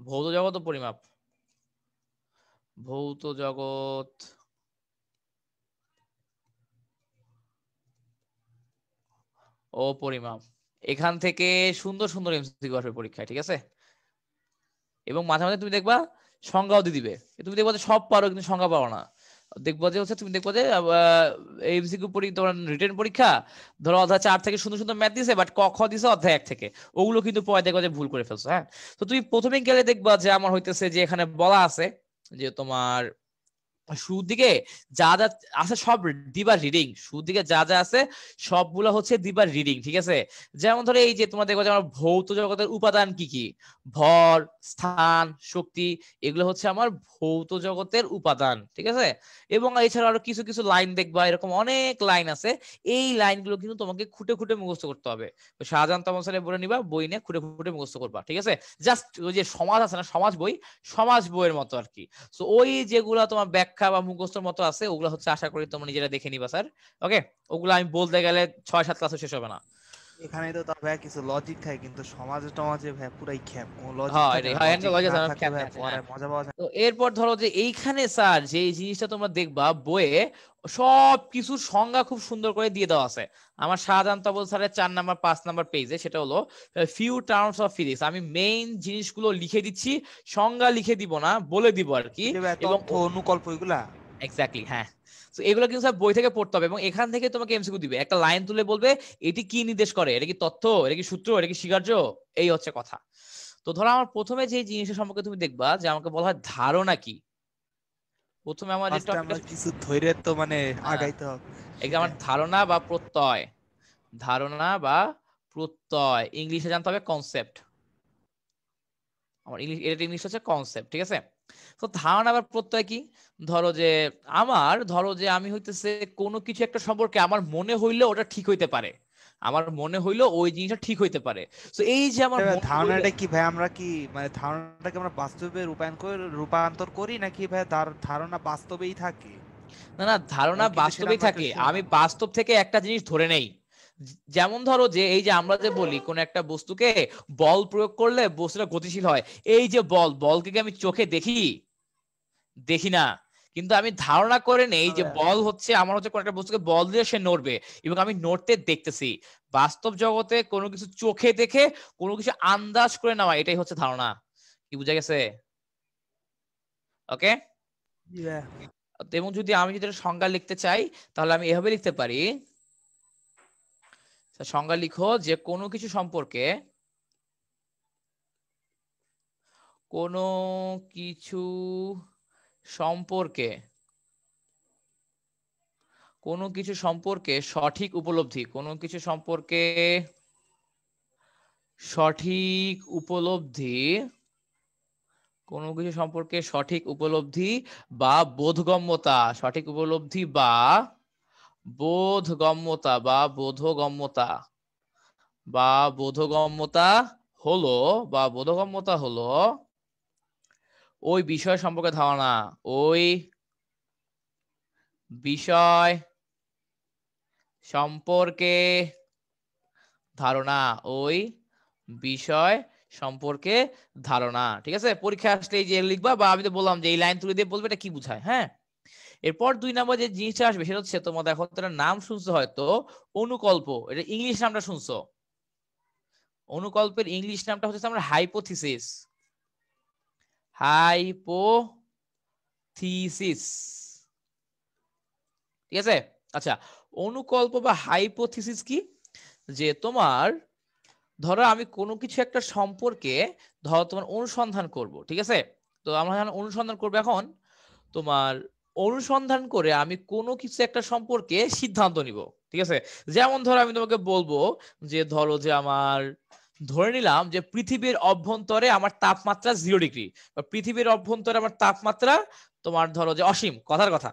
ভৌত জগৎ ও পরিমাপ, ভৌত জগৎ ও পরিমাপ, এখান থেকে সুন্দর সুন্দর এমসিকিউ আসবে পরীক্ষায়, ঠিক আছে? এবং মাঝে মাঝে তুমি দেখবা সংজ্ঞাও দিয়ে দিবে, তুমি দেখবা যে সব পারো কিন্তু সংজ্ঞা পারো না। দেখবো যে হচ্ছে তুমি দেখবো যে এমসিকিউ তোমার রিটেন পরীক্ষা, ধরো অধ্যায় 4 থেকে সুন্দর সুন্দর ম্যাথ দিছে, বাট ক খ দিছে অধ্যায় 1 থেকে, ওগুলো কিন্তু পরে দেখবা যে ভুল করে ফেলছো। হ্যাঁ, তো তুমি প্রথমে গেলে দেখবা যে আমার হইতেছে যে এখানে বলা আছে যে তোমার শুরুর দিকে যা যা আছে সব দিবার রিডিং, শুরুর দিকে যা যা আছে সবগুলো হচ্ছে দিবার রিডিং, ঠিক আছে? যেমন ধরো এই যে তোমার দেখো যে আমার ভৌত জগতের উপাদান কি কি, ভর, স্থান, শক্তি, এগুলো হচ্ছে আমার ভৌত জগতের উপাদান, ঠিক আছে? এবং এছাড়া আরো কিছু কিছু লাইন দেখবা, এরকম অনেক লাইন আছে, এই লাইনগুলো কিন্তু তোমাকে খুঁটে খুঁটে মুখস্থ করতে হবে। শাহজাহান তামাশারে বলে নিবা, বই নিয়ে খুঁটে খুঁটে মুখস্থ করবা, ঠিক আছে? জাস্ট ওই যে সমাজ আছে না, সমাজ বই, সমাজ বইয়ের মতো আর কি। তো ওই যেগুলা তোমার ব্যাখ্যা বা মুখস্থর মতো আছে ওগুলো হচ্ছে আশা করি তোমরা নিজেরা দেখে নিবা স্যার। ওকে, ওগুলো আমি বলতে গেলে 6-7 ক্লাসে শেষ হবে না। এখানে তো তার ভাই কিছু লজিক থাকে, কিন্তু সমাজে টমাজে ভাই পুরাই খ্যাপ, কোনো লজিক হ্যাঁ থাকে এটাই, না, হ্যাঁ লজিক লজিক না আছে, থাকলে খ্যাপ ভাই আছে, হ্যাঁ। পড়ায় মজা পাওয়া যায় তো এরপর ধরো যে এইখানে স্যার যে এই জিনিসটা তোমরা দেখবা বইয়ে সব কিছুর সংজ্ঞা খুব সুন্দর করে দিয়ে দেওয়া আছে। আমার শাহজাহান তবল স্যারের 4 নাম্বার 5 নাম্বার পেজে, সেটা হলো ফিউ টার্মস অফ ফিজিক্স। আমি মেইন জিনিসগুলো লিখে দিচ্ছি, সংজ্ঞা লিখে দিব না, বলে দিব আর কি। না ভাই, এবং তথ্য অনুকল্প এগুলা। এক্স্যাক্টলি, হ্যাঁ। তো এগুলো কিন্তু স্যার বই থেকে পড়তে হবে, এবং এখান থেকে তোমাকে এমসিকিউ দিবে, একটা লাইন তুলে বলবে এটি কি নির্দেশ করে, এটা কি তথ্য, এটা কি সূত্র, এটা কি স্বীকার্য, এই হচ্ছে কথা। তো ধরো আমার প্রথমে যে জিনিসের সম্পর্কে তুমি দেখবা যে আমাকে বলা হয় ধারণা কি। প্রথমে আমার যে ফার্স্টে টপিক আমরা আছে, কিছু ধৈর্য তো মানে হ্যাঁ, আগাইতে হবে। এটা আমার ধারণা বা প্রত্যয়, ধারণা বা প্রত্যয়, ইংলিশে জানতে হবে কনসেপ্ট। আমার ইংলিশ, এটা ইংলিশ হচ্ছে কনসেপ্ট, ঠিক আছে? তো ধারণা বা প্রত্যয় কি? ধরো যে আমি হইতেছে কোনো কিছু একটা সম্পর্কে আমার মনে হইলো ওটা ঠিক হইতে পারে, আমার মনে হইলো ওই জিনিসটা ঠিক হইতে পারে। তো এই যে আমার এবার মনে হইলো, ধারণাটা কি ভাই, আমরা কি মানে ধারণাটাকে আমরা বাস্তবে রূপান্তর করি, নাকি ভাই তার ধারণা বাস্তবেই থাকে? না না, ধারণা কিন্তু সেটা বাস্তবেই আমরা একটু থাকে, আমি বাস্তব থেকে একটা জিনিস ধরে নেই। যেমন ধরো যে এই যে আমরা যে বলি কোন একটা বস্তুকে বল প্রয়োগ করলে বস্তুটা গতিশীল হয়, এই যে বলকে কি আমি চোখে দেখি? দেখি না, কিন্তু আমি ধারণা করে নেই যে বল হচ্ছে, আমার হচ্ছে কোন একটা বস্তুকে বল দিয়ে সে নড়বে, এবং আমি নড়তে দেখতেছি। বাস্তব জগতে কোনো কিছু চোখে দেখে কোনো কিছু আন্দাজ করে নেওয়া, এটাই হচ্ছে ধারণা। কি বুঝা গেছে? ওকে। এবং যদি আমি যদি সংজ্ঞা লিখতে চাই, তাহলে আমি এভাবে লিখতে পারি, সংজ্ঞা লিখো যে কোনো কিছু সম্পর্কে, কোনো কিছু সম্পর্কে, কোনো কিছু সম্পর্কে সঠিক উপলব্ধি, কোনো কিছু সম্পর্কে সঠিক উপলব্ধি, কোনো কিছু সম্পর্কে সঠিক উপলব্ধি বা বোধগম্যতা, সঠিক উপলব্ধি বা বোধগম্যতা বা বোধগম্যতা বা বোধগম্যতা হলো, বা বোধগম্যতা হলো ওই বিষয় সম্পর্কে ধারণা, ওই বিষয় সম্পর্কে ধারণা, ওই বিষয় সম্পর্কে ধারণা, ঠিক আছে? পরীক্ষা আসলে এই যে লিখবা, বা আমি তো বললাম যে এই লাইন তুলে দিয়ে বলবে এটা কি বুঝায়। হ্যাঁ, এরপর 2 নম্বর যে জিনিসটা আসবে সেটা হচ্ছে, তোমার দেখো একটা নাম শুনছো হয়তো, অনুকল্প, এটা ইংলিশ নামটা শুনছো। অনুকল্পের ইংলিশ নামটা হচ্ছে আমরা হাইপোথিসিস, হাইপোথিসিস, ঠিক আছে? আচ্ছা, অনুকল্প বা হাইপোথিসিস কি? যে তোমার ধরো আমি কোনো কিছু একটা সম্পর্কে ধরো তোমার অনুসন্ধান করব, ঠিক আছে? তো আমরা যখন অনুসন্ধান করবো, এখন তোমার অনুসন্ধান করে আমি কোনো কিছু একটা সম্পর্কে সিদ্ধান্ত নিব, ঠিক আছে? যেমন ধরো আমি তোমাকে বলবো যে ধরো যে আমার, ধরে নিলাম যে পৃথিবীর অভ্যন্তরে আমার তাপমাত্রা 0 ডিগ্রি, বা পৃথিবীর অভ্যন্তরে আমার তাপমাত্রা তোমার ধরো যে অসীম, কথার কথা।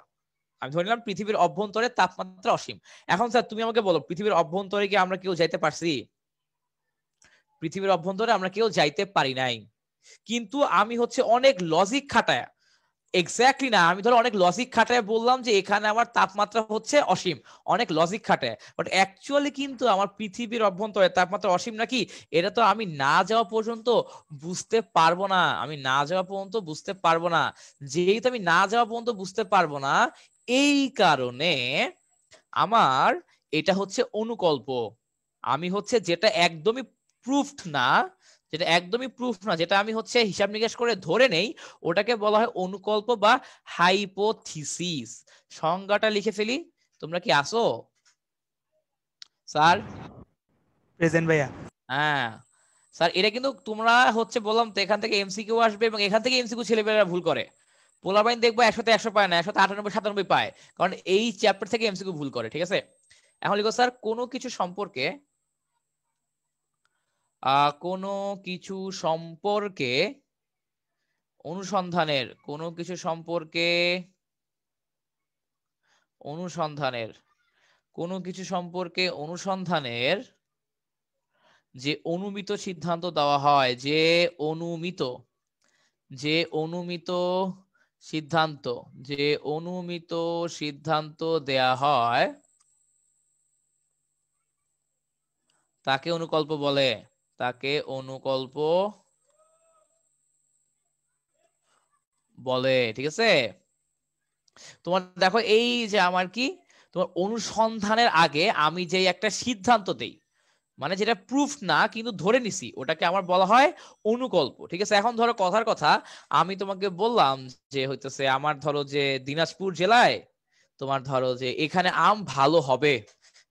আমি ধরে নিলাম পৃথিবীর অভ্যন্তরে তাপমাত্রা অসীম। এখন স্যার তুমি আমাকে বলো, পৃথিবীর অভ্যন্তরে কি আমরা কেউ যাইতে পারছি? পৃথিবীর অভ্যন্তরে আমরা কেউ যাইতে পারি নাই, কিন্তু আমি হচ্ছে অনেক লজিক খাটায় এক্স্যাক্টলি না, আমি ধরো অনেক লজিক খাটায় বললাম যে এখানে আমার তাপমাত্রা হচ্ছে অসীম, অনেক লজিক খাটায়, বাট অ্যাকচুয়ালি কিন্তু আমার পৃথিবীর অভ্যন্তরে তাপমাত্রা অসীম নাকি, এটা তো আমি না যাওয়া পর্যন্ত বুঝতে পারবো না, আমি না যাওয়া পর্যন্ত বুঝতে পারবো না। যেহেতু আমি না যাওয়া পর্যন্ত বুঝতে পারবো না, এই কারণে আমার এটা হচ্ছে অনুকল্প। আমি হচ্ছে যেটা একদমই প্রুফড না, যেটা একদমই প্রুফ না, যেটা আমি হচ্ছে হিসাব নিকাশ করে ধরে নেই, ওটাকে বলা হয় অনুকল্প বা হাইপোথিসিস। সংজ্ঞাটা লিখে ফেলি, তোমরা কি আসো স্যার? প্রেজেন্ট ভাইয়া। হ্যাঁ স্যার, এটা কিন্তু তোমরা হচ্ছে বললাম তো এখান থেকে এমসিকিউ আসবে, এবং এখান থেকে এমসিকিউ ছেলেমেয়েরা ভুল করে। পোলাপাইন দেখবো 100-তে 100 পায় না, 100-তে 98-97 পায়, কারণ এই চ্যাপ্টার থেকে এমসিকিউ ভুল করে। ঠিক আছে, এখন লিখো স্যার, কোনো কিছু সম্পর্কে কোনো কিছু সম্পর্কে অনুসন্ধানের, কোনো কিছু সম্পর্কে অনুসন্ধানের, কোনো কিছু সম্পর্কে অনুসন্ধানের যে অনুমিত সিদ্ধান্ত দেওয়া হয়, অনুমিত যে অনুমিত সিদ্ধান্ত যে অনুমিত সিদ্ধান্ত দেয়া হয় তাকে অনুকল্প বলে, তাকে অনুকল্প বলে। ঠিক আছে, তোমার দেখো এই যে আমার কি, তোমার অনুসন্ধানের আগে আমি যে একটা সিদ্ধান্ত দেই, মানে যেটা প্রুফ না কিন্তু ধরে নিছি, ওটাকে আমার বলা হয় অনুকল্প। ঠিক আছে, এখন ধরো কথার কথা, আমি তোমাকে বললাম যে হইতেছে আমার ধরো যে দিনাজপুর জেলায় তোমার ধরো যে এখানে আম ভালো হবে,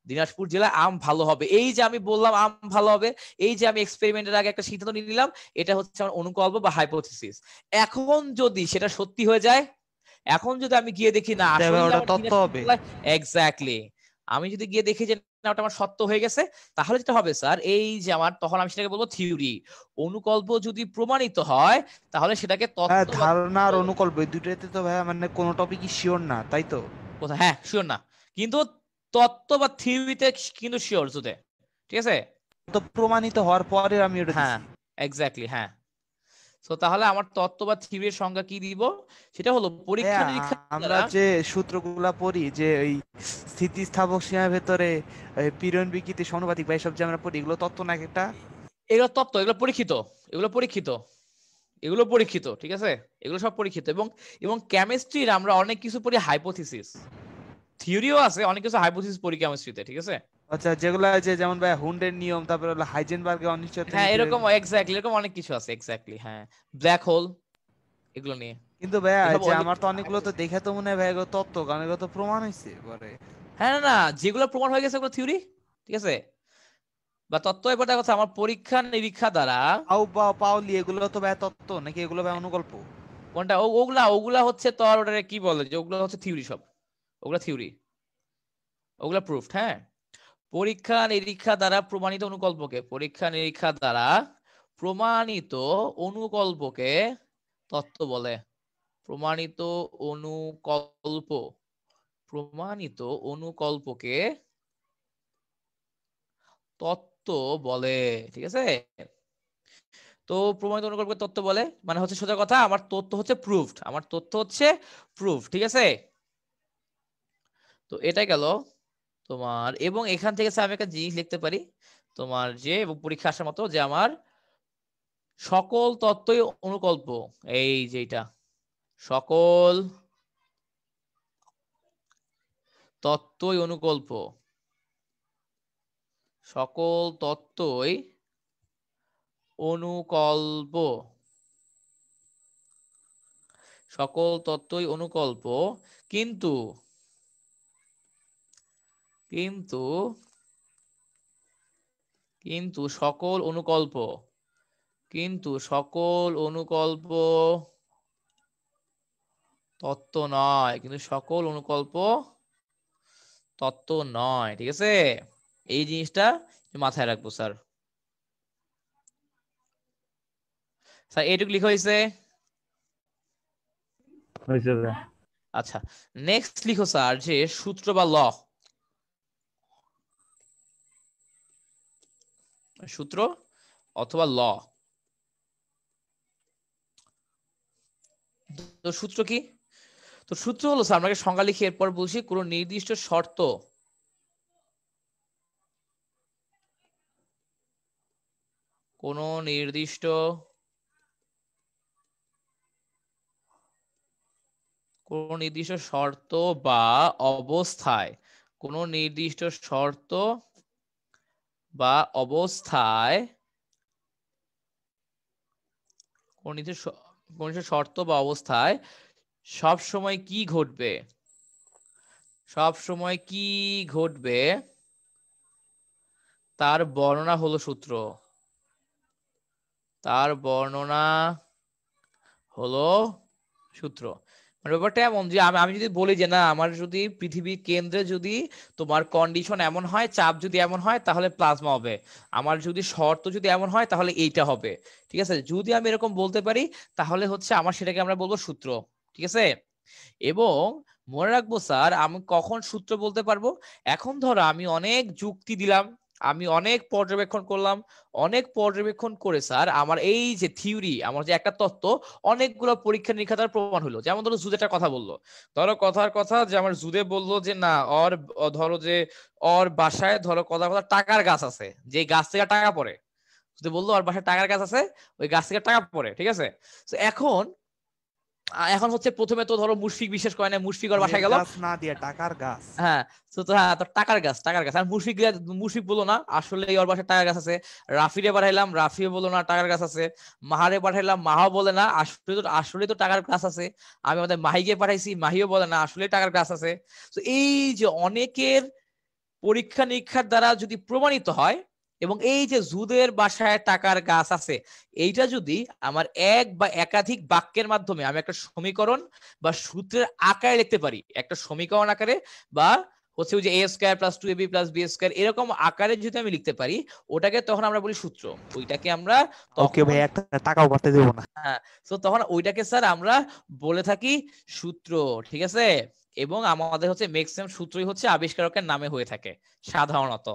দিনাজপুর জেলায় আম ভালো হবে, এই যে আমি বললাম আম ভালো হবে, এই যে আমি এক্সপেরিমেন্টের আগে একটা সিদ্ধান্ত নিয়ে নিলাম, এটা হচ্ছে আমার অনুকল্প বা হাইপোথিসিস। এখন যদি সেটা সত্যি হয়ে যায়, এখন যদি আমি গিয়ে দেখি না তবে আসলে ওটা আমার তত্ত্ব দিনাজপুর হবে। জেলায়, এক্স্যাক্টলি, আমি যদি গিয়ে দেখি যে না ওটা আমার সত্য হয়ে গেছে, তাহলে যেটা হবে স্যার, এই যে আমার, তখন আমি সেটাকে বলবো থিওরি। অনুকল্প যদি প্রমাণিত হয় তাহলে সেটাকে হ্যাঁ, তত্ত্ব বা ধারণা আর theory বলে। অনুকল্প এই দুইটাতে তো ভাইয়া মানে কোনো টপিকই শিওর না, তাই তো? কোথায়, হ্যাঁ শিওর না, কিন্তু তত্ত্ব বা থিওরিতে কিন্তু শিওর জুতে। ঠিক আছে, তো প্রমাণিত হওয়ার পরে আমি ওটা হ্যাঁ দিছি। এক্স্যাক্টলি, হ্যাঁ। তো তাহলে আমার তত্ত্ব বা থিওরির সংজ্ঞা কি দিব, সেটা হলো পরীক্ষা ভাইয়া নিরীক্ষা আমরা দ্বারা। যে সূত্রগুলা পড়ি যে ওই স্থিতিস্থাপক সীমার ভেতরে পীড়ন বিকৃতি সমানুপাতিক বা এসব যে আমরা পড়ি, এগুলো তত্ত্ব না একটা? এগুলো তত্ত্ব, এগুলো পরীক্ষিত, এগুলো পরীক্ষিত, এগুলো পরীক্ষিত। ঠিক আছে, এগুলো সব পরীক্ষিত, এবং এবং কেমিস্ট্রির আমরা অনেক কিছু পড়ি হাইপোথিসিস, থিওরিও আছে, অনেক কিছু হাইপোথিসিস পড়ি কেমিস্ট্রিতে। ঠিক আছে, আচ্ছা, যেগুলা যে যেমন ভাই হুন্ডের নিয়ম, তারপরে হলো হাইজেনবার্গের অনিশ্চয়তা হ্যাঁ নীতি। এরকম এক্স্যাক্টলি, এরকম অনেক কিছু আছে এক্স্যাক্টলি, হ্যাঁ, ব্ল্যাক হোল, এগুলো নিয়ে কিন্তু ভাইয়া এই এসব যে অনেক আমার তো কিছু অনেকগুলো তো hypothesis। দেখে তো মনে হয় ভাই এগুলো তত্ত্ব, কারণ এগুলো তো প্রমাণ হয়েছে পরে। হ্যাঁ না না, যেগুলো প্রমাণ হয়ে গেছে ওগুলো থিওরি। ঠিক আছে, বা তত্ত্ব। এবার দেখা যাচ্ছে আমার পরীক্ষা নিরীক্ষা দ্বারা, পাও বা পাওলি এগুলো তো ভাই তত্ত্ব নাকি এগুলো ভাই অনুকল্প? কোনটা ওগুলা, ওগুলা হচ্ছে তোর ওটারে কি বলে, যে ওগুলো হচ্ছে থিওরি সব, ওগুলা থিওরি, ওগুলা প্রুফড। হ্যাঁ, পরীক্ষা নিরীক্ষা দ্বারা প্রমাণিত অনুকল্পকে, পরীক্ষা নিরীক্ষা দ্বারা প্রমাণিত অনুকল্পকে তত্ত্ব বলে। প্রমাণিত অনুকল্প, প্রমাণিত অনুকল্পকে তত্ত্ব বলে। ঠিক আছে, তো প্রমাণিত অনুকল্পকে তত্ত্ব বলে, মানে হচ্ছে সোজা কথা, আমার তথ্য হচ্ছে প্রুফড, আমার তথ্য হচ্ছে প্রুফ। ঠিক আছে, তো এটা গেল তোমার। এবং এখান থেকে আমি একটা জিনিস লিখতে পারি তোমার, যে এবং পরীক্ষা আসার মতো, যে আমার সকল তত্ত্বই অনুকল্প, এই যেটা সকল তত্ত্বই অনুকল্প, সকল তত্ত্বই অনুকল্প, সকল তত্ত্বই অনুকল্প, কিন্তু কিন্তু কিন্তু সকল অনুকল্প, কিন্তু সকল অনুকল্প তত্ত্ব নয়, কিন্তু সকল অনুকল্প তত্ত্ব নয়। ঠিক আছে, এই জিনিসটা মাথায় রাখবো স্যার। স্যার এইটুকু লিখা হয়েছে। হয়েছে ভাই। আচ্ছা, নেক্সট লিখো স্যার যে সূত্র বা ল, সূত্র অথবা ল। তো সূত্র কি? তো সূত্র হলো স্যার, আপনাকে সংজ্ঞা লিখে এরপর বলছি, কোন নির্দিষ্ট শর্ত কোন নির্দিষ্ট শর্ত বা অবস্থায়, কোন নির্দিষ্ট শর্ত বা অবস্থায়, কোন নির্দিষ্ট শর্ত বা অবস্থায় সব সময় কি ঘটবে, সব সময় কি ঘটবে তার বর্ণনা হলো সূত্র, তার বর্ণনা হলো সূত্র। মানে ব্যাপারটা এমন যে আমি যদি বলি যে না, আমার যদি পৃথিবীর কেন্দ্রে যদি তোমার কন্ডিশন এমন হয়, চাপ যদি এমন হয় তাহলে প্লাজমা হবে, আমার যদি শর্ত যদি এমন হয় তাহলে এইটা হবে, ঠিক আছে, যদি আমি এরকম বলতে পারি তাহলে হচ্ছে আমার সেটাকে আমরা বলবো সূত্র, ঠিক আছে। এবং মনে রাখবো স্যার, আমি কখন সূত্র বলতে পারবো, এখন ধরো আমি অনেক যুক্তি দিলাম, আমি অনেক পর্যবেক্ষণ করলাম, অনেক পর্যবেক্ষণ করে স্যার আমার এই যে থিওরি, আমার যে একটা তত্ত্ব, অনেকগুলো পরীক্ষা নিরীক্ষা দ্বারা প্রমাণ হলো। যেমন ধরো জুদে একটা কথা বললো, ধরো কথার কথা যে আমার জুদে বললো যে না, ধরো যে ওর বাসায় ধরো কথা কথা টাকার গাছ আছে, যে গাছ থেকে টাকা পড়ে, জুদে বললো ওর বাসায় টাকার গাছ আছে, ওই গাছ থেকে টাকা পড়ে, ঠিক আছে। তো এখন এখন হচ্ছে প্রথমে তো ধরো মুশফিক বিশ্বাস করে না, মুশফিক ওর বাসায় গেল, গাছ না দিয়া টাকার গাছ। হ্যাঁ, তো হ্যাঁ, তো টাকার গাছ, টাকার গাছ। আর মুশফিক বললো না আসলে ওর বাসায় টাকার গাছ আছে। রাফিরে পাঠাইলাম, রাফিও বললো না টাকার গাছ আছে। মাহারে পাঠাইলাম, মাহাও বলে না আসলে তো টাকার গাছ আছে। আমি আমাদের মাহিকে পাঠাইছি, মাহিও বলে না আসলে টাকার গাছ আছে। তো এই যে অনেকের পরীক্ষা নিরীক্ষার দ্বারা যদি প্রমাণিত হয়, এবং এই যে জুদের বাসায় টাকার গাছ আছে, এইটা যদি আমার এক বা একাধিক বাক্যের মাধ্যমে আমি একটা সমীকরণ বা সূত্রের আকারে লিখতে পারি, একটা সমীকরণ আকারে, বা হচ্ছে ওই যে a square plus 2ab plus b square এরকম আকারে যদি আমি লিখতে পারি, ওটাকে তখন আমরা বলি সূত্র। ওইটাকে আমরা ওকে তখন, ভাই, একটা টাকাও পাঠাতে দেবো না। হ্যাঁ, তো তখন ওইটাকে স্যার আমরা বলে থাকি সূত্র, ঠিক আছে। এবং আমাদের হচ্ছে ম্যাক্সিমাম সূত্রই হচ্ছে আবিষ্কারকের নামে হয়ে থাকে সাধারণত,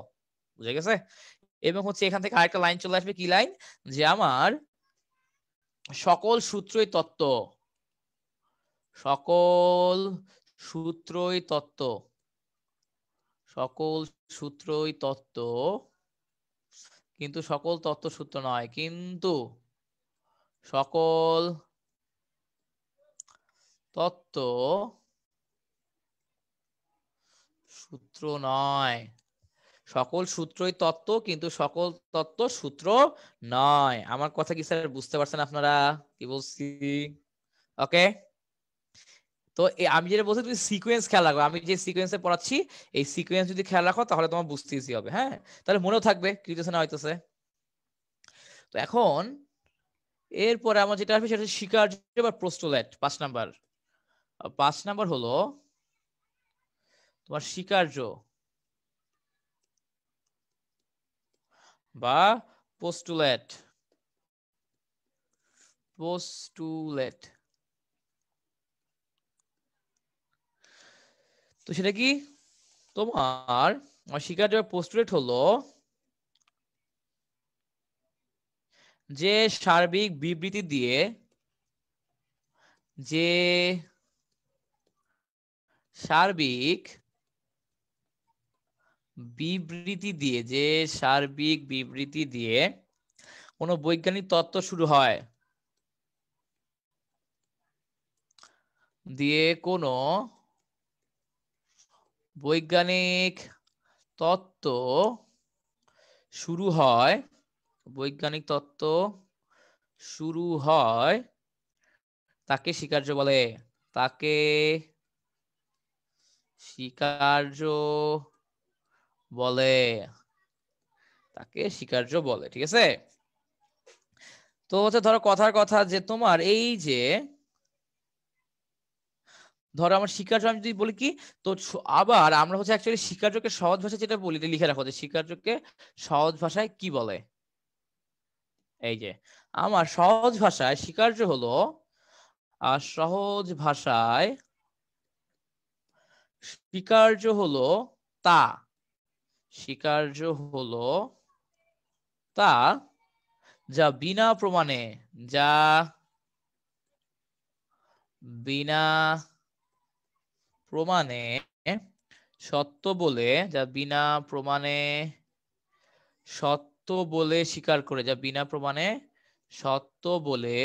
বুঝে গেছে। এবং হচ্ছে এখান থেকে আরেকটা লাইন চলে আসবে, কি লাইন, যে আমার সকল সূত্রই তত্ত্ব, সকল সূত্রই তত্ত্ব, সকল সূত্রই তত্ত্ব, কিন্তু সকল তত্ত্ব সূত্র নয়, কিন্তু সকল তত্ত্ব সূত্র নয়, সকল সূত্রই তত্ত্ব কিন্তু সকল তত্ত্ব সূত্র নয়। আমার কথা কি স্যার বুঝতে পারছেন আপনারা কি বলছি? ওকে। তো আমি যেটা বলছি, তুমি সিকোয়েন্স খেয়াল রাখো, আমি যে সিকোয়েন্সে পড়াচ্ছি এই সিকোয়েন্স যদি খেয়াল রাখো তাহলে তোমার বুঝতে ইজি হবে, হ্যাঁ, তাহলে মনেও থাকবে কি হইতেছে না হইতেছে। তো এখন এরপরে আমার যেটা আসবে সেটা স্বীকার্য বা পোস্টুলেট, 5 নাম্বার। 5 নাম্বার হলো তোমার স্বীকার্য বা পোস্টুলেট, পোস্টুলেট। তো সেটা কি, তোমার স্বীকার্য বা পোস্টুলেট হলো যে সার্বিক বিবৃতি দিয়ে, যে সার্বিক বিবৃতি দিয়ে, যে সার্বিক বিবৃতি দিয়ে কোনো বৈজ্ঞানিক তত্ত্ব শুরু হয়, দিয়ে কোনো বৈজ্ঞানিক তত্ত্ব শুরু হয়, বৈজ্ঞানিক তত্ত্ব শুরু হয়, তাকে স্বীকার্য বলে, তাকে স্বীকার্য বলে, তাকে স্বীকার্য বলে, ঠিক আছে। তো হচ্ছে ধরো কথার কথা যে তোমার এই যে ধরো আমার স্বীকার্য আমি যদি বলি কি, তো আবার আমরা হচ্ছে অ্যাকচুয়ালি স্বীকার্যকে সহজ ভাষায় যেটা বলি এটা লিখে রাখো, যে স্বীকার্যকে সহজ ভাষায় কি বলে। এই যে আমার সহজ ভাষায় স্বীকার্য হলো, আর সহজ ভাষায় স্বীকার্য হলো তা, স্বীকার্য হলো তা যা বিনা প্রমাণে, যা বিনা প্রমাণে সত্য বলে, যা বিনা প্রমাণে সত্য বলে স্বীকার করে, যা বিনা প্রমাণে সত্য বলে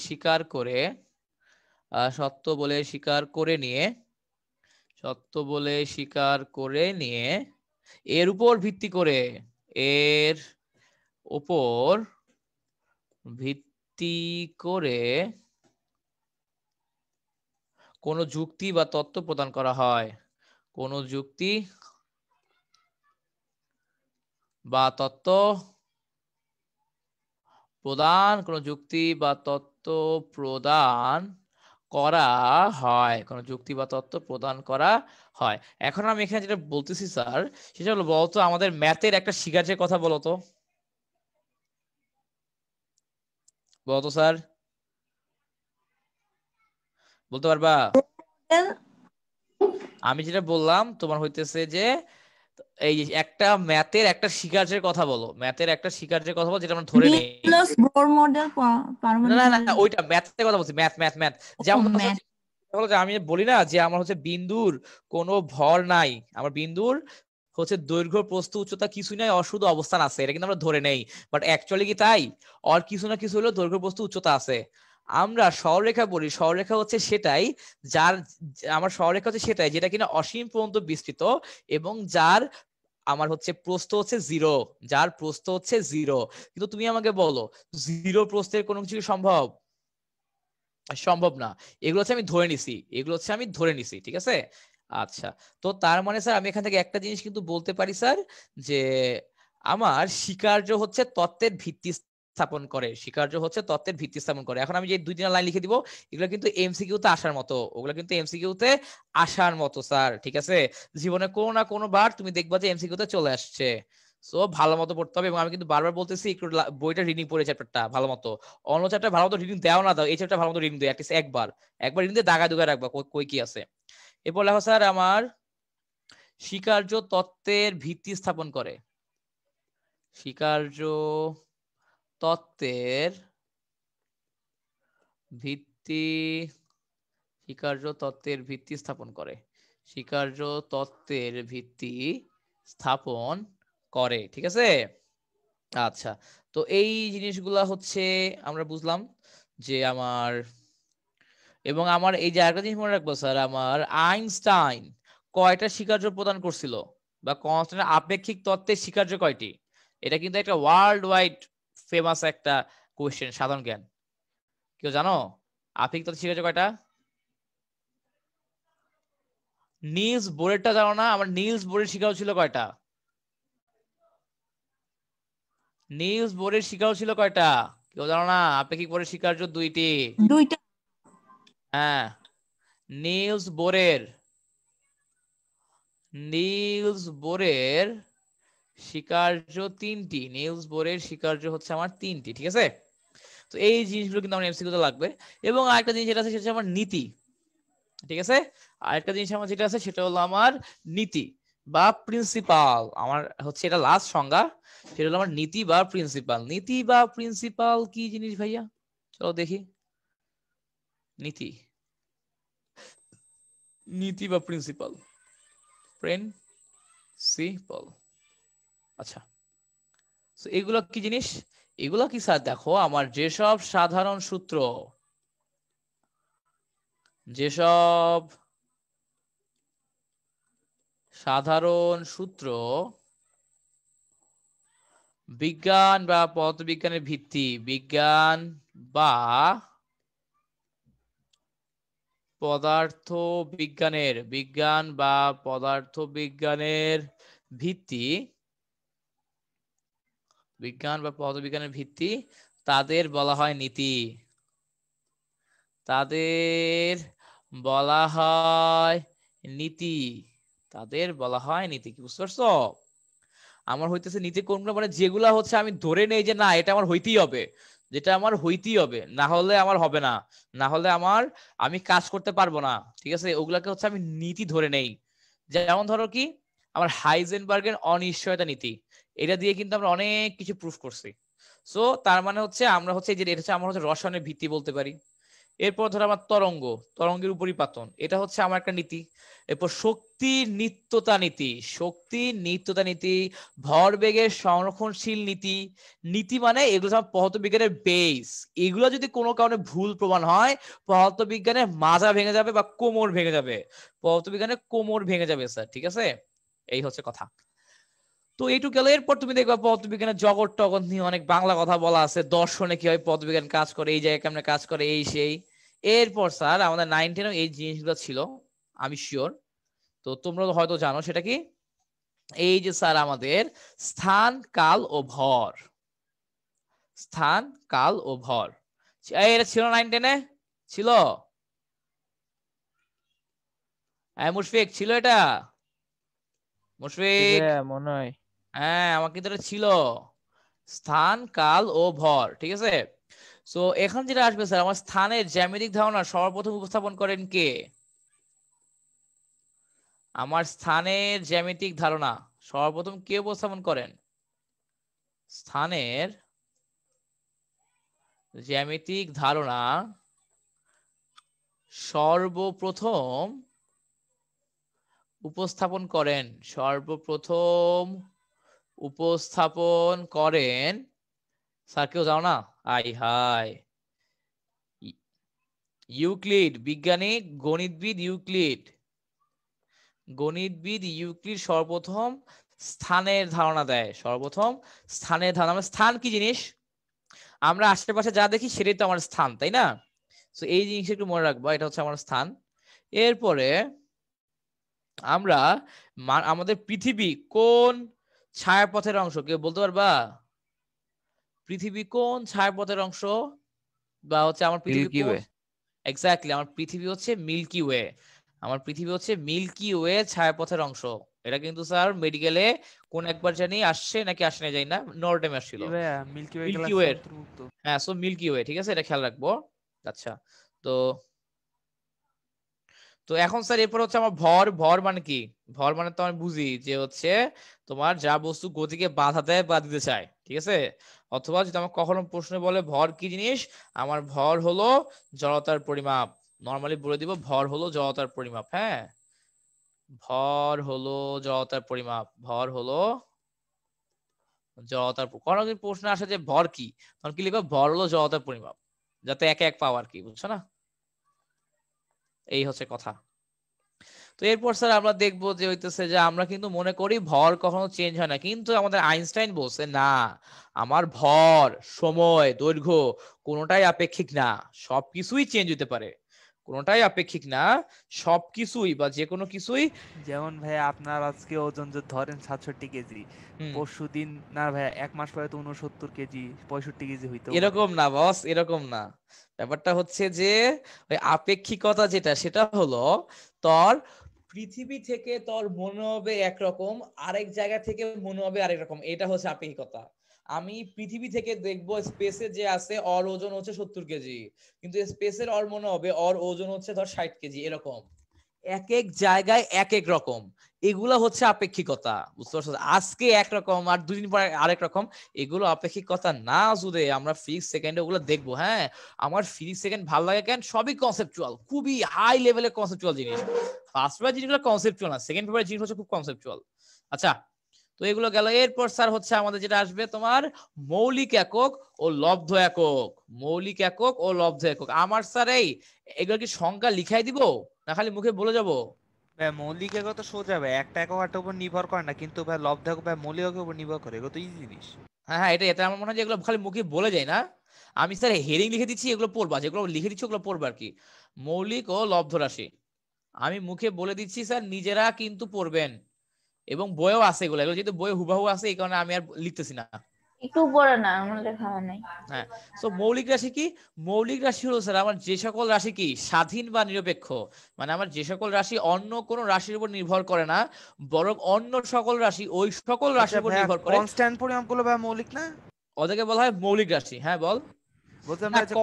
স্বীকার করে, সত্য বলে স্বীকার করে নিয়ে, সত্য বলে স্বীকার করে নিয়ে এর উপর ভিত্তি করে, এর উপর ভিত্তি করে কোনো যুক্তি বা তত্ত্ব প্রদান করা হয়, কোনো যুক্তি বা তত্ত্ব প্রদান, কোনো যুক্তি বা তত্ত্ব প্রদান করা হয়, কোনো যুক্তি বা তত্ত্ব প্রদান করা হয়। এখন আমি এখানে যেটা বলতেছি স্যার, সেটা হলো, বলতো আমাদের ম্যাথের একটা শিকারের কথা বলতো, বলতো স্যার, বলতে পারবা? আমি যেটা বললাম তোমার হইতেছে যে এই যে একটা ম্যাথের একটা শিকারের কথা বলো, ম্যাথের একটা শিকারের কথা বলো যেটা আমরা ধরে নেই। নিউটনস বোর মডেল, না না না, ওইটা ম্যাথের কথা বলছি, ম্যাথ ম্যাথ ম্যাথ। যেমন আমি বলি না যে আমার হচ্ছে বিন্দুর কোনো ভর নাই, আমার বিন্দুর হচ্ছে দৈর্ঘ্য প্রস্থ উচ্চতা কিছু নাই, অশুদ্ধ অবস্থান আছে, এটা কিন্তু আমরা ধরে নেই, বাট অ্যাকচুয়ালি কি তাই? আর কিছু না কিছু হলো দৈর্ঘ্য প্রস্থ উচ্চতা আছে। আমরা সরলরেখা বলি, সরলরেখা হচ্ছে সেটাই যার, আমার সরলরেখা হচ্ছে সেটাই যেটা কিনা অসীম পর্যন্ত বিস্তৃত এবং যার আমার হচ্ছে প্রস্থ হচ্ছে 0, যার প্রস্থ হচ্ছে 0। কিন্তু তুমি আমাকে বলো 0 প্রস্থের কোনো কিছু সম্ভব? সম্ভব না। এগুলো হচ্ছে আমি ধরে নিছি, এগুলো হচ্ছে আমি ধরে নিছি, ঠিক আছে? আচ্ছা, তো তার মানে স্যার আমি এখান থেকে একটা জিনিস কিন্তু বলতে পারি স্যার, যে আমার স্বীকার্য হচ্ছে তত্ত্বের ভিত্তি স্থাপন করে, স্বীকার্য হচ্ছে তত্ত্বের ভিত্তি স্থাপন করে। এখন আমি যে 2-3 লাইন লিখে দিব, এগুলো কিন্তু এমসিকিউ তে আসার মতো, ওগুলো কিন্তু এমসিকিউ তে আসার মতো স্যার, ঠিক আছে? জীবনে কোনো না কোনো বার তুমি দেখবা যে এমসিকিউ তে চলে আসছে। সো ভালো মতো পড়তে হবে, এবং আমি কিন্তু বারবার বলতেছি একটু বইটা রিডিং পড়ে, চ্যাপ্টারটা ভালো মতো, অন্য চ্যাপ্টার ভালো মতো রিডিং দাও না দাও, এই চ্যাপ্টার ভালো মতো রিডিং দিও, অ্যাটলিস্ট একবার রিডিং দিয়ে দাগা দুগা রাখবা কই কি আছে। এরপর লেখো স্যার আমার স্বীকার্য তত্ত্বের ভিত্তি স্থাপন করে, স্বীকার্য তত্ত্বের ভিত্তি, স্বীকার্য তত্ত্বের ভিত্তি স্থাপন করে, স্বীকার্য তত্ত্বের ভিত্তি স্থাপন করে, ঠিক আছে? আচ্ছা, তো এই জিনিসগুলা হচ্ছে আমরা বুঝলাম যে আমার, এবং আমার এই যে আরেকটা জিনিস মনে রাখবো স্যার, আমার আইনস্টাইন কয়টা স্বীকার্য প্রদান করছিল, বা কনস্ট্যান্ট আপেক্ষিক তত্ত্বের স্বীকার্য কয়টি? এটা কিন্তু একটা ওয়ার্ল্ড ওয়াইড ফেমাস একটা কোশ্চেন, সাধারণ জ্ঞান। কেউ জানো আপেক্ষিক তত্ত্বের স্বীকার্য কয়টা? নিলস বোরেরটা জানো না? আমার নিলস বোরের স্বীকার্য ছিল কয়টা? নিলস বোরের স্বীকার্য ছিল কয়টা? কেউ জানো না? আপেক্ষিক বোরের স্বীকার্য দুইটা। হ্যাঁ, নিলস বোরের স্বীকার্য 3টি, নিলস বোরের স্বীকার্য হচ্ছে আমার 3টি, ঠিক আছে? তো এই জিনিসগুলো কিন্তু আমার এমসিকিউ তে লাগবে। এবং আরেকটা জিনিস যেটা আছে সেটা হচ্ছে আমার নীতি, ঠিক আছে? আরেকটা জিনিস আমার যেটা আছে সেটা হলো আমার নীতি বা প্রিন্সিপাল, আমার হচ্ছে এটা লাস্ট সংজ্ঞা, সেটা হলো আমার নীতি বা প্রিন্সিপাল। নীতি বা প্রিন্সিপাল কি জিনিস ভাইয়া? চলো দেখি। নীতি বা প্রিন্সিপাল, প্রিন্সিপাল, আচ্ছা, এগুলো কি জিনিস? এগুলো কি স্যার, দেখো আমার যেসব সাধারণ সূত্র, যেসব সাধারণ সূত্র বিজ্ঞান বা পদার্থবিজ্ঞানের ভিত্তি, বিজ্ঞান বা পদার্থবিজ্ঞানের ভিত্তি, বিজ্ঞান বা পদার্থবিজ্ঞানের ভিত্তি, তাদের বলা হয় নীতি, তাদের বলা হয় নীতি, তাদের বলা হয় নীতি। কি বুঝতে পারছো? আমার হইতেছে নীতি কোনগুলো, মানে যেগুলা হচ্ছে আমি ধরে নেই যে না এটা আমার হইতেই হবে, যেটা আমার হইতেই হবে, না হলে আমার হবে না, না হলে আমি কাজ করতে পারবো না, ঠিক আছে? ওগুলাকে হচ্ছে আমি নীতি ধরে নেই। যেমন ধরো কি, আমার হাইজেনবার্গের অনিশ্চয়তা নীতি, এটা দিয়ে কিন্তু আমরা অনেক কিছু প্রুফ করছি। সো তার মানে হচ্ছে আমরা হচ্ছে যে এটা হচ্ছে আমরা হচ্ছে রসায়নের ভিত্তি বলতে পারি। এরপর ধরো আমার তরঙ্গের উপরিপাতন, এটা হচ্ছে আমার একটা নীতি। এরপর শক্তির নিত্যতা নীতি, ভরবেগের সংরক্ষণশীল নীতি। নীতি মানে এগুলো সব পদার্থবিজ্ঞানের বেস। এগুলো যদি কোনো কারণে ভুল প্রমাণ হয়, পদার্থবিজ্ঞানের মাজা ভেঙে যাবে বা কোমর ভেঙে যাবে, পদার্থবিজ্ঞানের কোমর ভেঙে যাবে স্যার, ঠিক আছে? এই হচ্ছে কথা। তো এইটুকু গেল। এরপর তুমি দেখবা পদার্থবিজ্ঞানের জগৎ টগৎ নিয়ে অনেক বাংলা কথা বলা আছে, দর্শনে কিভাবে পদার্থবিজ্ঞান কাজ করে, এই জায়গায় কেমনে কাজ করে, এই সেই। এরপর স্যার আমাদের 9-10 এই জিনিসগুলো ছিল, আমি শিওর। তো তোমরা হয়তো জানো সেটা কি, এই যে স্যার আমাদের স্থান কাল ও ভর, স্থান কাল ও ভর, এটা ছিল 9-10-এ? ছিল? মুশফিক ছিল এটা? মুশফিক? মনে হয়। হ্যাঁ, আমার কিন্তু এটা ছিল, স্থান কাল ও ভর, ঠিক আছে? সো এখন যেটা আসবে স্যার, আমার স্থানের জ্যামিতিক ধারণা সর্বপ্রথম উপস্থাপন করেন কে? আমার স্থানের জ্যামিতিক ধারণা সর্বপ্রথম কে উপস্থাপন করেন? স্থানের জ্যামিতিক ধারণা সর্বপ্রথম উপস্থাপন করেন স্যার, কেউ জানো না? আই হাই, ইউক্লিড, বিজ্ঞানী গণিতবিদ ইউক্লিড সর্বপ্রথম স্থানের ধারণা দেয়। আমরা স্থান কি জিনিস, আমরা আশেপাশে যা দেখি সেটাই তো আমার স্থান, তাই না? তো এই জিনিসটা একটু মনে রাখবা, এটা হচ্ছে আমার স্থান। এরপরে আমরা আমাদের পৃথিবী কোন ছায়াপথের অংশ, কেউ বলতে পারবা? পৃথিবী কোন ছায়াপথের অংশ, বা হচ্ছে আমার পৃথিবী কোন? এক্স্যাক্টলি, আমার পৃথিবী হচ্ছে মিল্কি ওয়ে ছায়াপথের অংশ। এটা কিন্তু স্যার মেডিকেলে কোন একবার জানি আসছে নাকি আসে না জানি না, নর্ডেমে আসছিল মিল্কি ওয়ে। হ্যাঁ, সো মিল্কি ওয়ে, ঠিক আছে, এটা খেয়াল রাখবো। আচ্ছা, তো তো এখন স্যার এরপর হচ্ছে আমার ভর মানে কি? ভর মানে তো আমি বুঝি যে হচ্ছে তোমার যা বস্তু গতিকে বাধা দেয় বা দিতে চায়, ঠিক আছে? অথবা যদি আমার কখনো প্রশ্ন বলে ভর কি জিনিস, আমার ভর হলো জড়তার পরিমাপ। নর্মালি বলে দিব ভর হলো জড়তার পরিমাপ। হ্যাঁ, ভর হলো জড়তার পরিমাপ, কোনো যদি প্রশ্ন আসে যে ভর কি, তখন কি লিখবো? ভর হলো জড়তার পরিমাপ, যাতে এক এক পাওয়ার কি, বুঝছো না? এই হচ্ছে কথা। তো এরপর স্যার আমরা দেখবো যে হইতেছে যে আমরা কিন্তু মনে করি ভর কখনো চেঞ্জ হয় না, কিন্তু আমাদের আইনস্টাইন বলছে না, আমার ভর, সময়, দৈর্ঘ্য কোনোটাই আপেক্ষিক না, সবকিছুই চেঞ্জ হতে পারে, কোনোটাই আপেক্ষিক না, সবকিছুই বা যে কোনো কিছুই। যেমন ভাই আপনার আজকে ওজন যদি ধরেন 67 কেজি, পরশু দিন না ভাই 1 মাস পরে তো 69 কেজি 65 কেজি হইতো। এরকম না বস, এরকম না। ব্যাপারটা হচ্ছে যে ওই আপেক্ষিকতা যেটা, সেটা হলো তোর পৃথিবী থেকে তোর মনে হবে একরকম, আরেক জায়গা থেকে মনে হবে আরেক রকম, এটা হচ্ছে আপেক্ষিকতা। আমি পৃথিবী থেকে দেখবো স্পেসে যে আছে ওর ওজন হচ্ছে 70 কেজি, কিন্তু স্পেসের ওর মনে হবে ওর ওজন হচ্ছে ধর 60 কেজি, এরকম এক এক জায়গায় এক এক রকম। এগুলো হচ্ছে আপেক্ষিকতা, বুঝতে পারছো? আজকে একরকম আর দুদিন পরে আরেক রকম, এগুলো আপেক্ষিকতা না। যদি আমরা ফিজিক্স সেকেন্ডে ওগুলো দেখবো, হ্যাঁ, আমার ফিজিক্স সেকেন্ড ভালো লাগে কেন? সবই কনসেপচুয়াল, খুবই হাই লেভেলের কনসেপচুয়াল জিনিস। ফার্স্ট পেপার জিনিসগুলো কনসেপচুয়াল না, সেকেন্ড পেপার জিনিস হচ্ছে খুব কনসেপচুয়াল। আচ্ছা, তো এগুলো গেল। এরপর স্যার হচ্ছে আমাদের যেটা আসবে তোমার মৌলিক একক ও লব্ধ একক। আমার স্যার এগুলো কি সংখ্যা লিখাই দিব না খালি মুখে বলে যাব? ভাই মৌলিক একক তো সোজা ভাই, একটা এককের উপর নির্ভর করে না, কিন্তু ভাই লব্ধ একক ভাই মৌলিক এককের উপর নির্ভর করে, এগুলো তো ইজি জিনিস। হ্যাঁ হ্যাঁ, এটা আমার মনে হয় যে এগুলো খালি মুখে বলে যায় না। আমি স্যার হেডিং লিখে দিচ্ছি, এগুলো পড়বা, যেগুলো লিখে দিচ্ছি ওগুলো পড়বা আর কি। মৌলিক ও লব্ধ রাশি আমি মুখে বলে দিচ্ছি স্যার, নিজেরা কিন্তু পড়বেন, এবং বইও আছে এগুলো, যেহেতু বই হুবাহু আছে এই কারণে আমি আর লিখতেছি না। একটু পড়ে না, আমার লেখা হয় নাই। হ্যাঁ, তো মৌলিক রাশি কি? মৌলিক রাশি হলো স্যার আমার যে সকল রাশি কি স্বাধীন বা নিরপেক্ষ, মানে আমার যে সকল রাশি অন্য কোন রাশির উপর নির্ভর করে না, বরং অন্য সকল রাশি ওই সকল রাশির উপর নির্ভর করে। কনস্ট্যান্ট পরিমাপগুলো ভাই মৌলিক না? ওদেরকে বলা হয় মৌলিক রাশি। হ্যাঁ বল। বলছিলাম না ভাই যে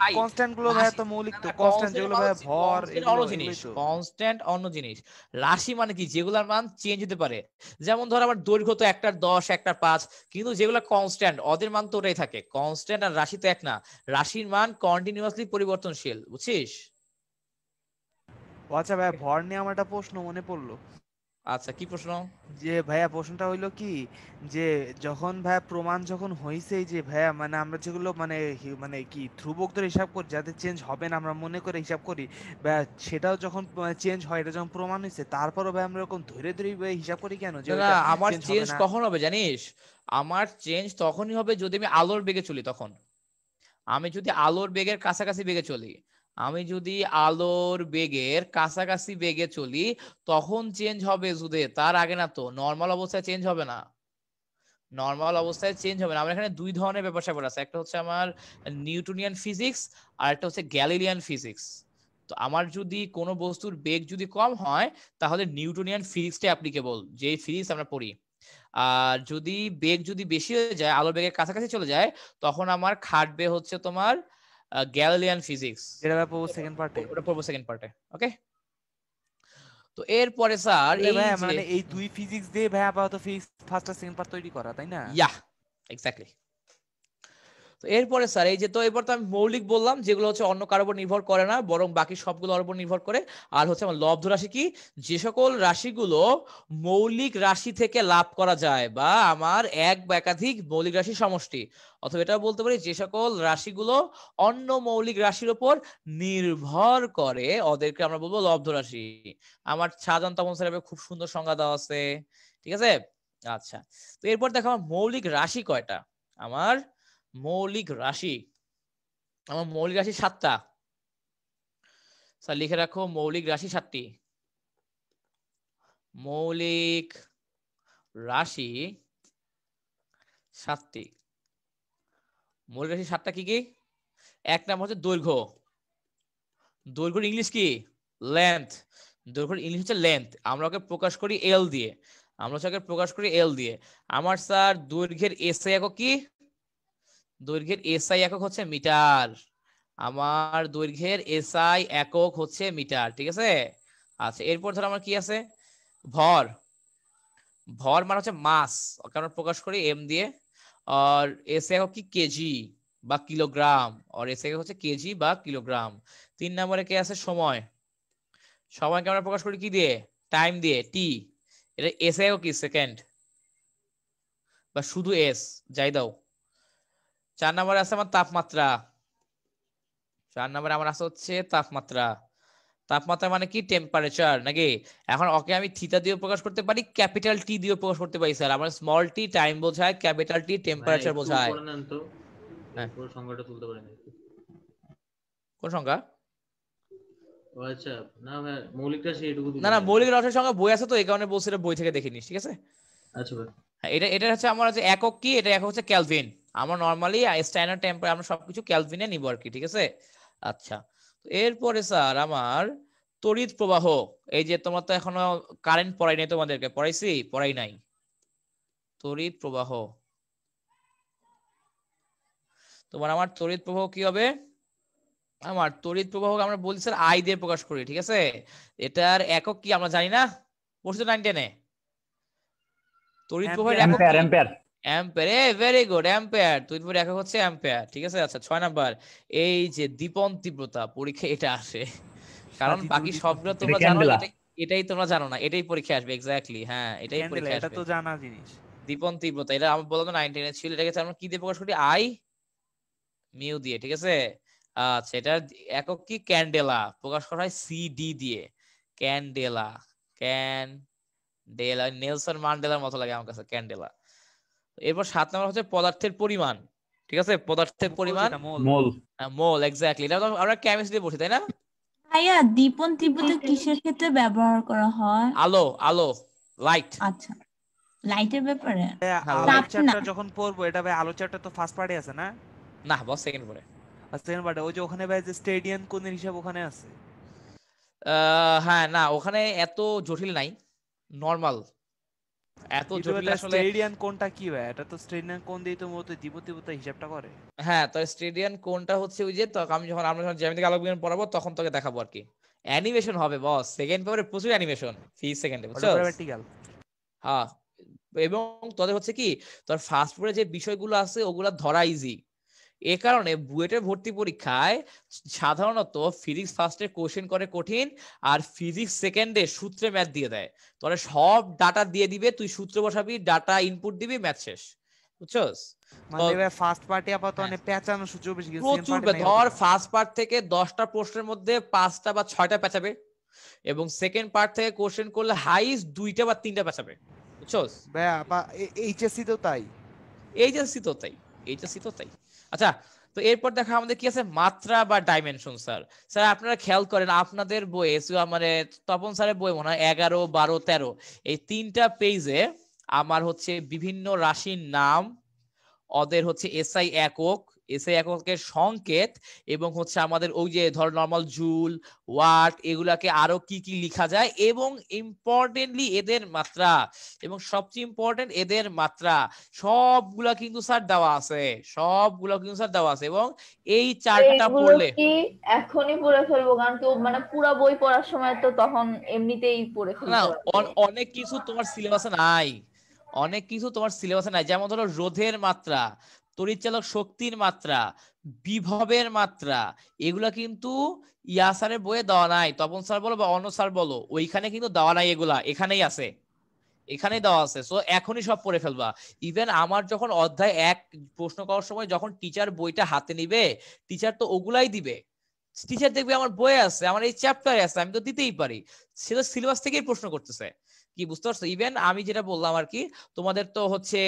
ভাই কনস্ট্যান্ট গুলো ভাই তো মৌলিক তো, কনস্ট্যান্ট যেগুলো ভাই ভর এগুলো অন্য এগুলোই জিনিস, তো। কনস্ট্যান্ট অন্য জিনিস। রাশি মানে কি, যেগুলোর মান চেঞ্জ হতে পারে। যেমন ধর আমার দৈর্ঘ্য তো একটার 10 একটার 5, কিন্তু যেগুলো কনস্ট্যান্ট ওদের মান তো ওটাই থাকে। কনস্ট্যান্ট আর রাশি তো এক না, রাশির মান কন্টিনিউয়াসলি পরিবর্তনশীল, বুঝছিস? ও আচ্ছা ভাই, ভর নিয়ে আমার একটা প্রশ্ন মনে পড়লো। আচ্ছা, কি প্রশ্ন? যে ভাইয়া প্রশ্নটা হইলো কি, যে যখন ভাইয়া প্রমাণ যখন হয়েছে, এই যে ভাইয়া মানে আমরা যেগুলো মানে মানে কি ধ্রুবক ধরে হিসাব করি যাতে চেঞ্জ হবে না আমরা মনে করে হিসাব করি, ভাইয়া সেটাও যখন চেঞ্জ হয়, এটা যখন প্রমাণ হয়েছে তারপরও ভাই আমরা এরকম ধরে ধরে ভাই হিসাব করি কেন যে না না, ওইটা আমার চেঞ্জ হবে চেঞ্জ না? কখন হবে জানিস? আমার চেঞ্জ তখনই হবে যদি আমি আলোর বেগে চলি। তখন আমি যদি আলোর বেগের কাছাকাছি বেগে চলি, আমি যদি আলোর বেগের কাছাকাছি বেগে চলি, তখন চেঞ্জ হবে যুদে, তার আগে না তো। নর্মাল অবস্থায় চেঞ্জ হবে না, নর্মাল অবস্থায় চেঞ্জ হবে না। আমার এখানে দুই ধরনের ব্যাপার স্যাপার আছে, একটা হচ্ছে আমার নিউটনিয়ান ফিজিক্স, আর একটা হচ্ছে গ্যালিলিয়ান ফিজিক্স। তো আমার যদি কোনো বস্তুর বেগ যদি কম হয়, তাহলে নিউটনিয়ান ফিজিক্সটা অ্যাপ্লিকেবল, যে ফিজিক্স আমরা পড়ি। আর যদি বেগ যদি বেশি হয়ে যায়, আলোর বেগের কাছাকাছি চলে যায়, তখন আমার খাটবে হচ্ছে তোমার গ্যালিলিয়ান ফিজিক্স। যেটা ভাই পড়বো সেকেন্ড পার্টে। ওটা পড়বো সেকেন্ড পার্টে, ওকে? তো এরপরে স্যার তাহলে এই ভাই যে মানে এই দুই ফিজিক্স দিয়ে ভাই আপাতত ফিজিক্স ফার্স্ট আর সেকেন্ড পার্ট তৈরি করা, তাই না? ইয়া, এক্স্যাক্টলি। তো এরপরে স্যার এই যে, তো এরপর তো আমি মৌলিক বললাম যেগুলো হচ্ছে অন্য কারোর উপর নির্ভর করে না, বরং বাকি সবগুলোর উপর নির্ভর করে। আর হচ্ছে আমার লব্ধ রাশি কি, যে সকল রাশিগুলো মৌলিক রাশি থেকে লাভ করা যায়, বা আমার এক বা একাধিক মৌলিক রাশির সমষ্টি, অথবা এটা বলতে পারি যে সকল রাশিগুলো অন্য মৌলিক রাশির উপর নির্ভর করে, ওদেরকে আমরা বলবো লব্ধ রাশি। আমার শাহজাহান তপন স্যারের খুব সুন্দর সংজ্ঞা দেওয়া আছে, ঠিক আছে? আচ্ছা, তো এরপর দেখো আমার মৌলিক রাশি কয়টা। আমার মৌলিক রাশি, আমার মৌলিক রাশি 7টা। স্যার লিখে রাখো, মৌলিক রাশি 7টি। মৌলিক রাশি 7টি। মৌলিক রাশি 7টা কি কি? এক নাম্বার হচ্ছে দৈর্ঘ্য। দৈর্ঘ্যের ইংলিশ কি? লেন্থ। দৈর্ঘ্যের ইংলিশ হচ্ছে লেন্থ, আমরা ওকে প্রকাশ করি এল দিয়ে। আমরা ওকে প্রকাশ করি এল দিয়ে। আমার স্যার দৈর্ঘ্যের এসআই একক কি? দৈর্ঘ্যের এসআই একক হচ্ছে মিটার। আমার দৈর্ঘ্যের এসআই একক হচ্ছে মিটার, ঠিক আছে? আচ্ছা, এরপর ধর আমার কি আছে? ভর। ভর মানে হচ্ছে মাস, ওকে আমরা প্রকাশ করি এম দিয়ে। আর এসআই একক কি? কেজি বা কিলোগ্রাম। আর এসআই একক হচ্ছে কেজি বা কিলোগ্রাম। 3 নম্বরে কে আছে? সময়। সময়কে আমরা প্রকাশ করি কি দিয়ে? টাইম দিয়ে, টি। এটা এসআই একক কি? সেকেন্ড বা শুধু এস, যাই দাও। 4 নম্বরে আছে আমার তাপমাত্রা। 4 নম্বরে আমার আছে হচ্ছে তাপমাত্রা। তাপমাত্রা মানে কি? টেম্পারেচার, নাকি? এখন ওকে আমি থিটা দিয়ে প্রকাশ করতে পারি, ক্যাপিটাল টি দিয়ে প্রকাশ করতে পারি স্যার। আমার স্মল টি টাইম বোঝায়, ক্যাপিটাল টি টেম্পারেচার বোঝায়। পড়ে নেন তো, হ্যাঁ, পুরো সংখ্যাটা তুলতে পারেন। কোন সংখ্যা? ও আচ্ছা, না ভাই মৌলিক রাশি এটুকু না তুলে না, নেন। মৌলিক রাশির সংখ্যা বই আছে তো, এই কারণে বলছি এটা বই থেকে দেখে নিস, ঠিক আছে? আচ্ছা ভাই। হ্যাঁ, এটা এটা হচ্ছে আমার হচ্ছে একক কি, এটা একক হচ্ছে কেলভিন। আমরা নরমালি স্ট্যান্ডার্ড টেম্পারেচার আমরা সবকিছু কেলভিনে নিব আর কি, ঠিক আছে? আচ্ছা, তো এরপরে স্যার আমার তড়িৎ প্রবাহ। এই যে তোমরা তো এখনো কারেন্ট পড়াই নাই, তোমাদেরকে পড়াইছি? পড়াই নাই। তড়িৎ প্রবাহ, তোমার আমার তড়িৎ প্রবাহ কি হবে? আমার তড়িৎ প্রবাহ আমরা বলছি স্যার আই দিয়ে প্রকাশ করি, ঠিক আছে? এটার একক কি আমরা জানি না, পড়ছি তো 9 10-এ। তড়িৎ প্রবাহের একক অ্যাম্পিয়ার কি? Ampere ampere. Very good, ampere. তড়িৎ প্রবাহের একক হচ্ছে অ্যাম্পিয়ার, ঠিক আছে? আচ্ছা, 6 নাম্বার, এই যে দীপন তীব্রতা, পরীক্ষা এটা আসে। কারণ বাকি সবগুলো তোমরা জানো, ক্যান্ডেলা এটাই তোমরা জানো না, এটাই পরীক্ষা আসবে। এক্স্যাক্টলি, হ্যাঁ, এটাই ক্যান্ডেল, পরীক্ষা এটা আসবে। তো জানা জিনিস। দীপন তীব্রতা, এটা আমি বললাম 9 10-এ ছিল। এটাকে আমরা কি দিয়ে প্রকাশ করি? আই মিউ দিয়ে, ঠিক আছে? আচ্ছা, এটার একক কি? ক্যান্ডেলা। প্রকাশ করা হয় সিডি দিয়ে, ক্যান্ডেলা। ক্যান্ডেলা, নেলসন ম্যান্ডেলার মতো লাগে আমার কাছে ক্যান্ডেলা। এরপর 7 নম্বর হচ্ছে পদার্থের পরিমাণ, ঠিক আছে? পদার্থের পরিমাণ, মোল মোল। এক্স্যাক্টলি, এটা তো আমরা কেমিস্ট্রি পড়ছি, তাই না? ভাইয়া দীপন তীব্রতা কিসের ক্ষেত্রে ব্যবহার করা হয়? আলো, আলো, লাইট। আচ্ছা, লাইটের ব্যাপারে। হ্যাঁ, আলোর লাইট। চ্যাপ্টার যখন পড়বো, এটা ভাই আলোর চ্যাপ্টার তো ফার্স্ট পার্টে আছে না? না বস, সেকেন্ড পরে। আর সেকেন্ড পার্টে ওই যে ওখানে ভাই যে স্টেডিয়াম কোণের হিসাব ওখানে আছে। হ্যাঁ, না ওখানে এত জটিল নাই, নরমাল। এত কিন্তু জটিল এটা আসলে। স্টেডিয়ান কোনটা কি ভাই? এটা তো স্টেডিয়ান কোন দিয়ে তো মূলত দ্বিপতিবতা হিসাবটা করে। হ্যাঁ, তো স্টেডিয়ান কোনটা হচ্ছে ওই যে আমরা যখন জ্যামিতিক আলোক বিজ্ঞান পড়াবো তখন তোকে দেখাবো আর কি। অ্যানিমেশন হবে বস, সেকেন্ড পেপারে প্রচুর অ্যানিমেশন 3 সেকেন্ডে, ওটা পুরো বুঝছস? প্র্যাকটিক্যাল। হ্যাঁ, এবং তোদের হচ্ছে কি, তোর ফার্স্ট পেপারে যে বিষয়গুলো আছে ওগুলা ধরা ইজি। এ কারণে বুয়েটের ভর্তি পরীক্ষায় সাধারণত ফিজিক্স ফার্স্টে কোশ্চেন করে কঠিন, আর ফিজিক্স সেকেন্ডে সূত্রে ম্যাথ দিয়ে দেয়। তোরা সব ডাটা দিয়ে দিবে, তুই সূত্র বসাবি, ডাটা ইনপুট দিবি, ম্যাথ শেষ, বুঝছস? তো মানে ভাই ফার্স্ট পার্টি আপাতত হ্যাঁ, অনেক পেঁচানো সূত্র বেশি, কিন্তু সেকেন্ড প্রচুর পার্টি নাই ধর অতটা। ফার্স্ট পার্ট থেকে 10টা প্রশ্নের মধ্যে 5টা বা 6টা পেঁচাবে, এবং সেকেন্ড পার্ট থেকে কোশ্চেন করলে হাইস্ট 2টা বা 3টা পেঁচাবে, বুঝছস? ভাই এইচএসসি তো তাই। এইচএসসি তো তাই, এইচএসসি তো তাই। আচ্ছা, তো এরপর দেখো আমাদের কি আছে, মাত্রা বা ডাইমেনশন। স্যার স্যার আপনারা খেয়াল করেন আপনাদের বইয়ে, মানে তপন স্যারের বই মনে হয় 11, 12, 13 এই 3টা পেজে আমার হচ্ছে বিভিন্ন রাশির নাম, ওদের হচ্ছে এসআই একক, এসআই এককের সংকেত, এবং হচ্ছে আমাদের ওই যে ধর নরমাল জুল, ওয়াট, এগুলাকে আরো কি কি লেখা যায়, এবং ইম্পর্টেন্টলি এদের মাত্রা, এবং সবচেয়ে ইম্পর্টেন্ট এদের মাত্রা, সবগুলা কিন্তু স্যার দেওয়া আছে, সবগুলা কিন্তু স্যার দেওয়া আছে। এবং এই চার্টটা এইগুলো পড়লে কি এখনই পড়ে ফেলবো? কারণ কি মানে পুরা বই পড়ার সময় তো তখন এমনিতেই পড়ে না, ফেলতে পারবো। অনেক কিছু তোমার সিলেবাসে নাই, অনেক কিছু তোমার সিলেবাসে নাই। যেমন ধরো রোধের মাত্রা, তড়িৎচালক শক্তির মাত্রা, বিভবের মাত্রা, এগুলা কিন্তু ইয়া স্যারের বইয়ে দেওয়া নাই। তপন স্যার বলো বা অন্য স্যার বলো, ওইখানে কিন্তু দেওয়া নাই, এগুলা এখানেই আছে, এখানেই দেওয়া আছে। সো এখনই সব পড়ে ফেলবা। ইভেন আমার যখন অধ্যায় 1 প্রশ্ন করার সময় যখন টিচার বইটা হাতে নিবে, টিচার তো ওগুলাই দিবে। টিচার দেখবে আমার বইয়ে আছে, আমার এই চ্যাপ্টারে আছে, আমি তো দিতেই পারি। সে তো সিলেবাস থেকেই প্রশ্ন করতেছে, কি বুঝতে পারছো? ইভেন আমি যেটা বললাম আর কি, তোমাদের তো হচ্ছে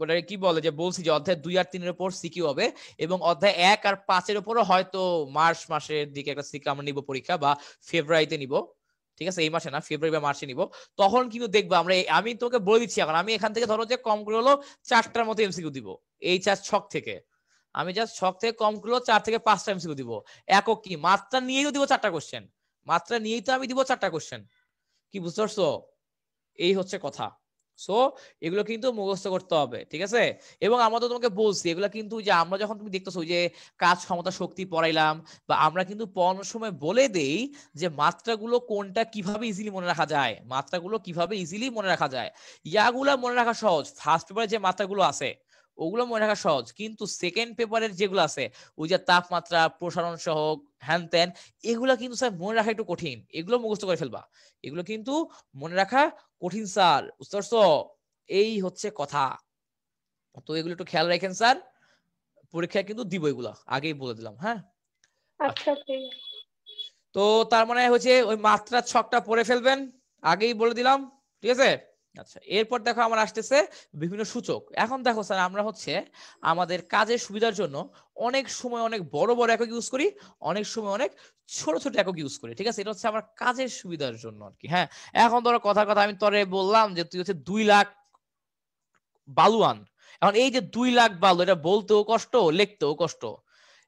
ওটা কি বলে, যে বলছি যে অধ্যায় 2 আর 3 এর উপর সিকিউ হবে, এবং অধ্যায় 1 আর 5 এর উপরও হয়তো মার্চ মাসের দিকে একটা সিকিউ আমরা নিব পরীক্ষা, বা ফেব্রুয়ারিতে নিব, ঠিক আছে? এই মাসে না, ফেব্রুয়ারি বা মার্চে নিব। তখন কিন্তু দেখবো আমরা, আমি তোকে বলে দিচ্ছি এখন, আমি এখান থেকে ধরো যে কম করে হলো 4টার মতো এমসিকিউ দিব, এই 4 ছক থেকে। আমি জাস্ট ছক থেকে কম করে হলো 4 থেকে 5টা এমসিকিউ দিব। একক কি মাত্রা নিয়েই তো দিব 4টা কোশ্চেন, মাত্রা নিয়েই তো আমি দিব 4টা কোশ্চেন, কি বুঝতে পারছো? এই হচ্ছে কথা। সো এগুলো কিন্তু মুখস্থ করতে হবে, ঠিক আছে? এবং আমরা তো তোমাকে বলছি এগুলো কিন্তু, যে আমরা যখন তুমি দেখতেছো যে কাজ ক্ষমতা শক্তি পড়াইলাম, বা আমরা কিন্তু পড়ানোর সময় বলে দেই যে মাত্রাগুলো কোনটা কিভাবে ইজিলি মনে রাখা যায়, মাত্রাগুলো কিভাবে ইজিলি মনে রাখা যায়। ইয়াগুলা মনে রাখা সহজ, ফার্স্ট পেপারে যে মাত্রাগুলো আছে ওগুলো মনে রাখা সহজ, কিন্তু সেকেন্ড পেপারের যেগুলো আছে, ওই যে তাপমাত্রা, প্রসারণ সহগ, হ্যান ত্যান, এগুলা কিন্তু স্যার মনে রাখা একটু কঠিন, এগুলো মুখস্থ করে ফেলবা, এগুলো কিন্তু মনে রাখা কঠিন স্যার, বুঝতে পারছো? এই হচ্ছে কথা। তো এগুলো একটু খেয়াল রাখেন স্যার, পরীক্ষায় কিন্তু দিব, এগুলা আগেই বলে দিলাম, হ্যাঁ? আচ্ছা ঠিক আছে। তো তার মানে হচ্ছে ওই মাত্রার ছকটা পড়ে ফেলবেন, আগেই বলে দিলাম, ঠিক আছে? আচ্ছা, এরপর দেখো আমার আসতেছে বিভিন্ন সূচক। এখন দেখো স্যার, আমরা হচ্ছে আমাদের কাজের সুবিধার জন্য অনেক সময় অনেক বড় বড় একক ইউজ করি, অনেক সময় অনেক ছোট ছোট একক ইউজ করি, ঠিক আছে? এটা হচ্ছে আমার কাজের সুবিধার জন্য আর কি। হ্যাঁ, এখন ধরো কথা কথা আমি তোরে বললাম যে তুই হচ্ছে 2 লাখ বালুয়ান। এখন এই যে 2 লাখ বালু, এটা বলতেও কষ্ট, লিখতেও কষ্ট,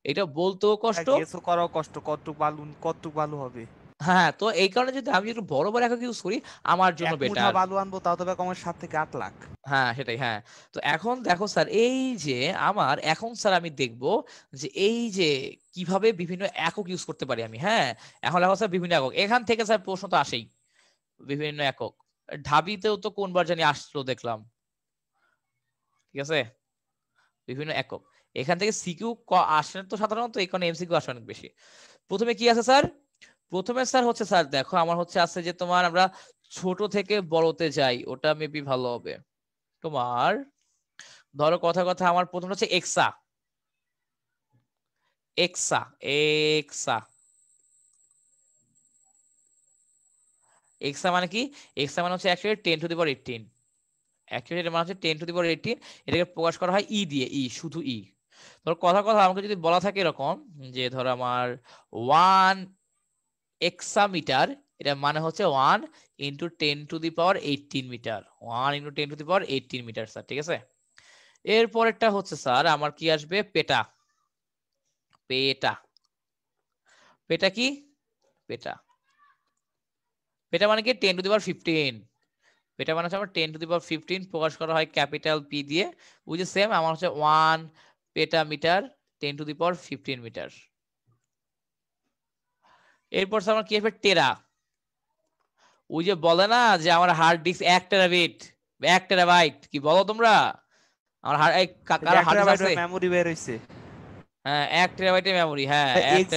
এটা বলতেও কষ্ট। গেসও করাও কষ্ট, কতটুক বালু হবে। হ্যাঁ, তো এই কারণে যদি আমি একটু বড় বড় একক ইউজ করি আমার জন্য 1 মুঠা বেটার। বালু আনবো, তাও তো ভাই কমের 7 থেকে 8 লাখ। হ্যাঁ সেটাই, হ্যাঁ। তো এখন দেখো স্যার, এই যে আমার এখন স্যার আমি দেখব যে এই যে কিভাবে বিভিন্ন একক ইউজ করতে পারি আমি। হ্যাঁ, এখন দেখো স্যার বিভিন্ন একক, এখান থেকে স্যার প্রশ্ন তো আসেই, বিভিন্ন একক। ঢাবিতেও তো কোনবার জানি আসলো দেখলাম, ঠিক আছে? বিভিন্ন একক, এখান থেকে সিকিউ আসে তো সাধারণত, এই কারণে এমসিকিউ আসে অনেক বেশি। প্রথমে কি আছে স্যার? প্রথমে স্যার হচ্ছে, স্যার দেখো আমার হচ্ছে আছে যে তোমার, আমরা ছোট থেকে বড়তে যাই, ওটা মেবি ভালো হবে তোমার। ধরো কথা কথা আমার প্রথম হচ্ছে এক্সা, এক্সা, এক্সা, এক্সা মানে কি? এক্সা মানে হচ্ছে অ্যাকচুয়ালি 10^18, অ্যাকচুয়ালি এটা মানে হচ্ছে 10^18, এটাকে প্রকাশ করা হয় ই দিয়ে, ই, শুধু ই। ধর কথা কথা আমাকে যদি বলা থাকে এরকম, যে ধর আমার 1 এক্সামিটার, এটা মানে হচ্ছে 1 × 10^18 মিটার, 1 × 10^18 মিটার স্যার, ঠিক আছে? এরপরেরটা হচ্ছে স্যার আমার কি আসবে, পেটা, পেটা, পেটা কি? পেটা, পেটা মানে কি 10^15, এটা মানে হচ্ছে আমার 10^15 প্রকাশ করা হয় ক্যাপিটাল পি দিয়ে, ওই যে সেম আমার হচ্ছে 1 পেটামিটার 10^15 মিটার। এরপর আমার কি হবে টেরা, ওই যে বলে না যে আমার হার্ড ডিস্ক 1 টেরাবিট 1 টেরাবাইট, কি বলো তোমরা? আমার কারো হার্ড ডিস্ক আছে? মেমরি বের হইছে। হ্যাঁ 1 টেরাবাইটের মেমরি, হ্যাঁ 1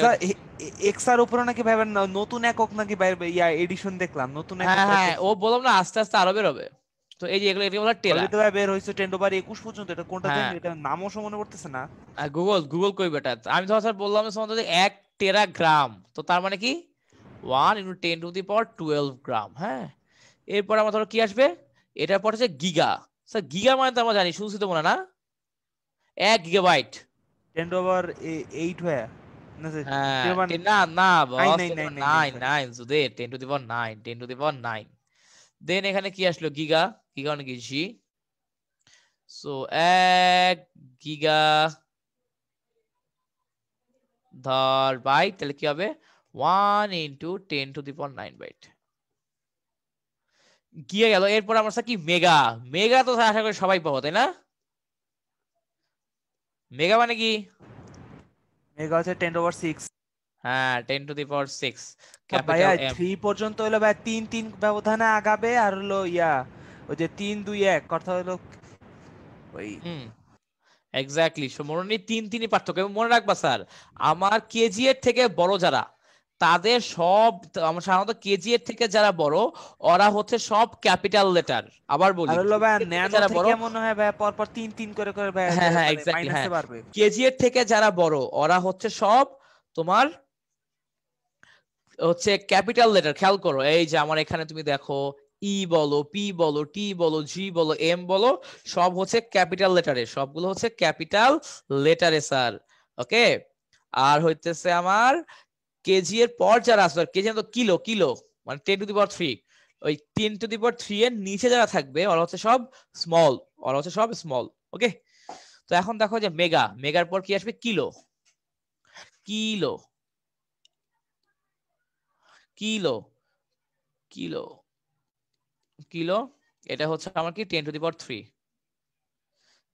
এক্সার উপরে নাকি ভাই নতুন একক নাকি ভাই ইয়া এডিশন দেখলাম নতুন একক। হ্যাঁ হ্যাঁ ও বললাম না আস্তে আস্তে আরো বের হবে। তো এই যে এগুলো এটা বলা টেরা, অলরেডি ভাই বের হইছে 10^21 পর্যন্ত। এটা কোনটা হ্যাঁ। জানি, এটা নামও মনে পড়তেছে না। গুগল কই বেটা, আমি তো স্যার বললাম যে 1 টেরাগ্রাম, তো তার মানে কি 1 × 10^12 গ্রাম। হ্যাঁ এরপর আমার ধরো কি আসবে, এটার পর হচ্ছে গিগা। স্যার গিগা মানে তো আমরা জানি, শুনছি তো মনে না 1 গিগাবাইট। 10^8 হয়ে না যে হ্যাঁ 10 না না বস, 9 9 সুদে 10^9 দেন এখানে কি আসলো গিগা, গিগা মানে কি জি, সো 1 গিগা ধর বাইট, তাহলে কি হবে 1 × 10^9 বাইট গিয়ে গেল। এরপর আমরা কি মেগা, মেগা তো আশা করি সবাই পাবো তাই না? মেগা মানে কি? মেগা হচ্ছে 10^6। হ্যাঁ 10^6 ভাইয়া ক্যাপিটাল এম। 3 পর্যন্ত হলো ভাই 3 ব্যবধানে আগাবে, আর হলো ইয়া ওই যে 3 2 1 কথা হলো ওই এক্স্যাক্টলি, মনে 3 পার্থক্য। এবং মনে রাখবা স্যার আমার কেজি এর থেকে বড় যারা, তাদের সব আমার সাধারণত কেজি এর থেকে যারা বড় ওরা হচ্ছে সব ক্যাপিটাল লেটার। আবার বলি আর হলো ভাই ন্যানো যারা বড়, থেকে মনে হয় ভাই পর পর 3 করে করে ভাই হ্যাঁ হ্যাঁ মানে এক্স্যাক্টলি, হ্যাঁ মাইনাসে বাড়বে। কেজি এর থেকে যারা বড় ওরা হচ্ছে সব তোমার হচ্ছে ক্যাপিটাল লেটার। খেয়াল করো এই যে আমার এখানে তুমি দেখো ই বলো, পি বলো, টি বলো, জি বলো, এম বলো, সব হচ্ছে ক্যাপিটাল লেটারে, সবগুলো হচ্ছে ক্যাপিটাল লেটারে স্যার। ওকে, আর হইতেছে আমার কেজি এর পর যারা আসবে, কেজি তো কিলো, কিলো মানে 10^3, ওই 10^3 এর নিচে যারা থাকবে ওরা হচ্ছে সব স্মল, ওরা হচ্ছে সব স্মল। ওকে, তো এখন দেখো যে মেগা, মেগার পর কি আসবে kilo, kilo kilo kilo kilo, এটা হচ্ছে আমার কি 10^3।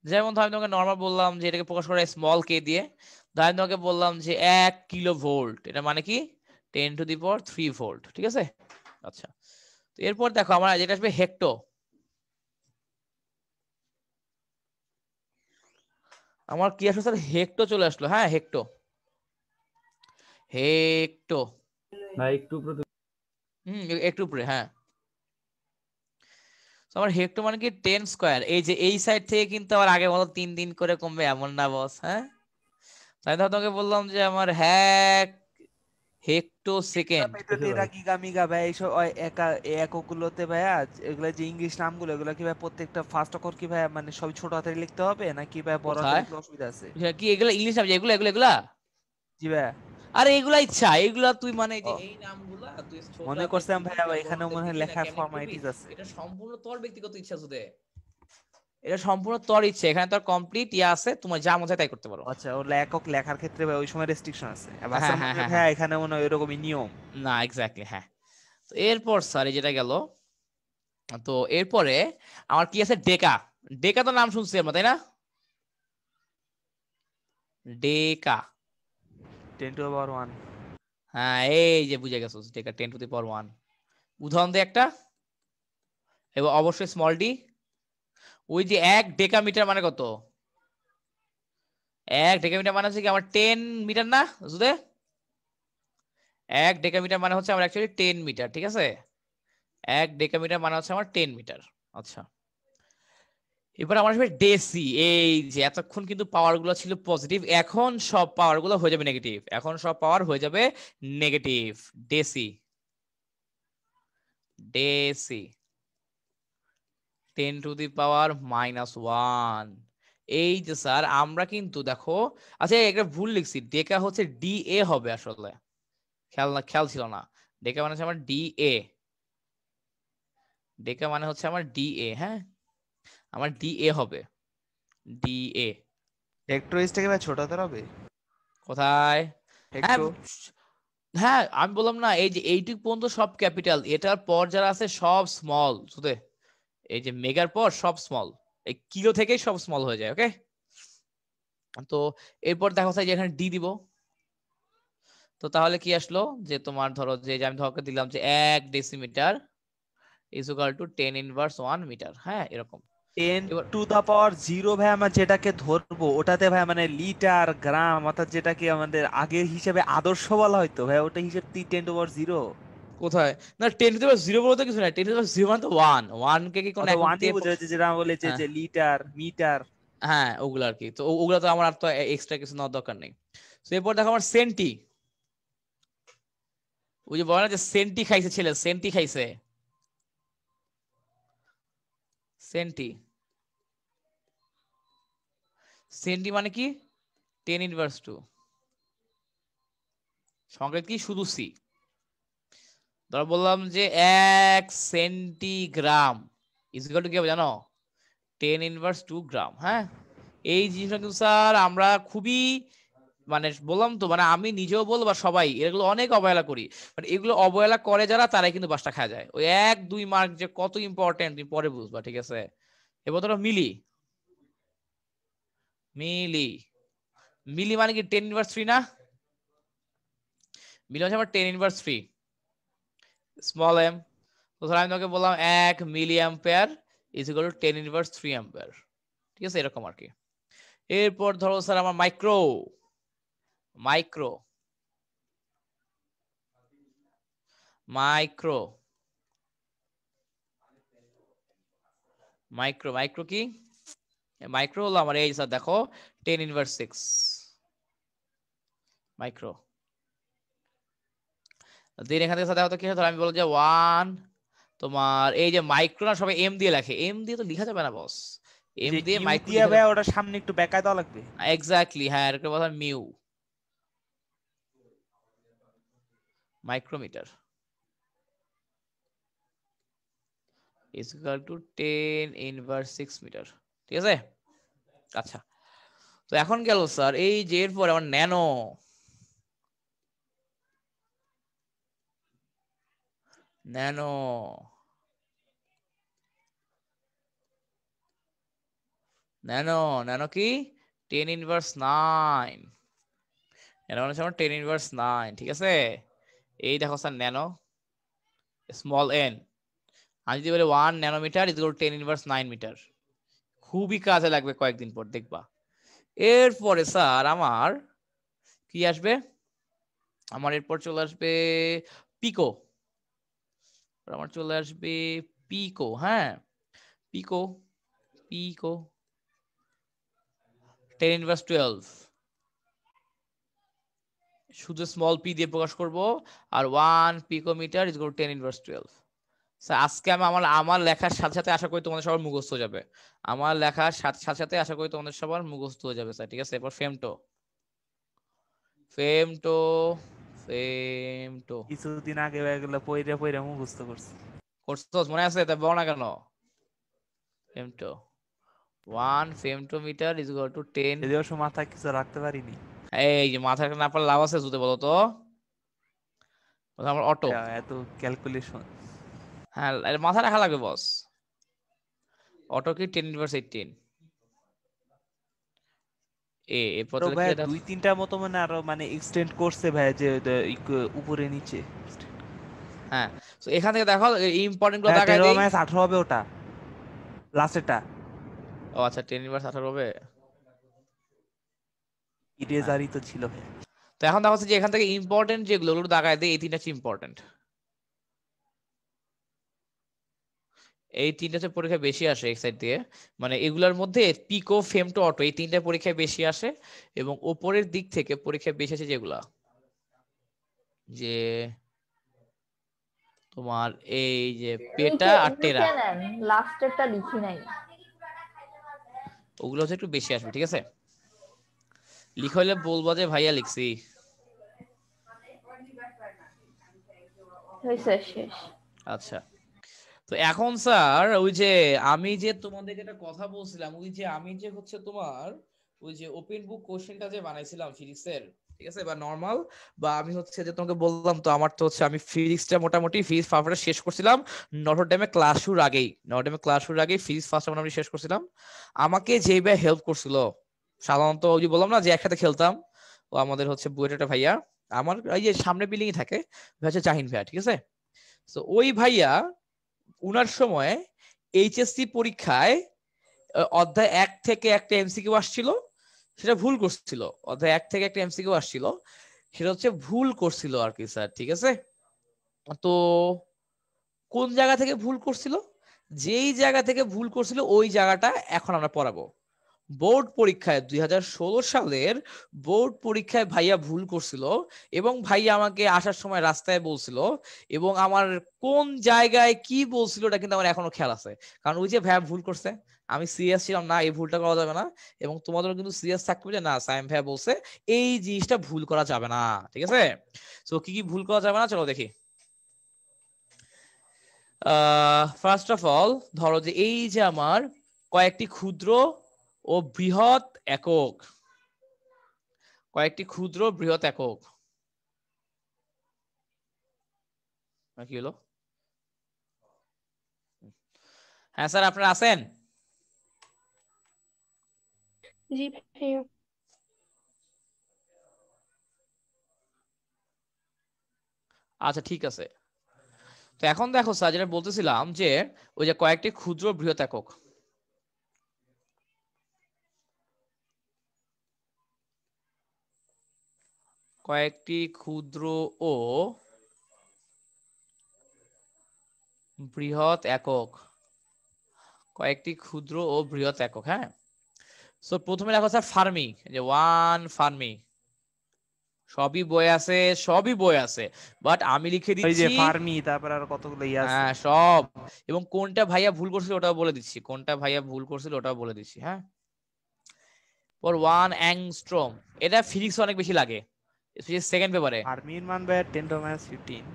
যেমন ধর আমি তোমাকে নর্মাল বললাম যে এটাকে প্রকাশ করা স্মল কে দিয়ে, ধর আমি তোমাকে বললাম যে 1 কিলো ভোল্ট, এটা মানে কি 10^3 ভোল্ট। ঠিক আছে, আচ্ছা তো এরপর দেখো আমার যেটা আসবে হেক্টো, আমার কি আসলে স্যার হেক্টো চলে আসলো। হ্যাঁ হেক্টো, হেক্টো ভাই একটু একটু উপরে, হ্যাঁ আমার হেক্টো মানে কি 10 স্কয়ার। এই যে এই সাইড থেকে কিন্তু আবার আগে মতো 3 করে কমবে এমন না বস। হ্যাঁ তাই তো তোমাকে বললাম যে আমার হেক্টো সেকেন্ড। টেরা গিগা মিগা ভাই এইসব এককগুলোতে ভাইয়া এগুলা যে ইংলিশ নামগুলো এগুলা কি ভাই প্রত্যেকটা ফার্স্ট অক্ষর কি ভাই মানে সবই ছোট হাতে লিখতে হবে নাকি ভাই বড় হাতে কোথায়? লিখলে অসুবিধা আছে? কি এগুলা ইংলিশ নাম? এগুলা এগুলা এগুলা জি ভাই আরে এগুলা ইচ্ছা, এগুলা তুই মানে এই যে ও, এই নামগুলা তুই ছোট মনে হাতে করছিলাম দিবি ভাইয়া না বড় এখানেও হাতে মনে হয় দিবি না লেখার কেমনে করবি, ফরমালিটিস আছে। এটা সম্পূর্ণ তোর ব্যক্তিগত ইচ্ছা সুদে, এটা সম্পূর্ণ তোর ইচ্ছে। এখানে তোর কমপ্লিট ইয়া আছে, তোমার যা মনে হয় তাই করতে পারো। আচ্ছা ওর একক লেখার ক্ষেত্রে ভাই ওই সময় রেস্ট্রিকশন আছে, আর হ্যাঁ বাসার হ্যাঁ মধ্যে হ্যাঁ ভাইয়া হ্যাঁ, এখানে মনে হয় এরকমই নিয়ম। না এক্স্যাক্টলি হ্যাঁ। তো এরপর স্যার যেটা গেল, তো এরপরে আমার কি আছে ডেকা, ডেকা তো নাম শুনছি আমরা তাই না? ডেকা, 10^1। হ্যাঁ এই যে বুঝে গেছো ডেকা 10^1। উদাহরণ দে একটা, এবং অবশ্যই স্মল ডি। ওই যে 1 ডেকামিটার মানে কত? 1 ডেকামিটার মানে হচ্ছে কি আমার 10 মিটার না বুঝলে? 1 ডেকামিটার মানে হচ্ছে আমার অ্যাকচুয়ালি 10 মিটার। ঠিক আছে, 1 ডেকামিটার মানে হচ্ছে আমার 10 মিটার। আচ্ছা এবার আমার আসবে ডেসি। এই যে এতক্ষণ কিন্তু পাওয়ার গুলো ছিল পজিটিভ, এখন সব পাওয়ার গুলো হয়ে যাবে নেগেটিভ, এখন সব পাওয়ার হয়ে যাবে নেগেটিভ। Deci, deci 10^-1। এই যে স্যার আমরা কিন্তু দেখো, আচ্ছা একটা ভুল লিখছি, ডেকা হচ্ছে ডিএ হবে আসলে, খেয়াল ছিল না। ডেকা মানে হচ্ছে আমার ডিএ, ডেকা মানে হচ্ছে আমার ডিএ। হ্যাঁ আমার ডিএ হবে, ডিএ। হেক্টোরিসটাকে ভাই ছোট হাতের হবে কোথায়? হ্যাঁ হেক্টো। হ্যাঁ আমি বললাম না এই যে এইটুক পর্যন্ত সব ক্যাপিটাল, এটার পর যারা আছে সব স্মল সুদে, এই যে মেগার পর সব স্মল, এই কিলো থেকেই সব স্মল হয়ে যায়। ওকে, তো এরপর দেখো যে এখানে ডি দিব। তো তাহলে কি আসলো যে তোমার ধরো যে আমি ধরকে দিলাম যে 1 decimeter is equal to 10 inverse 1 meter. হ্যাঁ, এরকম 10 এবার টু দা পাওয়ার 0 ভাই আমরা যেটাকে ধরবো ওটাতে ভাই মানে লিটার গ্রাম অর্থাৎ যেটাকে আমাদের আগের হিসাবে আদর্শ বলা হয়তো ভাই ওটা হিসেবে 10 টু পাওয়ার 0 কোথায় না 10 টু দি পাওয়ার 0 বলতে কিছু না, 10 টু দি পাওয়ার 0 মানে তো 1 1 কে কি কোনো অথবা একক ওয়ানই দিয়ে বোঝা যাচ্ছে যেটা আমরা বলে হ্যাঁ যে লিটার মিটার। হ্যাঁ ওগুলো আর কি। তো ওগুলো তো আমার আর তো এক্সট্রা কিছু নেওয়ার দরকার নেই। তো এরপর দেখো আমার সেন্টি, ওই যে বলে না যে সেন্টি খাইছে ছেলে, সেন্টি খাইছে, সেন্টি সেন্টি মানে কি 10 ইনভার্স 2, সংকেত কি শুধু সি। ধর বললাম যে 1 সেন্টিগ্রাম ইজ ইকুয়াল টু কি হবে জানো 10 ইনভার্স 2 গ্রাম। হ্যাঁ, এই জিনিসটা কিন্তু স্যার আমরা খুবই মানে বললাম তো, মানে আমি নিজেও বলবো বা সবাই এগুলো অনেক অবহেলা করি, বাট এগুলো অবহেলা করে যারা তারাই কিন্তু বাসটা খাওয়া যায়। ওই 1-2 মার্ক যে কত ইম্পর্টেন্ট তুমি পরে বুঝবা, ঠিক আছে। এবার ধরো মিলি, মিলি মিলি মানে কি 10 ইনভার্স 3 না, মিলি মানে আমার 10 ইনভার্স 3 স্মল এম। তো ধর আমি তোমাকে বললাম 1 milli ampere is equal to 10 inverse 3 ampere, ঠিক আছে, এরকম আর কি। এরপর ধরো স্যার আমার micro, micro micro micro micro কি মাইক্রো হলো আমার এই স্যার দেখো 10 ইনভার্স 6 মাইক্রো। দেন এখান থেকে স্যার দেখো তো কি হয়, ধর আমি বলবো যে 1 তোমার এই যে মাইক্রো না সবাই এম দিয়ে লেখে, এম দিয়ে তো লেখা যাবে না বস, এম যে দিয়ে ইউ মাইক্রো দিয়ে ভাই ওটা সামনে একটু বেঁকায় দেওয়া লাগবে। এক্স্যাক্টলি, হ্যাঁ এরকম কথা, mu micrometer is equal to 10 inverse 6 meter, ঠিক আছে। আচ্ছা, তো এখন গেল স্যার এই যে এরপর আমার ন্যানো, ন্যানো ন্যানো ন্যানো কি 10 ইনভার্স 9, ন্যানো মানে হচ্ছে আমার 10 ইনভার্স 9, ঠিক আছে। এই দেখো স্যার ন্যানো স্মল এন, আমি যদি বলি 1 nanometer is equal to 10 inverse 9 meter, খুবই কাজে লাগবে কয়েকদিন পর দেখবা। এরপরে স্যার আমার কি আসবে, আমার এরপর চলে আসবে পিকো, আমার চলে আসবে পিকো। হ্যাঁ, পিকো পিকো 10 ইনভার্স 12, শুধু স্মল পি দিয়ে প্রকাশ করব, আর 1 picometre is equal to 10 inverse 12। Sir আজকে আমি আমার লেখার সাথে সাথে আশা করি তোমাদের সবার মুখস্থ হয়ে যাবে, আমার লেখার সাথে সাথে আশা করি তোমাদের সবার মুখস্থ হয়ে যাবে স্যার, ঠিক আছে। এরপর ফেমটো, ফেমটো ফেমটো কিছুদিন আগে ভাই এগুলো পইরা পইরা মুখস্থ করছি। করছো মনে আছে, তা বল না কেন। Femto 1 femtometre is equal to 10, যদি অবশ্য মাথায় কিছু রাখতে পারিনি। এই যে মাথা না পারলে লাভ আছে জুতে বলো তো, আমার অটো, এত ক্যালকুলেশন হ্যাঁ মাথা রাখা লাগবে বস। অটো কি 10 ইনভার্স 18 এরপর তো ভাই 2-3টা মতো মানে আরো মানে এক্সটেন্ড করছে ভাই যে উপরে নিচে। হ্যাঁ, তো এখান থেকে দেখো ইম্পর্টেন্ট গুলো হ্যাঁ, দেখাই 13 দেই। মাইনাস 18 হবে ওটা লাস্টেরটা, ও আচ্ছা 10 ইনভার্স 18 হবে। ইরেজারই তো ছিল ভাই। তো এখন দেখা যাচ্ছে যে এখান থেকে ইম্পর্টেন্ট যেগুলো ওগুলো দেখাই দেই, এই তিনটা হচ্ছে ইম্পর্টেন্ট, এই তিনটা হচ্ছে পরীক্ষায় বেশি আসে এক সাইড দিয়ে, মানে এগুলোর মধ্যে পিকো ফেমটো অটো এই তিনটা পরীক্ষায় বেশি আসে, এবং ওপরের দিক থেকে পরীক্ষায় বেশি আসে যেগুলা যে তোমার এই যে পেটা আর টেরা, লাস্টেরটা লিখি নাই, ওগুলো হচ্ছে একটু বেশি আসবে, ঠিক আছে। লিখা হইলে বলবো যে ভাইয়া লিখছি। হয়েছে শেষ। আচ্ছা, তো এখন স্যার ওই যে আমি যে তোমাদেরকে একটা কথা বলছিলাম, ওই যে আমি যে হচ্ছে তোমার ওই যে ওপেন বুক কোশ্চেনটা যে বানাইছিলাম ফিজিক্সের, ঠিক আছে, বা নরমাল, বা আমি হচ্ছে যে তোমাকে বললাম তো আমার তো হচ্ছে আমি ফিজিক্সটা মোটামুটি ফিজিক্স ফার্স্টটা শেষ করছিলাম নটরডেমে ক্লাস শুরুর আগেই ফিজিক্স ফার্স্টটা মোটামুটি শেষ করছিলাম। আমাকে যেই ভাই হেল্প করছিল, সাধারণত ওই যে বললাম না যে একসাথে খেলতাম, ও আমাদের হচ্ছে বুয়েটের একটা ভাইয়া, আমার এই যে সামনে বিল্ডিং এ থাকে, ভাই হচ্ছে জাহিন ভাইয়া, ঠিক আছে। তো ওই ভাইয়া উনার সময় এইচএসসি পরীক্ষায় অধ্যায় 1 থেকে একটা এমসিকিউ আসছিল, সেটা ভুল করছিল। অধ্যায় 1 থেকে একটা এমসিকিউ আসছিল, সেটা হচ্ছে ভুল করছিল আর কি স্যার, ঠিক আছে। তো কোন জায়গা থেকে ভুল করছিল, যেই জায়গা থেকে ভুল করছিল ওই জায়গাটা এখন আমরা পড়াবো। বোর্ড পরীক্ষায় 2016 সালের বোর্ড পরীক্ষায় ভাইয়া ভুল করছিল, এবং ভাইয়া আমাকে আসার সময় রাস্তায় বলছিল, এবং আমার কোন জায়গায় কি বলছিল ওটা কিন্তু আমার এখনো খেয়াল আছে। কারণ ওই যে ভাইয়া ভুল করছে, আমি সিরিয়াস ছিলাম না এই ভুলটা করা যাবে না, এবং তোমাদেরও কিন্তু সিরিয়াস থাকতে হবে যে না সাইম ভাইয়া বলছে এই জিনিসটা ভুল করা যাবে না, ঠিক আছে। তো কি কি ভুল করা যাবে না চলো দেখি। ফার্স্ট অফ অল ধরো যে এই যে আমার কয়েকটি ক্ষুদ্র ও বৃহৎ একক, কয়েকটি ক্ষুদ্র বৃহৎ একক, কি হলো? হ্যাঁ স্যার আপনারা আছেন? জি ভাইয়া। আচ্ছা ঠিক আছে। তো এখন দেখো স্যার যেটা বলতেছিলাম যে ওই যে কয়েকটি ক্ষুদ্র বৃহৎ একক, কয়েকটি ক্ষুদ্র ও বৃহৎ একক, কয়েকটি ক্ষুদ্র ও বৃহৎ একক। হ্যাঁ, সো প্রথমে দেখো স্যার ফার্মি, যে 1 ফার্মি, সবই বই আছে, বাট আমি লিখে ওই যে দিচ্ছি ফার্মি, তারপর আর কতগুলো ইয়ে আছে। হ্যাঁ সব, এবং কোনটা ভাইয়া ভুল করছিল ওটাও বলে দিচ্ছি, বলে দিচ্ছি। হ্যাঁ, পর 1 অ্যাংস্ট্রম, এটা ফিজিক্স অনেক বেশি লাগে, স্পেশালি সেকেন্ড পেপারে। ফার্মির মান ভাই 10⁻15।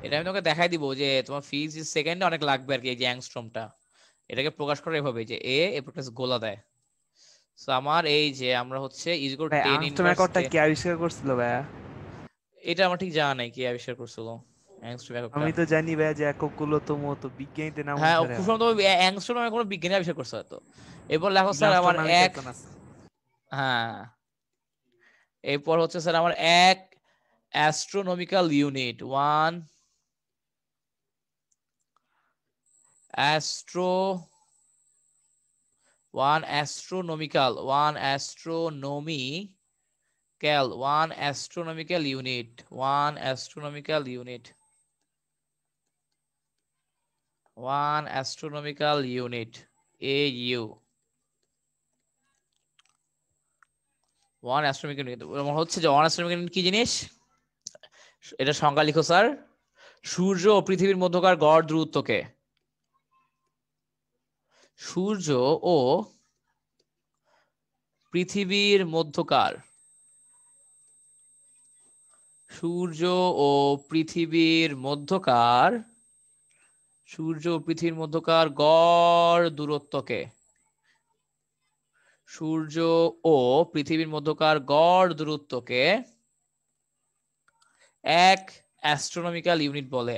এটা আমি তোমাকে দেখাই দিব যে তোমার ফিজিক্স সেকেন্ডে অনেক লাগবে আর কি, এই যে অ্যাংস্ট্রমটা, এটাকে প্রকাশ করে এভাবে যে এ প্রকাশ গোলা দেয়। সো আমার এই যে আমরা হচ্ছে ইজ ইকুয়াল 10 আংস্ট্রম ইনভার্স এককটা 10, কি আবিষ্কার করছিল ভাইয়া? এটা আমার ঠিক জানা নাই কি আবিষ্কার করছিল অ্যাংস্ট্রম এককটা। আমি তো জানি ভাইয়া যে এককগুলো তো মতো বিজ্ঞানীতে নাম হ্যাঁ অনুসারে খুব হয়। সম্ভবত অ্যাংস্ট্রম নামে কোনো বিজ্ঞানী আবিষ্কার করছে হয়তো। এরপর লেখো স্যার ইলাস্ট্রন আমার নামে তো এক, একজন আছে। হ্যাঁ এরপর হচ্ছে স্যার আমার এক astronomical unit, 1 astronomical unit, 1 astronomical unit, 1 astronomical unit, AU, 1 astronomical unit হচ্ছে যে 1 astronomical unit কি জিনিস, এটা সংজ্ঞা লিখো স্যার। সূর্য ও পৃথিবীর মধ্যকার গড় দূরত্বকে, সূর্য ও পৃথিবীর মধ্যকার, সূর্য ও পৃথিবীর মধ্যকার, সূর্য ও পৃথিবীর মধ্যকার গড় দূরত্বকে, সূর্য ও পৃথিবীর মধ্যকার গড় দূরত্বকে এক অ্যাস্ট্রোনমিক্যাল ইউনিট বলে,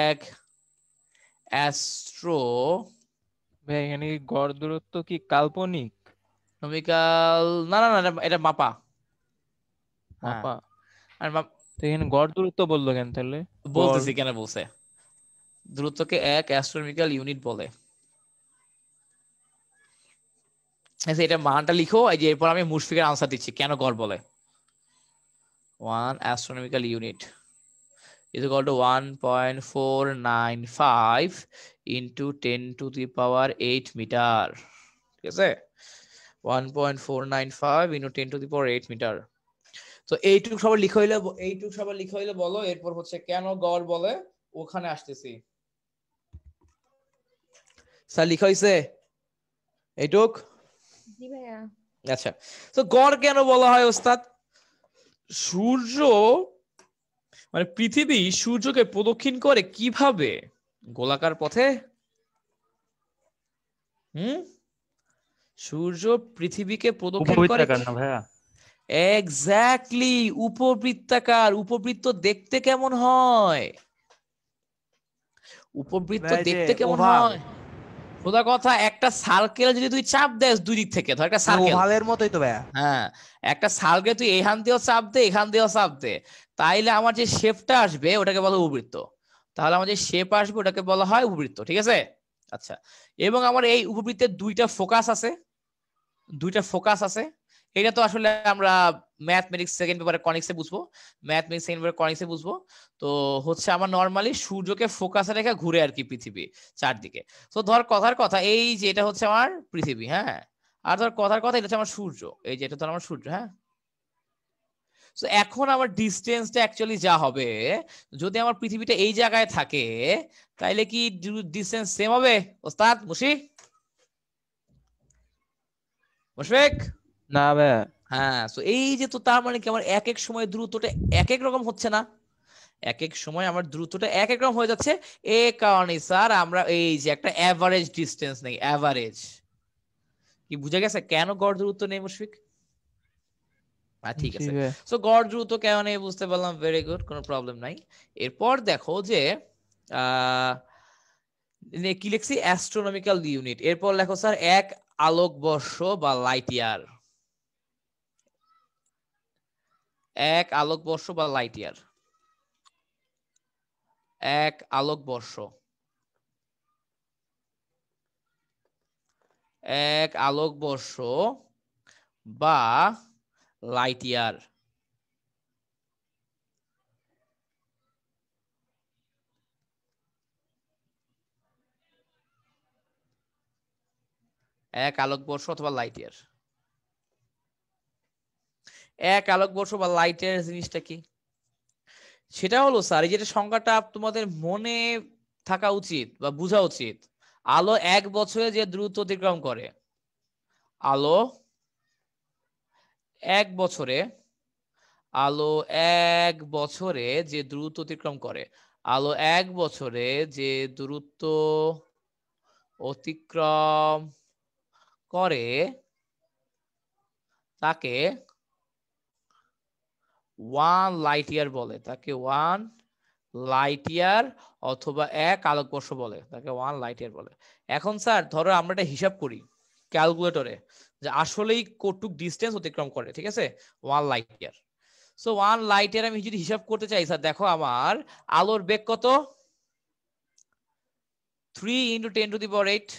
এক ভাই এখানে কি গড় দূরত্ব কি কাল্পনিক অ্যাস্ট্রোনমিক্যাল, না না না এটা মাপা, হ্যাঁ মাপা? আর তো এখানে গড় দূরত্ব বললো কেন তাহলে? বলতেছি কেন বলছে, দূরত্বকে এক অ্যাস্ট্রোনমিক্যাল ইউনিট বলে। আচ্ছা এটা মানটা লিখো, এই যে এরপর আমি মুশফিকের আনসার দিচ্ছি কেন গড় বলে। 1 astronomical unit is equal to 1.495 into 10 to the power 8 meter, ঠিক আছে, 1.495 into 10 to the power 8 meter. তো এইটুকু সবার লিখা হইলে বলো, এরপর হচ্ছে কেন গড় বলে ওখানে আসতেছি। স্যার লিখা হইছে এইটুক? জি ভাইয়া। আচ্ছা, তো গড় কেন বলা হয় ওস্তাদ? সূর্য মানে পৃথিবী সূর্যকে প্রদক্ষিণ করে কিভাবে? গোলাকার পথে। সূর্য পৃথিবীকে প্রদক্ষিণ করে না ভাইয়া? এক্স্যাক্টলি, উপবৃত্তাকার। উপবৃত্ত দেখতে কেমন হয়? উপবৃত্ত ভাই যে দেখতে কেমন ওভাল, হয়? সোজা কথা, একটা সার্কেল যদি তুই চাপ দেস দুই দিক থেকে, ধর একটা সার্কেল, ওভালের মতোই তো ভাইয়া। হ্যাঁ, একটা সার্কেল তুই এখান দিয়েও চাপ দে, এখান দিয়েও চাপ দে, তাইলে আমার যে শেপটা আসবে ওটাকে বলা উপবৃত্ত। তাহলে আমার যে শেপ আসবে ওটাকে বলা হয় উপবৃত্ত, ঠিক আছে? আচ্ছা, এবং আমার এই উপবৃত্তের দুইটা ফোকাস আছে, দুইটা ফোকাস আছে। এটা তো আসলে আমরা ম্যাথমেটিক্স সেকেন্ড পেপারে কনিক্সে বুঝবো, ম্যাথমেটিক্স সেকেন্ড পেপারে কনিক্সে বুঝবো। তো হচ্ছে আমার নরমালি সূর্যকে ফোকাসে রেখে ঘুরে আর কি পৃথিবী চারদিকে। তো ধর কথার কথা, এই যে এটা হচ্ছে আমার পৃথিবী, হ্যাঁ, আর ধর কথার কথা এটা হচ্ছে আমার সূর্য, এই যে এটা ধর আমার সূর্য, হ্যাঁ। তো এখন আমার ডিসটেন্সটা অ্যাকচুয়ালি যা হবে, যদি আমার পৃথিবীটা এই জায়গায় থাকে তাইলে কি ডিসটেন্স সেম হবে? ওস্তাদ মুশফিক? না ভাইয়া। হ্যাঁ, তো এই যে, তো তার মানে কি আমার এক এক সময় দ্রুতটা এক এক রকম হচ্ছে না? এক এক সময় আমার দ্রুতটা এক এক রকম হয়ে যাচ্ছে। এ কারণে স্যার আমরা এই যে একটা অ্যাভারেজ ডিসটেন্স নেই, অ্যাভারেজ। কি বুঝা গেছে কেন গড় দূরত্ব নেই মুশফিক? ঠিক জি আছে, ভাইয়া। সো গড় দ্রুত কেন নেই বুঝতে পারলাম, ভেরি গুড, কোনো প্রবলেম নাই। এরপর দেখো যে কি লিখছি, অ্যাস্ট্রোনমিক্যাল ইউনিট। এরপর লেখো স্যার এক আলোকবর্ষ বা লাইট ইয়ার। এক আলোকবর্ষ বা লাইট ইয়ার, এক আলোকবর্ষ, এক আলোকবর্ষ বা লাইট ইয়ার। এক আলোকবর্ষ অথবা লাইট ইয়ার। এক আলোকবর্ষ বা লাইট ইয়ার জিনিসটা কি? সেটা হলো স্যার, এই যেটা সংখ্যাটা তোমাদের মনে থাকা উচিত বা বোঝা উচিত। আলো এক বছরে যে দ্রুত অতিক্রম করে, আলো এক বছরে, আলো এক বছরে যে দ্রুত অতিক্রম করে, আলো এক বছরে যে দূরত্ব অতিক্রম করে তাকে ওয়ান লাইট ইয়ার বলে, তাকে ওয়ান লাইট ইয়ার অথবা এক আলোকবর্ষ বলে, তাকে ওয়ান লাইট ইয়ার বলে। এখন স্যার ধরো আমরা এটা হিসাব করি ক্যালকুলেটরে যে আসলেই কতটুক ডিসটেন্স অতিক্রম করে, ঠিক আছে, one light year. So one light year আমি যদি হিসাব করতে চাই স্যার, দেখো আমার আলোর বেগ কত? 3 × 10⁸।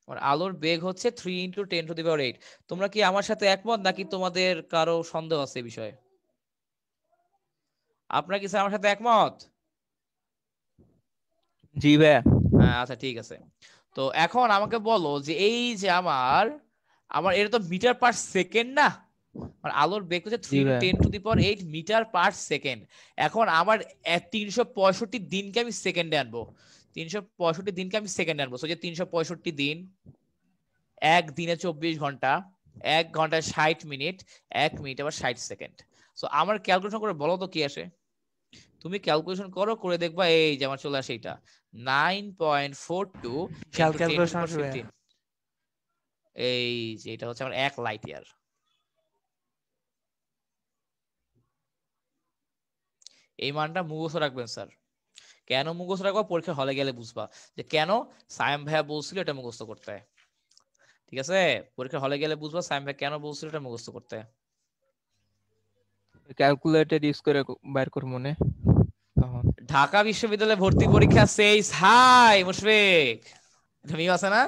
আর আলোর বেগ হচ্ছে 3 × 10⁸। তোমরা কি আমার সাথে একমত নাকি তোমাদের কারো সন্দেহ আছে এই বিষয়ে? আপনারা কি স্যার আমার সাথে একমত? জি ভাইয়া। হ্যাঁ, আচ্ছা ঠিক আছে। তো এখন আমাকে বলো যে এই যে আমার আমার এটা তো মিটার পার সেকেন্ড না, আর আলোর বেগ হচ্ছে 3 × 10⁸ মিটার পার সেকেন্ড। এখন আমার 365 দিনকে আমি সেকেন্ডে আনবো, 365 দিনকে আমি সেকেন্ডে আনবো। সো যে 365 দিন, এক দিনে 24 ঘন্টা, এক ঘন্টায় 60 মিনিট, এক মিনিট আবার 60 সেকেন্ড। সো আমার ক্যালকুলেশন করে বলো তো কি আসে? তুমি ক্যালকুলেশন করো, করে দেখবা এই যে আমার চলে আসে এটা 9.42 বিশাল × ক্যালকুলেশন 10⁻⁵। আসবে। এই যে এটা হচ্ছে আমার এক লাইট ইয়ার। এই মানটা মুখস্থ রাখবেন স্যার। কেন মুখস্থ রাখবা? পরীক্ষা হলে গেলে বুঝবা যে কেন সায়েম ভাইয়া বলছিল এটা মুখস্থ করতে। ঠিক আছে, পরীক্ষা হলে গেলে বুঝবা সায়েম ভাই কেন বলছিল এটা মুখস্থ করতে। ক্যালকুলেটর ইউজ করে বাইর কর মনে তখন। ঢাকা বিশ্ববিদ্যালয়ে ভর্তি পরীক্ষা সেইস হাই মুশফিক, এটা মিম আছে না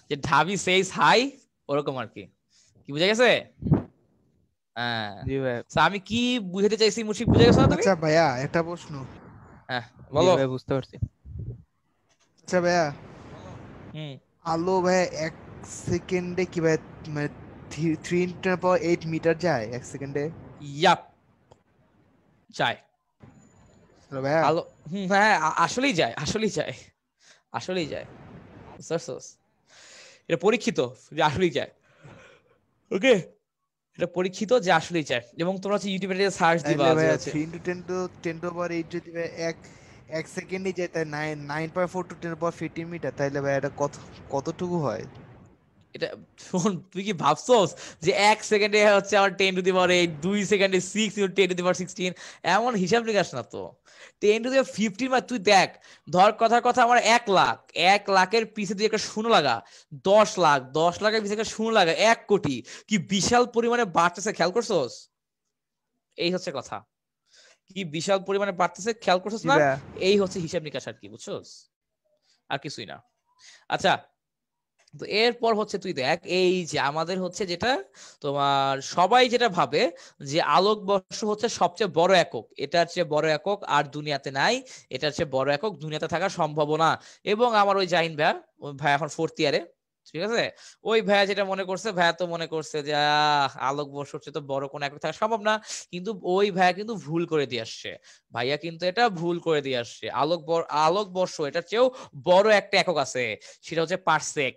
যে ঢাবি সেইস হাই, ওরকম আর কি। কি বুঝা গেছে? হ্যাঁ, জি ভাইয়া। আমি কি বুঝাতে চাইছি মুশফিক, বুঝে গেছো না তুমি? আচ্ছা ভাইয়া একটা প্রশ্ন। হ্যাঁ জি বলো। ভাইয়া, বুঝতে পারছি। আচ্ছা ভাইয়া, হুম, আলো ভাইয়া এক সেকেন্ডে কি ভাই মানে 3 × 10⁸ মিটার যায় এক সেকেন্ডে? ইয়াপ, যায়। হ্যালো ভাইয়া। আলো, হ্যাঁ, আসলেই যায়, আসলেই যায়, আসলেই যায়। এটা পরীক্ষিত যে আসলেই যায়। ওকে, এটা পরীক্ষিত যে আসলেই যায়। এবং তোমরা হচ্ছে ইউটিউবে সার্চ দিবা তাইলে যে ভাইয়া হচ্ছে 3 × 10⁸ যদি ভাই এক সেকেন্ডে যায় তাই 9.4 × 10⁻15 মিটার, তাইলে ভাই এটা কতটুকু হয়? এটা শোন, তুই কি ভাবছস যে 1 সেকেন্ডে হচ্ছে আমার 10 টু দি পাওয়ার 8, 2 সেকেন্ডে 6 ইনটু 10 টু দি পাওয়ার 16, এমন হিসাব নিকাশ না তো। 10 টু দি পাওয়ার 15 মানে তুই দেখ, ধর কথার কথা আমার 1 লাখ, 1 লাখের পিছে তুই একটা শূন্য লাগা, 10 লাখ, 10 লাখের পিছে একটা শূন্য লাগা, 1 কোটি, কি বিশাল পরিমাণে বাড়তেছে, খেয়াল করছস? এই হচ্ছে কথা, কি বিশাল পরিমাণে বাড়তেছে, খেয়াল করছস জি না? ভাইয়া। এই হচ্ছে হিসাব নিকাশ আর কি, বুঝছস? আর কিছুই না। আচ্ছা, তো এরপর হচ্ছে তুই দেখ, এই যে আমাদের হচ্ছে যেটা তোমার সবাই যেটা ভাবে যে আলোকবর্ষ হচ্ছে সবচেয়ে বড় একক, এটার চেয়ে বড় একক আর দুনিয়াতে নাই, এটার চেয়ে বড় একক দুনিয়াতে থাকার সম্ভাবনা। এবং আমার ওই জাহিন ভাইয়া, ওই ভাই এখন 4th ইয়ারে, ঠিক আছে, ওই ভাইয়া যেটা মনে করছে, ভাইয়া তো মনে করছে যে আলোকবর্ষ হচ্ছে তো বড় কোনো একক থাকা সম্ভব না, কিন্তু ওই ভাইয়া কিন্তু ভুল করে দিয়ে আসছে, ভাইয়া কিন্তু এটা ভুল করে দিয়ে আসছে। আলোকবর্ষ এটার চেয়েও বড় একটা একক আছে, সেটা হচ্ছে পারসেক,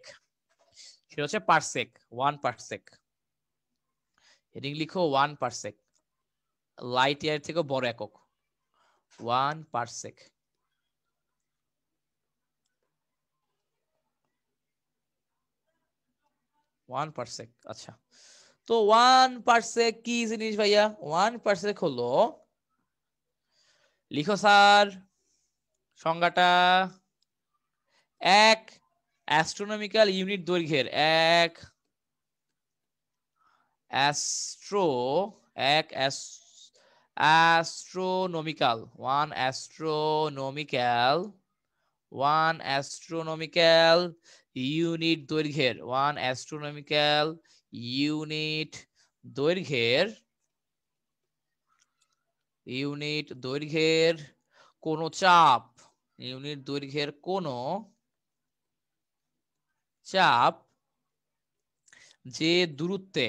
সেটা হচ্ছে পারসেক, 1 পারসেক। হেডিং লিখো 1 পারসেক, লাইট ইয়ার থেকে বড় একক, 1 পারসেক। আচ্ছা, তো 1 পারসেক কি জিনিস ভাইয়া? 1 পারসেক হলো, লিখো স্যার সংজ্ঞাটা, এক অ্যাস্ট্রোনমিক্যাল ইউনিট দৈর্ঘ্যের, এক অ্যাস্ট্রোনমিক্যাল, 1 অ্যাস্ট্রোনমিক্যাল ইউনিট দৈর্ঘ্যের, 1 অ্যাস্ট্রোনমিক্যাল ইউনিট দৈর্ঘ্যের কোন চাপ, ইউনিট দৈর্ঘ্যের কোন চাপ যে দূরত্বে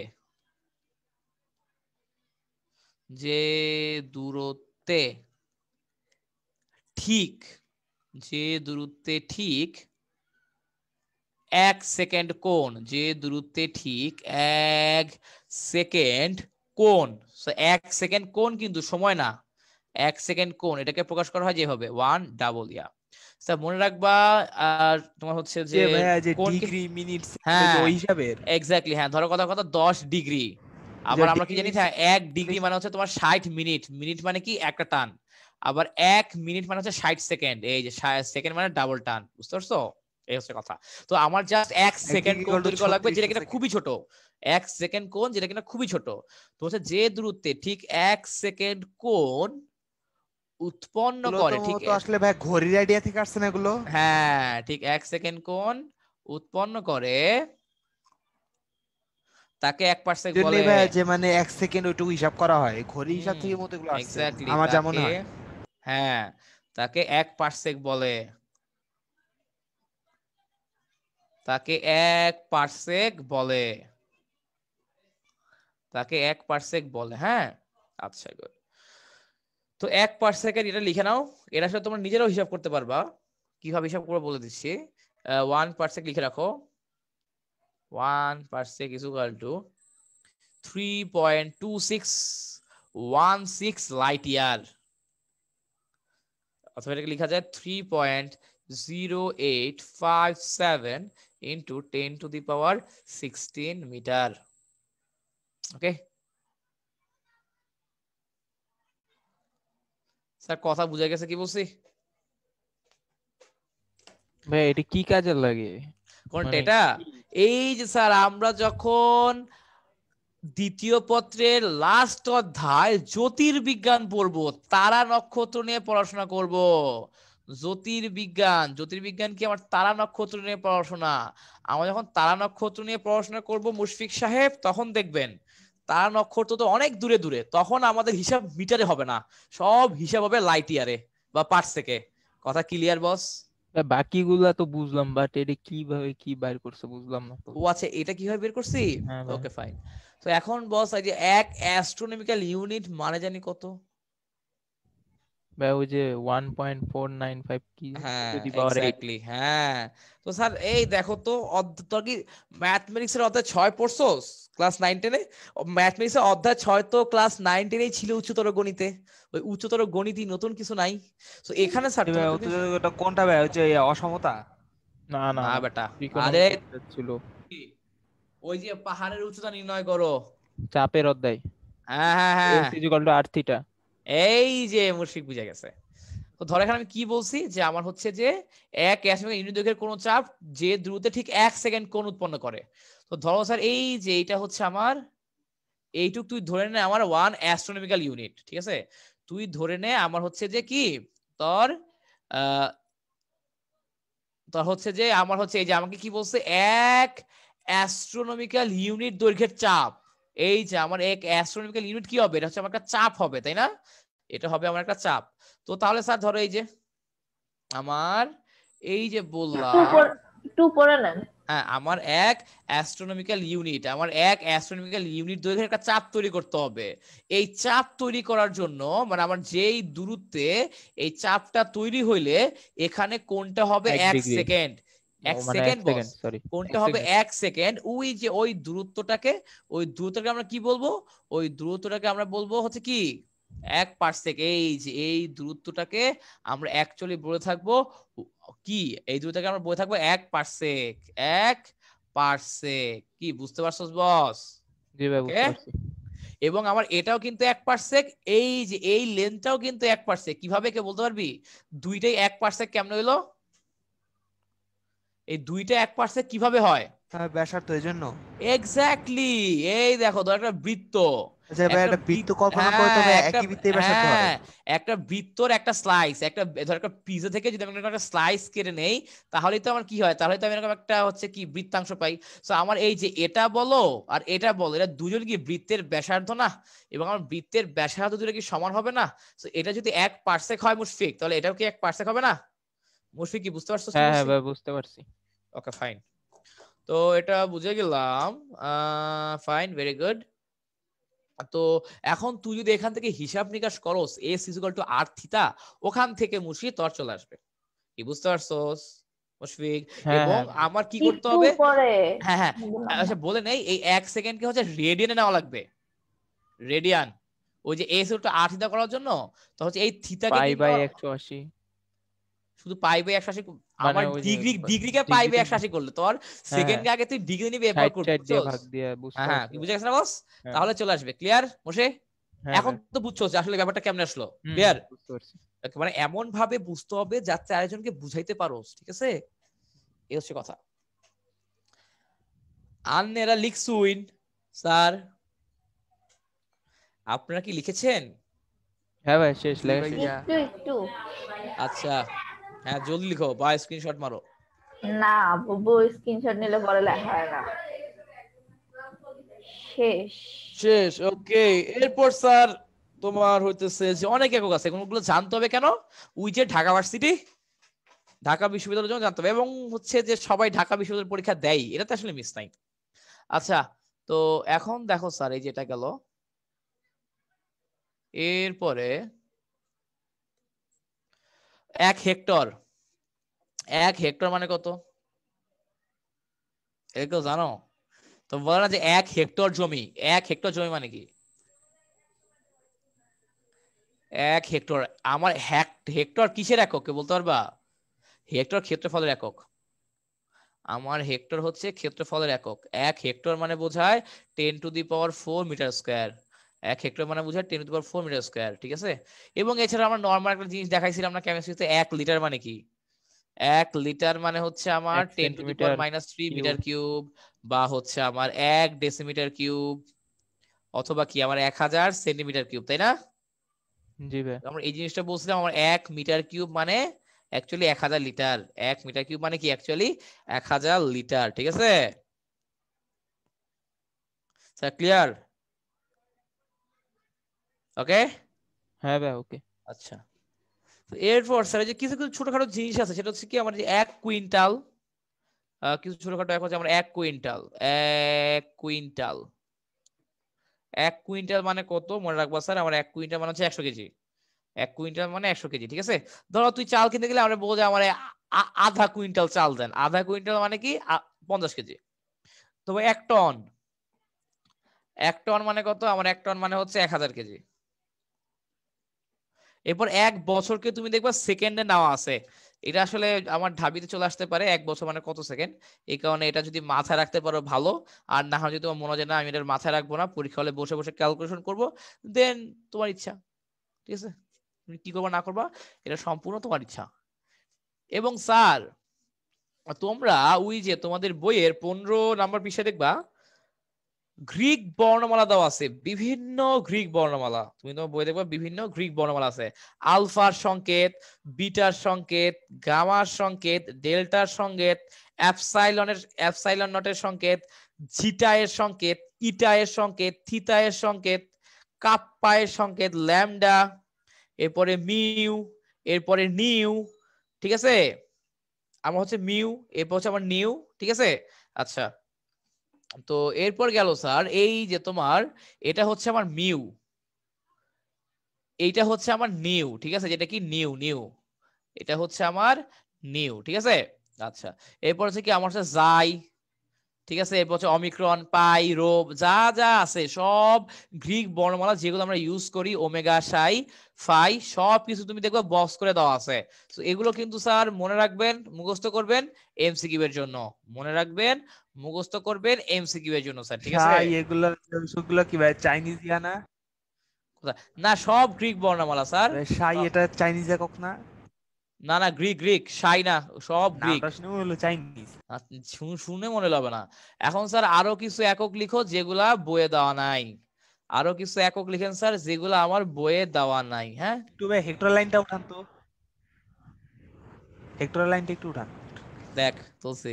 ঠিক, যে দূরত্বে ঠিক 1 সেকেন্ড কোণ, যে দূরত্বে ঠিক 1 সেকেন্ড কোণ, 1 সেকেন্ড কোণ কিন্তু সময় না, 1 সেকেন্ড কোণ, এটাকে প্রকাশ করা হয় যেভাবে 1 ডাবল ইয়া। মনে রাখবা। আর তোমার হচ্ছে যে ভাইয়া যে কোণ, ডিগ্রি মিনিট হ্যাঁ ওই হিসাবের, এক্স্যাক্টলি, হ্যাঁ ধরো কথা 10 ডিগ্রি, আবার আমরা কি জানি 1 ডিগ্রি মানে হচ্ছে তোমার 60 মিনিট, মিনিট মানে কি একটা টান, আবার 1 মিনিট মানে হচ্ছে 60 সেকেন্ড, এই যে সেকেন্ড মানে ডাবল টান, বুঝতে পারছো? এই হচ্ছে কথা। তো আমার জাস্ট 1 সেকেন্ড কোণ তৈরি করা লাগবে, যেটা কিনা খুবই ছোট, 1 সেকেন্ড কোণ যেটা কিনা খুবই ছোট। তো হচ্ছে যে দূরত্বে ঠিক 1 সেকেন্ড কোণ উৎপন্ন করে, ঠিক তো আসলে ভাই ঘড়ির আইডিয়া থেকে আসছে না এগুলো? হ্যাঁ ঠিক 1 সেকেন্ড কোণ উৎপন্ন করে, তাকে 1 পারসেক বলে। ভাই যে মানে 1 সেকেন্ড ওইটুকু হিসাব করা হয়, ঘড়ি হিসাব থেকে মতো এগুলো আসছে এক্স্যাক্টলি, আমার যেমন হয়। হ্যাঁ তাকে 1 পারসেক বলে, তাকে 1 পারসেক বলে, তাকে 1 পারসেক বলে। হ্যাঁ আচ্ছা গুড। তো 1 পারসেকের এটা লিখে নাও, এটা আসলে তোমরা নিজেরাও হিসাব করতে পারবা, কিভাবে হিসাব করবো বলে দিচ্ছি। 1 পারসেক লিখে রাখো, 1 parsec is equal to 3.2616 light year, অথবা এটাকে লেখা যায় 3.0857 into 10 to the power 16 meter. Okay sir, কথা বুঝা গেছে কি বলছি? ভাই এটা কি কাজে লাগে? কোনটা এটা? এই যে স্যার আমরা যখন দ্বিতীয় পত্রের লাস্ট অধ্যায় জ্যোতির্বিজ্ঞান পড়বো, তারা নক্ষত্র নিয়ে পড়াশোনা করব। জ্যোতির্বিজ্ঞান কি আমার তারা নক্ষত্র নিয়ে পড়াশোনা। আমরা যখন তারা নক্ষত্র নিয়ে পড়াশোনা করব মুশফিক সাহেব, তখন দেখবেন তারা নক্ষত্র তো অনেক দূরে দূরে, তখন আমাদের হিসাব মিটারে হবে না, সব হিসাব হবে লাইট ইয়ারে বা পারসেকে। কথা ক্লিয়ার বস? বাকিগুলা তো বুঝলাম, বাট এটা কিভাবে কি বাইর করছে বুঝলাম না তো। ও আচ্ছা, এটা কিভাবে বের করছি? হ্যাঁ ভাই। Okay fine. তো এখন বস, এই যে 1 অ্যাস্ট্রোনমিক্যাল ইউনিট মানে জানি কত? ভাই ওই যে 1.495 কি হ্যাঁ টু দি পাওয়ার 8। এক্স্যাক্টলি, হ্যাঁ। তো স্যার এই দেখো তো, তোর কি ম্যাথমেটিক্স এর অধ্যায় 6 পড়ছস ক্লাস 9 10-এ? ম্যাথমেটিক্স এর অধ্যায় 6 তো ক্লাস 9 10-এই ছিল, উচ্চতর গণিতে। ওই উচ্চতর গণিতই, নতুন কিছু নাই। তো এখানে স্যার কোনটা ভাই হচ্ছে অসমতা? না না না না, বেটা, আরে trigonometry ছিল। ওই যে পাহাড়ের উচ্চতা নির্ণয় করো। চাপের অধ্যায়। হ্যাঁ হ্যাঁ হ্যাঁ, S = r থিটা। এই যে মুশফিক বুঝে গেছে। তো ধরো এখানে আমি কি বলছি যে আমার হচ্ছে যে এক অ্যাটমিক ইউনিট দৈর্ঘ্যের কোন চাপ যে দ্রুতে ঠিক 1 সেকেন্ড কোণ উৎপন্ন করে। তো ধরো স্যার এই যে এটা হচ্ছে আমার এইটুক তুই ধরে নে আমার 1 অ্যাস্ট্রোনমিক্যাল ইউনিট, ঠিক আছে? তুই ধরে নে আমার হচ্ছে যে কি তোর তোর হচ্ছে যে আমার হচ্ছে এই যে আমাকে কি বলছে 1 অ্যাস্ট্রোনমিক্যাল ইউনিট দৈর্ঘ্যের চাপ। এই যে আমার 1 অ্যাস্ট্রোনমিক্যাল ইউনিট কি হবে, এটা হচ্ছে আমার একটা চাপ হবে, তাই না? এটা হবে আমার একটা চাপ। তো তাহলে স্যার ধরো এই যে আমার এই যে বললাম একটু পরে নেন। হ্যাঁ, আমার এক অ্যাস্ট্রোনমিক্যাল ইউনিট দৈর্ঘ্যের একটা চাপ তৈরি করতে হবে। এই চাপ তৈরি করার জন্য মানে আমার যেই দূরত্বে এই চাপটা তৈরি হইলে এখানে কোনটা হবে 1 ডিগ্রি। সেকেন্ড। 1 মানে সেকেন্ড 1 সেকেন্ড, সরি। কোনটা হবে 1 সেকেন্ড। ওই যে ওই দূরত্বটাকে আমরা কি বলবো, ওই দূরত্বটাকে আমরা বলবো হচ্ছে কি 1 পারসেক। এই যে এই দূরত্বটাকে আমরা অ্যাকচুয়ালি বলে থাকবো কি, এই দূরত্বটাকে আমরা বলে থাকবো 1 পারসেক। 1 পারসেক, কি বুঝতে পারছস বস? জি ভাই, বুঝতে পারছি। এবং আমার এটাও কিন্তু 1 পারসেক, এই যে এই লেন্থটাও কিন্তু 1 পারসেক। কিভাবে কে বলতে পারবি দুইটাই 1 পারসেক কেমনে হইলো? এই দুইটা 1 পারসেক কিভাবে হয়? ব্যাসার্ধ এই জন্য। এক্স্যাক্টলি, এই দেখো ধর একটা বৃত্ত, আচ্ছা ভাই, একটা বৃত্ত কল্পনা করতে হবে, একই বৃত্তে ব্যাসার্ধ হয়। একটা বৃত্তর একটা স্লাইস, একটা ধর একটা পিজা থেকে যদি আমি একটা স্লাইস কেটে নেই তাহলেই তো আমার কি হয়, তাহলে তো আমি এরকম একটা হচ্ছে কি বৃত্তাংশ পাই। সো আমার এই যে এটা বলো আর এটা বলো, এটা দুজন কি বৃত্তের ব্যাসার্ধ না? এবং আমার বৃত্তের ব্যাসার্ধ দুটো কি সমান হবে না? সো এটা যদি 1 পারসেক হয় মুশফিক, তাহলে এটাও কি 1 পারসেক হবে না? মুশফিক কি বুঝতে পারছো? হ্যাঁ হ্যাঁ ভাই, বুঝতে পারছি। ওকে ফাইন, তো এটা বুঝে গেলাম। Fine, very good. তো এখন তুই যদি এখান থেকে হিসাব নিকাশ করস S = r থিটা, ওখান থেকে মুশফিক তোর চলে আসবে। কি বুঝতে পারছস মুশফিক? হ্যাঁ এবং হ্যাঁ আমার কি করতে একটু হবে, পরে হ্যাঁ হ্যাঁ বললাম না। আচ্ছা বলে নেই, এই 1 সেকেন্ডকে হচ্ছে রেডিয়ানে নেওয়া লাগবে। রেডিয়ান, ওই যে S = r থিটা করার জন্য তো হচ্ছে এই থিটাকে পাই কিন্তু বাই 180। শুধু পাই বাই 180 মানে আমার ওই যে ডিগ্রিকে পাই বাই ডিগ্রিতে 180 করলে তোর হ্যাঁ সেকেন্ডকে আগে তুই ডিগ্রি নিয়ে ব্যবহার 60 করতে 60 দিয়ে বুঝছস? ভাগ দিয়ে, বুঝতে হ্যাঁ হ্যাঁ, পারছি। বুঝে গেছ না বস? হ্যাঁ তাহলে চলে আসবে। Clear Moshe? হ্যাঁ এখন ভাই, তো বুঝছো যে আসলে ব্যাপারটা কেমনে আসলো। হুম, ক্লিয়ার? বুঝতে পারছি। মানে এমন ভাবে বুঝতে হবে যাতে আরেকজনকে বুঝাইতে পারোস, ঠিক আছে? এই হচ্ছে কথা। আন্নেরা লিখছুইন স্যার, আপনারা কি লিখেছেন? হ্যাঁ ভাই, শেষ জি লেখা শেষ। ভাইয়া। একটু একটু আচ্ছা হ্যাঁ, জলদি লিখো বা স্ক্রিনশট মারো। না, বুবু স্ক্রিনশট নিলে পরে লেখা হয় না। শেষ। শেষ, ওকে। এরপর স্যার তোমার হইতেছে যে অনেক একক আছে, কোনগুলো জানতে হবে কেন, ওই যে ঢাকা ভার্সিটি, ঢাকা বিশ্ববিদ্যালয়ের জন্য জানতে হবে, এবং হচ্ছে যে সবাই ঢাকা বিশ্ববিদ্যালয়ের পরীক্ষা দেয়, এটা তো আসলে মিস নাই। আচ্ছা, তো এখন দেখো স্যার এই যে এটা গেল, এরপরে 1 হেক্টর, 1 হেক্টর মানে কত এটা কেউ জানো? তো বলে না যে 1 হেক্টর জমি, 1 হেক্টর জমি মানে কি? 1 হেক্টর, আমার হেক্টর কিসের একক কে বলতে পারবা? হেক্টর ক্ষেত্রফলের একক। আমার হেক্টর হচ্ছে ক্ষেত্রফলের একক। 1 হেক্টর মানে বোঝায় 10⁴ মিটার স্কয়ার। 1 হেক্টর মানে বোঝায় 10⁴ মিটার স্কয়ার, ঠিক আছে? এবং এছাড়া আমরা নর্মাল একটা জিনিস দেখাইছিলাম না কেমিস্ট্রিতে, 1 লিটার মানে কি? 1 লিটার মানে হচ্ছে আমার 1 10⁻³ সেন্টিমিটার মিটার কিউব, বা হচ্ছে আমার 1 ডেসিমিটার কিউব, অথবা কি আমার 1000 সেন্টিমিটার কিউব, তাই না? জি ভাই। আমরা এই জিনিসটা বলছিলাম, আমার 1 মিটার কিউব মানে অ্যাকচুয়ালি 1000 লিটার। 1 মিটার কিউব মানে কি অ্যাকচুয়ালি 1000 লিটার, ঠিক আছে স্যার? ক্লিয়ার? ওকে, হ্যাঁ ভাই, ওকে। আচ্ছা। তো এরপর স্যার যে কিছু কিছু ছোটখাটো জিনিস আছে, সেটা হচ্ছে কি আমার যে 1 কুইন্টাল, কিছু ছোটখাটো এক হচ্ছে আমার 1 কুইন্টাল। 1 কুইন্টাল, 1 কুইন্টাল মানে কত মনে রাখবা স্যার? আমার 1 কুইন্টাল মানে হচ্ছে 100 কেজি। 1 কুইন্টাল মানে 100 কেজি, ঠিক আছে? ধরো তুই চাল কিনতে গেলে আমরা বলবো যে আমার আধা কুইন্টাল চাল দেন। আধা কুইন্টাল মানে কি 50 কেজি। তবে 1 টন, 1 টন মানে কত? আমার 1 টন মানে হচ্ছে 1000 কেজি। এরপর 1 বছরকে তুমি দেখবা সেকেন্ডে নেওয়া আছে। এটা আসলে আমার ঢাবিতে চলে আসতে পারে 1 বছর মানে কত সেকেন্ড, এই কারণে এটা যদি মাথায় রাখতে পারো ভালো, আর না হয় যদি তোমার মনে হয় যে না আমি এটা মাথায় রাখবো না, পরীক্ষা হলে বসে বসে ক্যালকুলেশন করবো, দেন তোমার ইচ্ছা, ঠিক আছে, তুমি কি করবা না করবা এটা সম্পূর্ণ তোমার ইচ্ছা। এবং স্যার তোমরা ওই যে তোমাদের বইয়ের 15 নাম্বার পৃষ্ঠায় দেখবা গ্রিক বর্ণমালা দেওয়া আছে, বিভিন্ন গ্রিক বর্ণমালা, তুমি তোমার বই দেখবা বিভিন্ন গ্রিক বর্ণমালা আছে, আলফার সংকেত, বিটার সংকেত, গামার সংকেত, ডেল্টার সংকেত, এপসাইলন নটের সংকেত, জিটা এর সংকেত, ইটা এর সংকেত, থিটা এর সংকেত, কাপ্পা এর সংকেত, ল্যামডা, এরপরে মিউ, এরপরে নিউ, ঠিক আছে, আমার হচ্ছে মিউ, এরপর হচ্ছে আমার নিউ, ঠিক আছে। আচ্ছা, তো এরপর গেল স্যার এই যে তোমার এটা হচ্ছে আমার মিউ, এইটা হচ্ছে আমার নিউ, ঠিক আছে, যেটা কি নিউ নিউ, এটা হচ্ছে আমার নিউ, ঠিক আছে। আচ্ছা, এরপর হচ্ছে কি আমার হচ্ছে জাই, ঠিক আছে, এরপর হচ্ছে অমিক্রন, পাই, রোব, যা যা আছে সব গ্রিক বর্ণমালা যেগুলো আমরা ইউজ করি, ওমেগা, সাই, ফাই, সব কিছু তুমি দেখবে বক্স করে দেওয়া আছে। তো এগুলো কিন্তু স্যার মনে রাখবেন, মুখস্থ করবেন এমসিকিউ এর জন্য, মনে রাখবেন মুখস্থ করবেন এমসিকিউ এর জন্য স্যার, ঠিক আছে। ভাই এগুলো কি ভাই চাইনিজ না? না, সব গ্রিক বর্ণমালা স্যার। শাই এটা চাইনিজ একক না? না না, গ্রিক গ্রিক, সাই না, সব গ্রিক। নামটা শুনে হলো চাইনিজ। শুনে মনে হবে না। এখন স্যার আরো কিছু একক লিখো যেগুলা বইয়ে দেওয়া নাই, আরো কিছু একক লিখেন স্যার যেগুলো আমার বইয়ে দেওয়া নাই। হ্যাঁ, একটু ভাই হেক্টর লাইনটা উঠান তো, হেক্টর লাইনটা একটু উঠান। দেখ চলছে,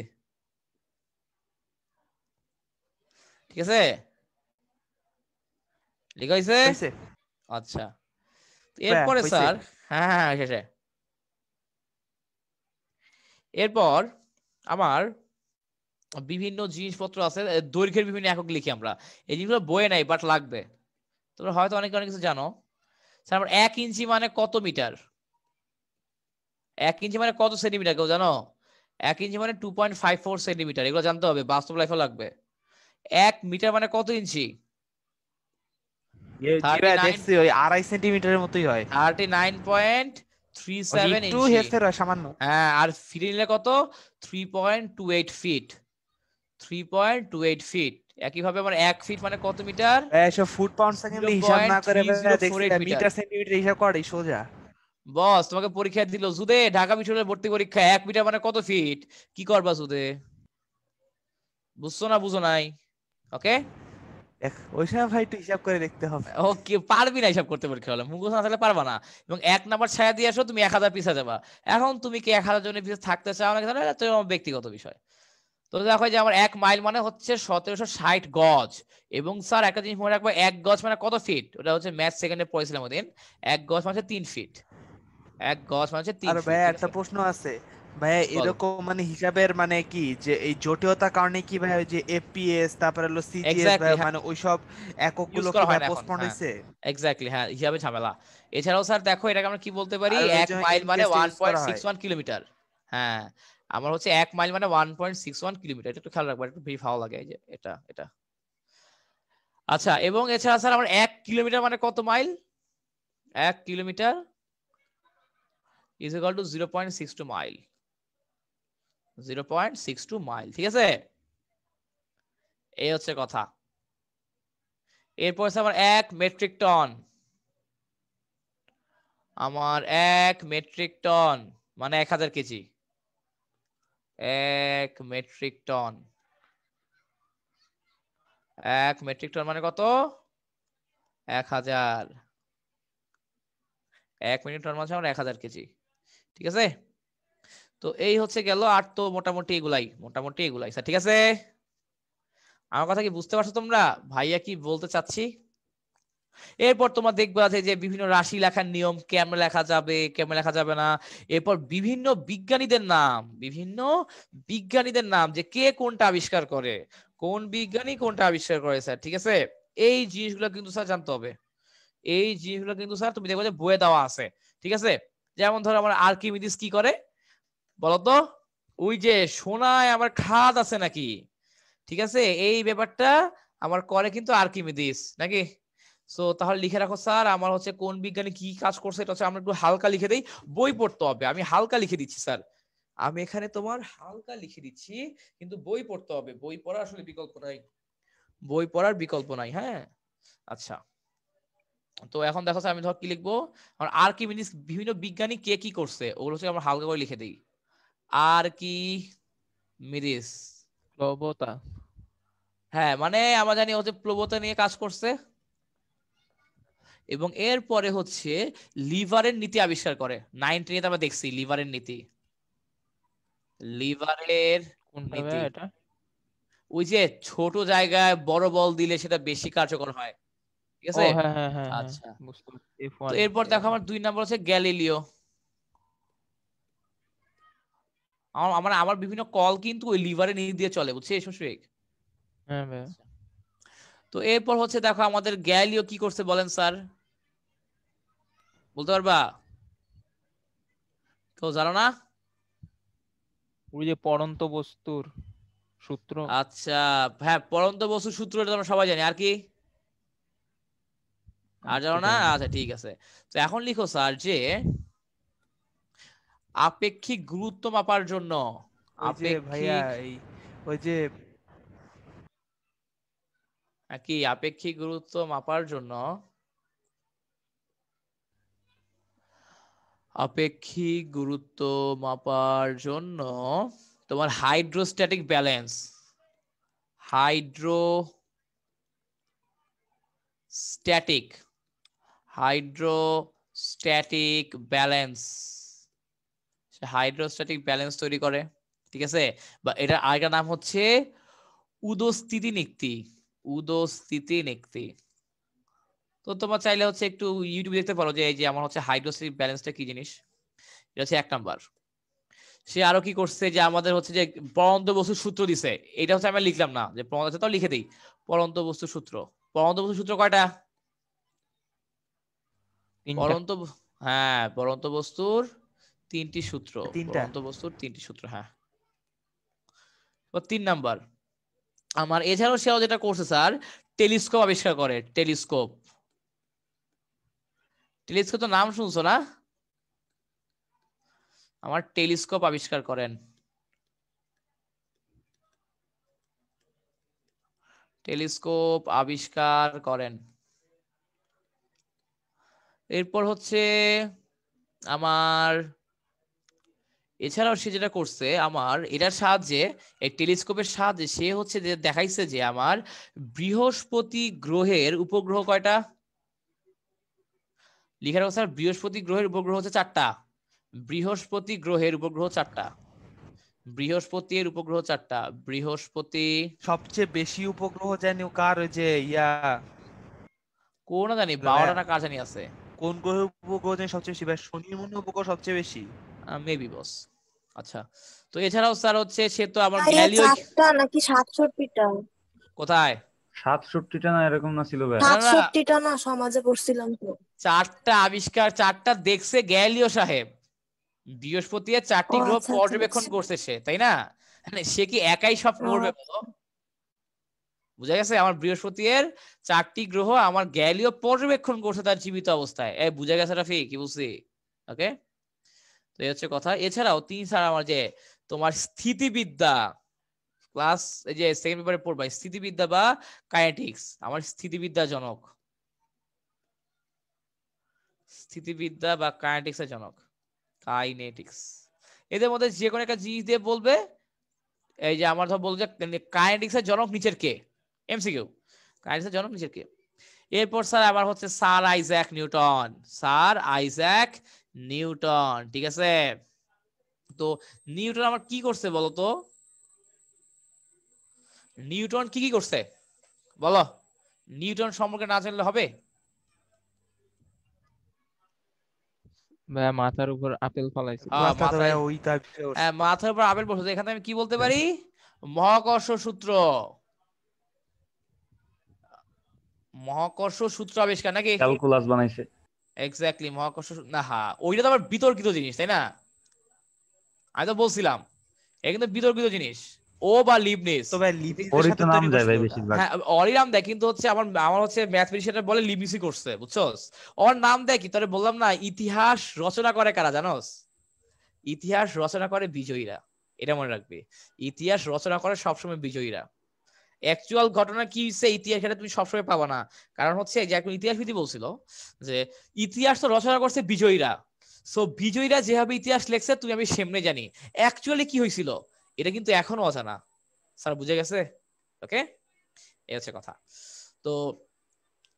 ঠিক আছে, লেখা হয়েছে। হইছে? আচ্ছা, এরপরে হইছে? স্যার হ্যাঁ হ্যাঁ হ্যাঁ, শেষে এরপর আমার বিভিন্ন জিনিসপত্র আছে, দৈর্ঘ্যের বিভিন্ন একক লিখি আমরা, এই জিনিসগুলো বইয়ে নাই বাট লাগবে, তোমরা হয়তো অনেক অনেক কিছু জানো। স্যার আমার 1 ইঞ্চি মানে কত মিটার, 1 ইঞ্চি মানে কত সেন্টিমিটার কেউ জানো? 1 ইঞ্চি মানে 2.54 সেন্টিমিটার, এগুলো জানতে হবে, বাস্তব লাইফে লাগবে। 1 মিটার মানে কত ইঞ্চি? দেখছি ওই 2.5 সেন্টিমিটারের মতোই হয়, 39.37 একটু ইঞ্চি। হেরফের হয় সামান্য। হ্যাঁ, আর ফিরে নিলে কত? 3.28 ফিট, 3.28 ফিট। একইভাবে আমার 1 ফিট মানে কত মিটার? এসব ফুট পাউন্ড সেকেন্ড হিসাব না করে দেখছি 0.3048 মিটার সেন্টিমিটার হিসাব করে সোজা। বস তোমাকে পরীক্ষা দিল জুদে, ঢাকা বিশ্ববিদ্যালয়ের ভর্তি পরীক্ষা, 1 মিটার মানে কত ফিট, কি করবা জুদে? বুঝছো না বুঝো নাই? ওকে ওই সময় ভাই একটু হিসাব করে দেখতে হবে। ওকে, পারবি না হিসাব করতে পরীক্ষা হলে, মুখস্থ না থাকলে পারবা না। এবং 1 নাম্বার ছায়া দিয়ে আসো, তুমি 1000 পিছা যাবা। এখন তুমি কি 1000 জনের পিছে থাকতে চাও না, এটা তো আমার ব্যক্তিগত বিষয়। তো দেখো যে আমার 1 মাইল মানে হচ্ছে 1760 গজ, এবং স্যার একটা জিনিস মনে রাখবো, 1 গজ মানে কত ফিট, ওটা হচ্ছে ম্যাথ সেকেন্ডে পড়েছিলাম ওদিন। 1 গজ মানে 3 ফিট, 1 গজ মানে 3 আর ফিট। ভাই একটা প্রশ্ন আছে ভাই, এরকম মানে হিসাবের মানে কি যে এই জটিলতার কারণে কি ভাই ওই যে এফপিএস তারপরে হলো সিজিএস মানে ওইসব এককগুলো কি ভাই পোস্টপোন হইছে? এক্স্যাক্টলি, হ্যাঁ, হিসাবে ঝামেলা। এছাড়াও স্যার দেখো এটাকে আমরা কি বলতে পারি, 1 মাইল মানে 1.61 কিলোমিটার। হ্যাঁ, আমার হচ্ছে 1 মাইল মানে 1.61 কিলোমিটার, এটা একটু খেয়াল রাখবা, একটু বেশি ভালো লাগে এই যে এটা এটা। আচ্ছা, এবং এছাড়া স্যার আমার 1 কিলোমিটার মানে কত mile? 1 kilometre is equal two 0.62 mile, 0.62 mile, ঠিক আছে, এই হচ্ছে কথা। এরপর আমার 1 মেট্রিক টন, আমার 1 মেট্রিক টন মানে 1000 KG, 1 metric ton, 1 metric ton মানে কত? 1000, 1 মেট্রিক টন মানে আমার 1000 কেজি, ঠিক আছে। তো এই হচ্ছে গেল, আর তো মোটামুটি এগুলাই স্যার, ঠিক আছে। আমার কথা কি বুঝতে পারছো তোমরা, ভাইয়া কি বলতে চাচ্ছি? এরপর তোমার দেখবা যে বিভিন্ন রাশি লেখার নিয়ম, কেমন লেখা যাবে কেমন লেখা যাবে না। এরপর বিভিন্ন বিজ্ঞানীদের নাম যে কে কোনটা আবিষ্কার করে, কোন বিজ্ঞানী কোনটা আবিষ্কার করে স্যার, ঠিক আছে। এই জিনিসগুলো কিন্তু স্যার জানতে হবে, এই জিনিসগুলো কিন্তু স্যার তুমি দেখবে যে বইয়ে দেওয়া আছে, ঠিক আছে। যেমন ধরো আমার আর্কিমিডিস কি করে বলতো, ওই যে সোনায় আমার খাদ আছে নাকি, ঠিক আছে, এই ব্যাপারটা আমার করে কিন্তু আর্কিমিডিস নাকি। সো তাহলে লিখে রাখো স্যার, আমার হচ্ছে কোন বিজ্ঞানী কি কাজ করছে এটা হচ্ছে আমরা একটু হালকা লিখে দেই, বই পড়তে হবে। আমি হালকা লিখে দিচ্ছি স্যার, আমি এখানে তোমার হালকা লিখে দিচ্ছি, কিন্তু বই পড়তে হবে, বই পড়ার আসলে বিকল্প নাই, বই পড়ার বিকল্প নাই। হ্যাঁ আচ্ছা, তো এখন দেখো স্যার আমি ধর কি লিখবো, আর কি মিনিস বিভিন্ন বিজ্ঞানী কে কি করছে ওগুলো হচ্ছে আমরা হালকা করে লিখে দিই। আর কি মিরিস, প্রবতা। হ্যাঁ মানে আমরা জানি হচ্ছে প্রবতা নিয়ে কাজ করছে, এবং এরপরে হচ্ছে লিভারের নীতি আবিষ্কার করে। 9 10 আমরা দেখছি লিভারের নীতি, লিভারের কোনটা নীতি ভাইয়া এটা? ওই যে ছোট জায়গায় বড় বল দিলে সেটা বেশি কার্যকর হয়, ঠিক ও আছে। হ্যাঁ হ্যাঁ হ্যাঁ হ্যাঁ, আচ্ছা, বুঝতে পারছি। তো F1 এরপর দেখো আমার 2 নম্বর হচ্ছে গ্যালিলিও। আমার আমার বিভিন্ন কল কিন্তু ওই লিভারে নীতি দিয়ে চলে, বুঝছিস শফিক? হ্যাঁ ভাইয়া। তো এরপর হচ্ছে দেখো আমাদের গ্যালিলিও কি করছে বলেন স্যার, বলতে পারবা? কেউ জানো না? ওই যে পড়ন্ত বস্তুর সূত্র। আচ্ছা হ্যাঁ, পরন্ত বস্তুর সূত্রটা আমরা সবাই জানি, আর কি? আর জানো না? আচ্ছা ঠিক আছে, তো এখন লিখো স্যার যে আপেক্ষিক গুরুত্ব মাপার জন্য, ওই যে ভাইয়া আপেক্ষিক এই ওই যে কি আপেক্ষিক গুরুত্ব মাপার জন্য, আপেক্ষিক গুরুত্ব মাপার জন্য তোমার hydrostatic balance, hydrostatic hydrostatic balance, hydrostatic balance তৈরি করে, ঠিক আছে। বা এটার আরেকটা নাম হচ্ছে উদস্থিতি নীতি, উদস্থিতি নীতি। তো তোমার চাইলে হচ্ছে একটু ইউটিউবে দেখতে পারো যে এই যে আমার হচ্ছে হাইড্রোস্ট্যাটিক ব্যালেন্সটা কি জিনিস, এটা হচ্ছে 1 নাম্বার। সে আরো কি করছে যে আমাদের হচ্ছে যে পরন্ত বস্তুর সূত্র দিছে, এটা হচ্ছে আমি লিখলাম না, যে পরন্ত তাও লিখে দেই, পরন্ত বস্তুর সূত্র। পরন্ত বস্তুর সূত্র কয়টা? পরন্ত হ্যাঁ, পরন্ত বস্তুর 3টি সূত্র, 3টা। পরন্ত বস্তুর 3টি সূত্র, হ্যাঁ। 3 নাম্বার আমার, এছাড়াও সেও যেটা করছে স্যার, টেলিস্কোপ আবিষ্কার করে। টেলিস্কোপ, টেলিস্কোপ তো নাম শুনছো না? আমার টেলিস্কোপ আবিষ্কার করেন, টেলিস্কোপ আবিষ্কার করেন। এরপর হচ্ছে আমার, এছাড়াও সে যেটা করছে আমার এটার সাহায্যে, এই টেলিস্কোপের সাহায্যে সে হচ্ছে যে দেখাইছে যে আমার বৃহস্পতি গ্রহের উপগ্রহ কয়টা, লিখে রাখো স্যার, বৃহস্পতি গ্রহের উপগ্রহ হচ্ছে 4টা, বৃহস্পতি গ্রহের উপগ্রহ 4টা, বৃহস্পতির উপগ্রহ 4টা, বৃহস্পতি সবচেয়ে বেশি উপগ্রহ জানি কার, ওই যে কোন জানি ভাইয়া, 12টা না কার জানি আছে, কোন গ্রহের উপগ্রহ জানি সবচেয়ে বেশি, ভাই শনির মনে হয় উপগ্রহ সবচেয়ে বেশি। মেবি বস। আচ্ছা, তো এছাড়াও স্যার হচ্ছে সে তো আমার ভাইয়া গ্যালিও, 4টা নাকি 67টা? কোথায়? 67টা না এরকম না ছিল ভাই? না না, 67টা না, সমাজে পড়ছিলাম তো। 4টা আবিষ্কার, 4টা দেখছে গ্যালিও সাহেব, বৃহস্পতি 4টি ও গ্রহ আচ্ছা আচ্ছা পর্যবেক্ষণ বুঝছি। করছে সে, তাই না? মানে সে কি একাই সব ও করবে বলো? বুঝা গেছে, আমার বৃহস্পতি 4টি গ্রহ আমার গ্যালিও পর্যবেক্ষণ করছে তার জীবিত অবস্থায়। বুঝা গেছে রাফি কি বলছি? ওকে, তো এই হচ্ছে কথা। এছাড়াও 3 স্যার আমার যে তোমার স্থিতিবিদ্যা, ক্লাস এই যে সেকেন্ড পেপারে পড়বা, স্থিতিবিদ্যা বা কাইনেটিক্স, আমার স্থিতিবিদ্যা জনক, স্থিতিবিদ্যা বা কাইনেটিক্স এর জনক, কাইনেটিক্স। এদের মধ্যে যে কোনো একটা জিনিস দিয়ে বলবে, এই যে আমার ধর বলবো যে কাইনেটিক্স এর জনক নিচের কে, এমসিকিউ, কাইনেটিক্স এর জনক নিচের কে। এরপর স্যার আবার হচ্ছে sir Isaac Newton, sir Isaac Newton, ঠিক আছে। তো নিউটন আমার কি করছে বলো তো, নিউটন কি কি করছে বলো, নিউটন সম্পর্কে না জানলে হবে? ভাইয়া মাথার উপর আপেল ফলাইছে। মাথা তো ভাইয়া ওই তার মাথার উপর আপেল বসে, এখানে আমি কি বলতে পারি, মহাকর্ষ সূত্র, মহাকর্ষ সূত্র আবিষ্কার নাকি? ক্যালকুলাস বানাইছে। এক্স্যাক্টলি, মহাকর্ষ না, হ্যাঁ ওইটা তো আবার বিতর্কিত জিনিস, তাই না? আমি তো বলছিলাম এটা কিন্তু বিতর্কিত জিনিস, ও বা লিবনিজ। তো ভাই লিবনিজের ওরই সাথে তো নাম তৈরি যায় করছিল ভাই ওটা। বেশিরভাগ। হ্যাঁ ওরই নাম দেয়, কিন্তু হচ্ছে আমার হচ্ছে ম্যাথমেটিশিয়ানরা বলে লিবনিজই করছে, বুঝছস? ওর নাম দেয় কি, তোরে বললাম না, ইতিহাস রচনা করে কারা জানোস? ইতিহাস রচনা করে বিজয়ীরা, এটা মনে রাখবি। ইতিহাস রচনা করে সবসময় বিজয়ীরা। অ্যাকচুয়াল ঘটনা কি হচ্ছে ইতিহাস, এটা তুমি সবসময় পাবা না। কারণ হচ্ছে যে একজন ইতিহাসবিদ বলছিল যে ইতিহাস তো রচনা করছে বিজয়ীরা, সো বিজয়ীরা যেভাবে ইতিহাস লেখছে তুমি আমি সেমনে জানি, অ্যাকচুয়ালি কি হয়েছিল এটা কিন্তু এখনো অজানা। স্যার বুঝে গেছে? ওকে, এই হচ্ছে কথা। তো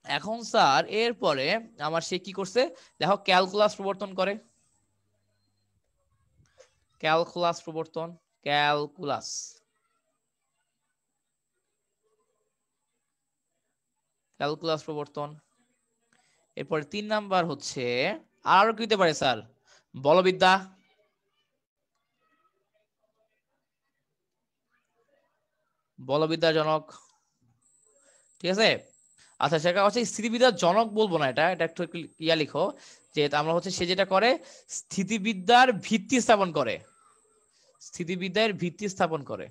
এখন স্যার এরপরে আমার সে কি করছে দেখো, ক্যালকুলাস প্রবর্তন করে। ক্যালকুলাস প্রবর্তন, ক্যালকুলাস ক্যালকুলাস প্রবর্তন। এরপরে 3 নাম্বার হচ্ছে আর কি হতে পারে স্যার? বলবিদ্যা। বলবিদ্যার জনক, ঠিক আছে। আচ্ছা সেটা হচ্ছে স্থিতিবিদ্যার জনক বলবো না, এটা এটা একটু ইয়া লিখো যে আমরা হচ্ছে সে যেটা করে স্থিতিবিদ্যার ভিত্তি স্থাপন করে। স্থিতিবিদ্যার ভিত্তি স্থাপন করে।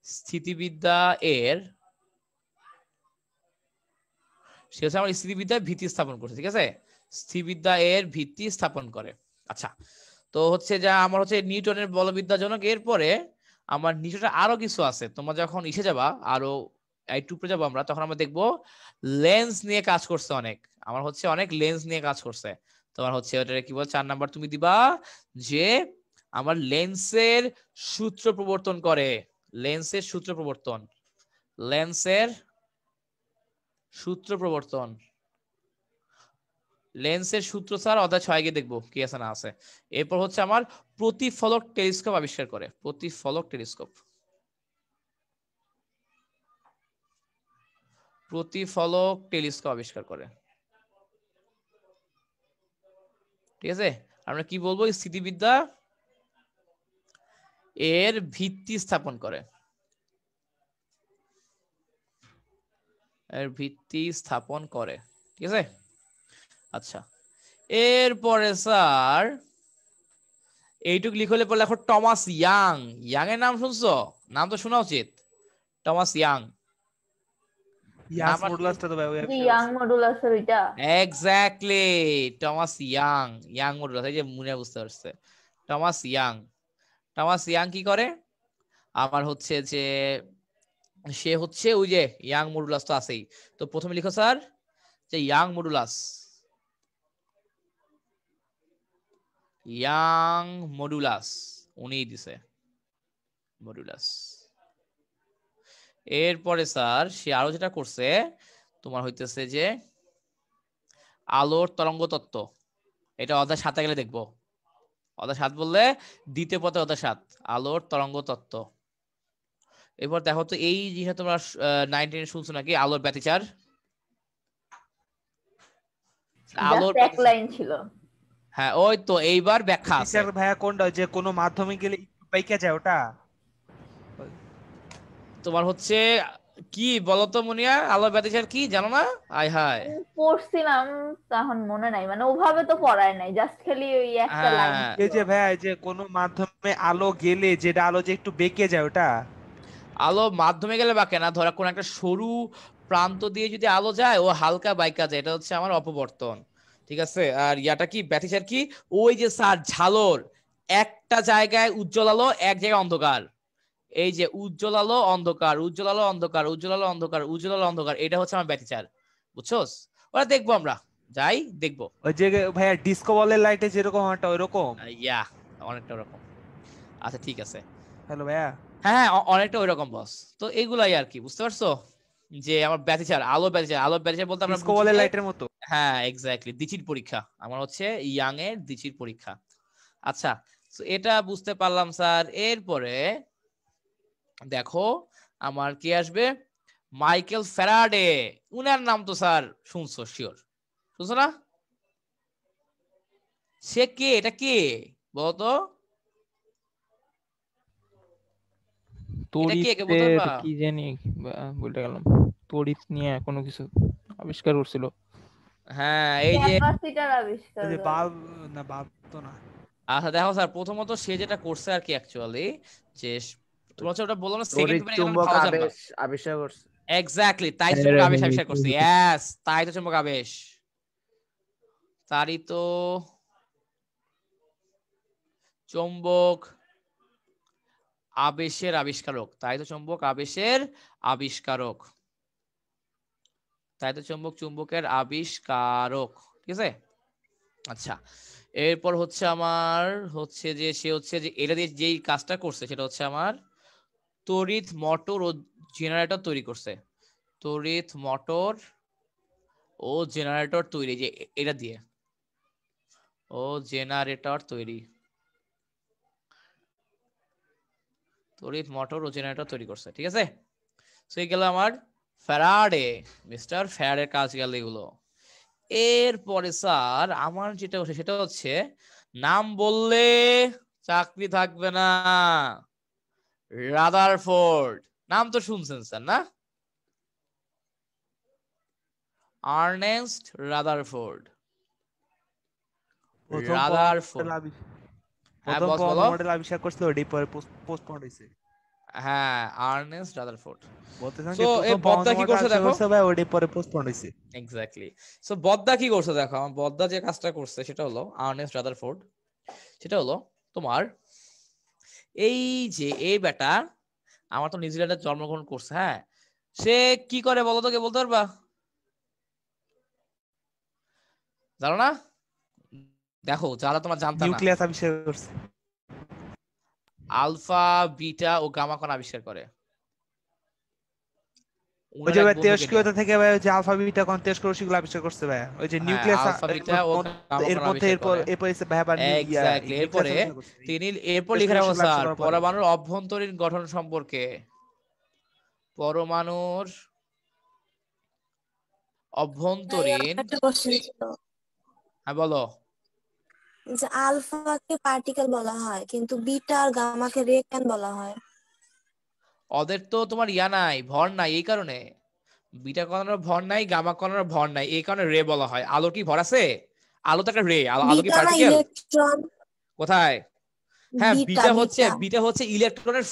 স্থিতিবিদ্যা এর সে হচ্ছে আমার স্থিতিবিদ্যার ভিত্তি স্থাপন করছে, ঠিক আছে। স্থিতিবিদ্যা এর ভিত্তি স্থাপন করে। আচ্ছা তো হচ্ছে যা আমার হচ্ছে নিউটনের বলবিদ্যা জনক। এরপরে আমার নিচে আরো কিছু আছে, তোমরা যখন ইসে যাবা আরো একটু উপরে যাবো আমরা, তখন আমরা দেখবো লেন্স নিয়ে কাজ করছে অনেক। আমার হচ্ছে অনেক লেন্স নিয়ে কাজ করছে। তোমার হচ্ছে ওটা কি বল 4 নাম্বার তুমি দিবা যে আমার লেন্সের সূত্র প্রবর্তন করে। লেন্সের সূত্র প্রবর্তন, লেন্সের সূত্র প্রবর্তন। লেন্সের সূত্র স্যার অধ্যায় 6 গিয়ে দেখবো কি আছে না আছে। এরপর হচ্ছে আমার প্রতিফলক টেলিস্কোপ আবিষ্কার করে। প্রতিফলক টেলিস্কোপ, প্রতিফলক টেলিস্কোপ আবিষ্কার করে, ঠিক আছে। আমরা কি বলবো, স্থিতিবিদ্যা এর ভিত্তি স্থাপন করে, এর ভিত্তি স্থাপন করে, ঠিক আছে। আচ্ছা এরপরে স্যার এইটুকু লিখলে পরে লেখো টমাস ইয়াং। ইয়াং এর নাম শুনছো? নাম তো শোনা উচিত, টমাস ইয়াং। ইয়াস মডুলাসটা তো ভাই ওই যে ইয়াং মডুলাসের ওইটা। Exactly, Thomas young. Young modulus, এই যে মুনে বুঝতে পারছে। টমাস ইয়াং, টমাস ইয়াং কি করে আমার হচ্ছে যে সে হচ্ছে ওই যে ইয়াং মডুলাস তো আছেই। তো প্রথমে লিখো স্যার যে ইয়াং মডুলাস, ইয়াং মডুলাস উনি দিছে মডুলাস। এরপরে স্যার সে আরো যেটা করছে তোমার হইতেছে যে আলোর তরঙ্গ তত্ত্ব। এটা অধ্যায় 7 গেলে দেখবো। অধ্যায় 7 বললে দ্বিতীয় পথে অধ্যায় 7, আলোর তরঙ্গ তত্ত্ব। এরপর দেখো তো এই জিনিসটা তোমরা 9-10 শুনছো নাকি, আলোর ব্যতিচার। আলোর জাস্ট এক লাইন ছিল। হ্যাঁ ওই তো এইবার ব্যাখ্যা আছে। টিচার ভাইয়া কোনটা, যে কোনো মাধ্যমে গেলে পাইকা যায় ওটা? তোমার হচ্ছে কি বলতো মুনিয়া, আলোর ব্যতিচার কি জানো না? আয় হায়, পড়ছিলাম তখন মনে নাই, মানে ওভাবে তো পড়ায় নাই, জাস্ট খালি ওই একটা লাইন হ্যাঁ এই যে ভাইয়া যে কোনো মাধ্যমে আলো গেলে যেটা আলো যে একটু বেঁকে যায় ওটা? আলো মাধ্যমে গেলে বাঁকে না, ধরা কোন একটা সরু প্রান্ত দিয়ে যদি আলো যায় ও হালকা বাইকা যায়, এটা হচ্ছে আমার অপবর্তন, ঠিক আছে। আর ইয়াটা কি ব্যতিচার কি, ওই যে স্যার ঝালর, একটা জায়গায় উজ্জ্বল আলো এক জায়গায় অন্ধকার, এই যে উজ্জ্বল আলো অন্ধকার, উজ্জ্বল আলো অন্ধকার, উজ্জ্বল আলো অন্ধকার, উজ্জ্বল আলো অন্ধকার, এটা হচ্ছে আমার ব্যতিচার, বুঝছোস? ওরা দেখবো আমরা যাই দেখবো। ওই যে ভাইয়া ডিস্কো বলের লাইটে যেরকম একটা ওইরকম? ইয়া অনেকটা ওরকম। আচ্ছা ঠিক আছে, হ্যালো ভাইয়া। হ্যাঁ অনেকটা ওই রকম বস। তো এইগুলাই আর কি, বুঝতে পারছো যে আমার ব্যতিচার, আলো ব্যতিচার। আলো ব্যতিচার বলতে আমরা ডিস্কো বলের লাইটের মতো। হ্যাঁ এক্স্যাক্টলি, দিচির পরীক্ষা আমার হচ্ছে ইয়াং এর দিচির পরীক্ষা। আচ্ছা তো এটা বুঝতে পারলাম স্যার। এরপরে দেখো আমার কি আসবে, মাইকেল ফ্যারাডে। উনার নাম তো স্যার শুনছো, শিওর শুনছো না? সে কে, এটা কে বলতো? এটা কে কে বলতে তড়িৎের পারবা? কি জানি বলতে গেলাম, তড়িৎ নিয়ে কোনো কিছু আবিষ্কার করছিল। হ্যাঁ এই যে ক্যাপাসিটর আবিষ্কার এই যে করে। বাল্ব, না বাল্ব তো না। আচ্ছা দেখো স্যার প্রথমত সে যেটা করছে আর কি অ্যাকচুয়ালি যে তোমার হচ্ছে ওটা বললাম না, সেকেন্ড তড়িৎ পেপারে চুম্বক ভালো জান না। আবেশ আবিষ্কার করছে। এক্স্যাক্টলি, তাই তো চুম্বক আবেশ আবিষ্কার করছে। ইয়েস, তাই তো চুম্বক আবেশ, তারই তো চুম্বক আবেশের আবিষ্কারক, তাই তো চুম্বক আবেশের আবিষ্কারক, তাই তো চুম্বকের আবিষ্কারক। ঠিক আছে, আচ্ছা। এরপর হচ্ছে আমার হচ্ছে যে সে হচ্ছে যে এটা দিয়ে যেই কাজটা করছে সেটা হচ্ছে আমার তড়িৎ মোটর ও জেনারেটর তৈরি করছে। তড়িৎ মোটর ও জেনারেটর তৈরি, যে এটা দিয়ে ও জেনারেটর তৈরি, তড়িৎ মোটর ও জেনারেটর তৈরি করছে। ঠিক আছে, সো এই গেল আমার ফ্যারাডে, মিস্টার ফ্যারাডের কাজ গেল এগুলো। এরপরে স্যার আমার যেটা হচ্ছে সেটা হচ্ছে নাম বললে চাকরি থাকবে না, রাদারফোর্ড। নাম তো শুনছেন স্যার না, আর্নেস্ট রাদারফোর্ড। রাদারফোর্ড, হ্যাঁ বস বলো। মডেল আবিষ্কার করছিল, ওটাই পরে পোস্টপন্ড হইছে। হ্যাঁ, আর্নেস্ট রাদারফোর্ড। বলতেছেন সো যে এই প্রথম বদ্দা কি করছে আবিষ্কার দেখো, করছে ভাই, ওটাই পরে পোস্টপন্ড হইছে। এক্স্যাক্টলি। সো বদ্দা কি করছে দেখো, আমার বদ্দা যে কাজটা করছে সেটা হলো আর্নেস্ট রাদারফোর্ড, সেটা হলো তোমার এই যে এই বেটা আমার তো নিউজিল্যান্ডে জন্মগ্রহণ করছে, হ্যাঁ, সে কি করে বলো তো, কে বলতে পারবা? জানো না? দেখো, যারা তোমার জানতা না, নিউক্লিয়াস আবিষ্কার করছে। আলফা বিটা ও গামা কণা আবিষ্কার করে। ওই যে ভাই তেজস্ক্রিয়তা থেকে ভাই ওই যে আলফা বিটা কোন তেজস্ক্রিয় রশ্মিগুলো আবিষ্কার করছে ভাই, ওই যে নিউক্লিয়াস আলফা বিটা ও গামা এর কণা মধ্যে আবিষ্কার করে। এরপর এসে ভাই আবার এক্স্যাক্টলি, এরপরে তিনি এরপর লিখে রাখো স্যার পরমাণুর অভ্যন্তরীণ গঠন সম্পর্কে, পরমাণুর অভ্যন্তরীণ, একটা কোশ্চেন ছিল হ্যাঁ বলো। যে আলফাকে পার্টিকেল বলা হয় কিন্তু বিটা আর গামাকে রে কেন বলা হয়? ওদের তো তোমার ইয়া নাই, ভর নাই, এই কারণে। বিটা কণার ভর নাই, গামা কণার ভর নাই, এই কারণে রে বলা হয়। আলোর কি ভর আছে? আলো তো একটা রে, আলো কি বিটা না পার্টিকেল? ইলেকট্রন? কোথায়? হ্যাঁ, বিটা বিটা হচ্ছে ইলেকট্রনের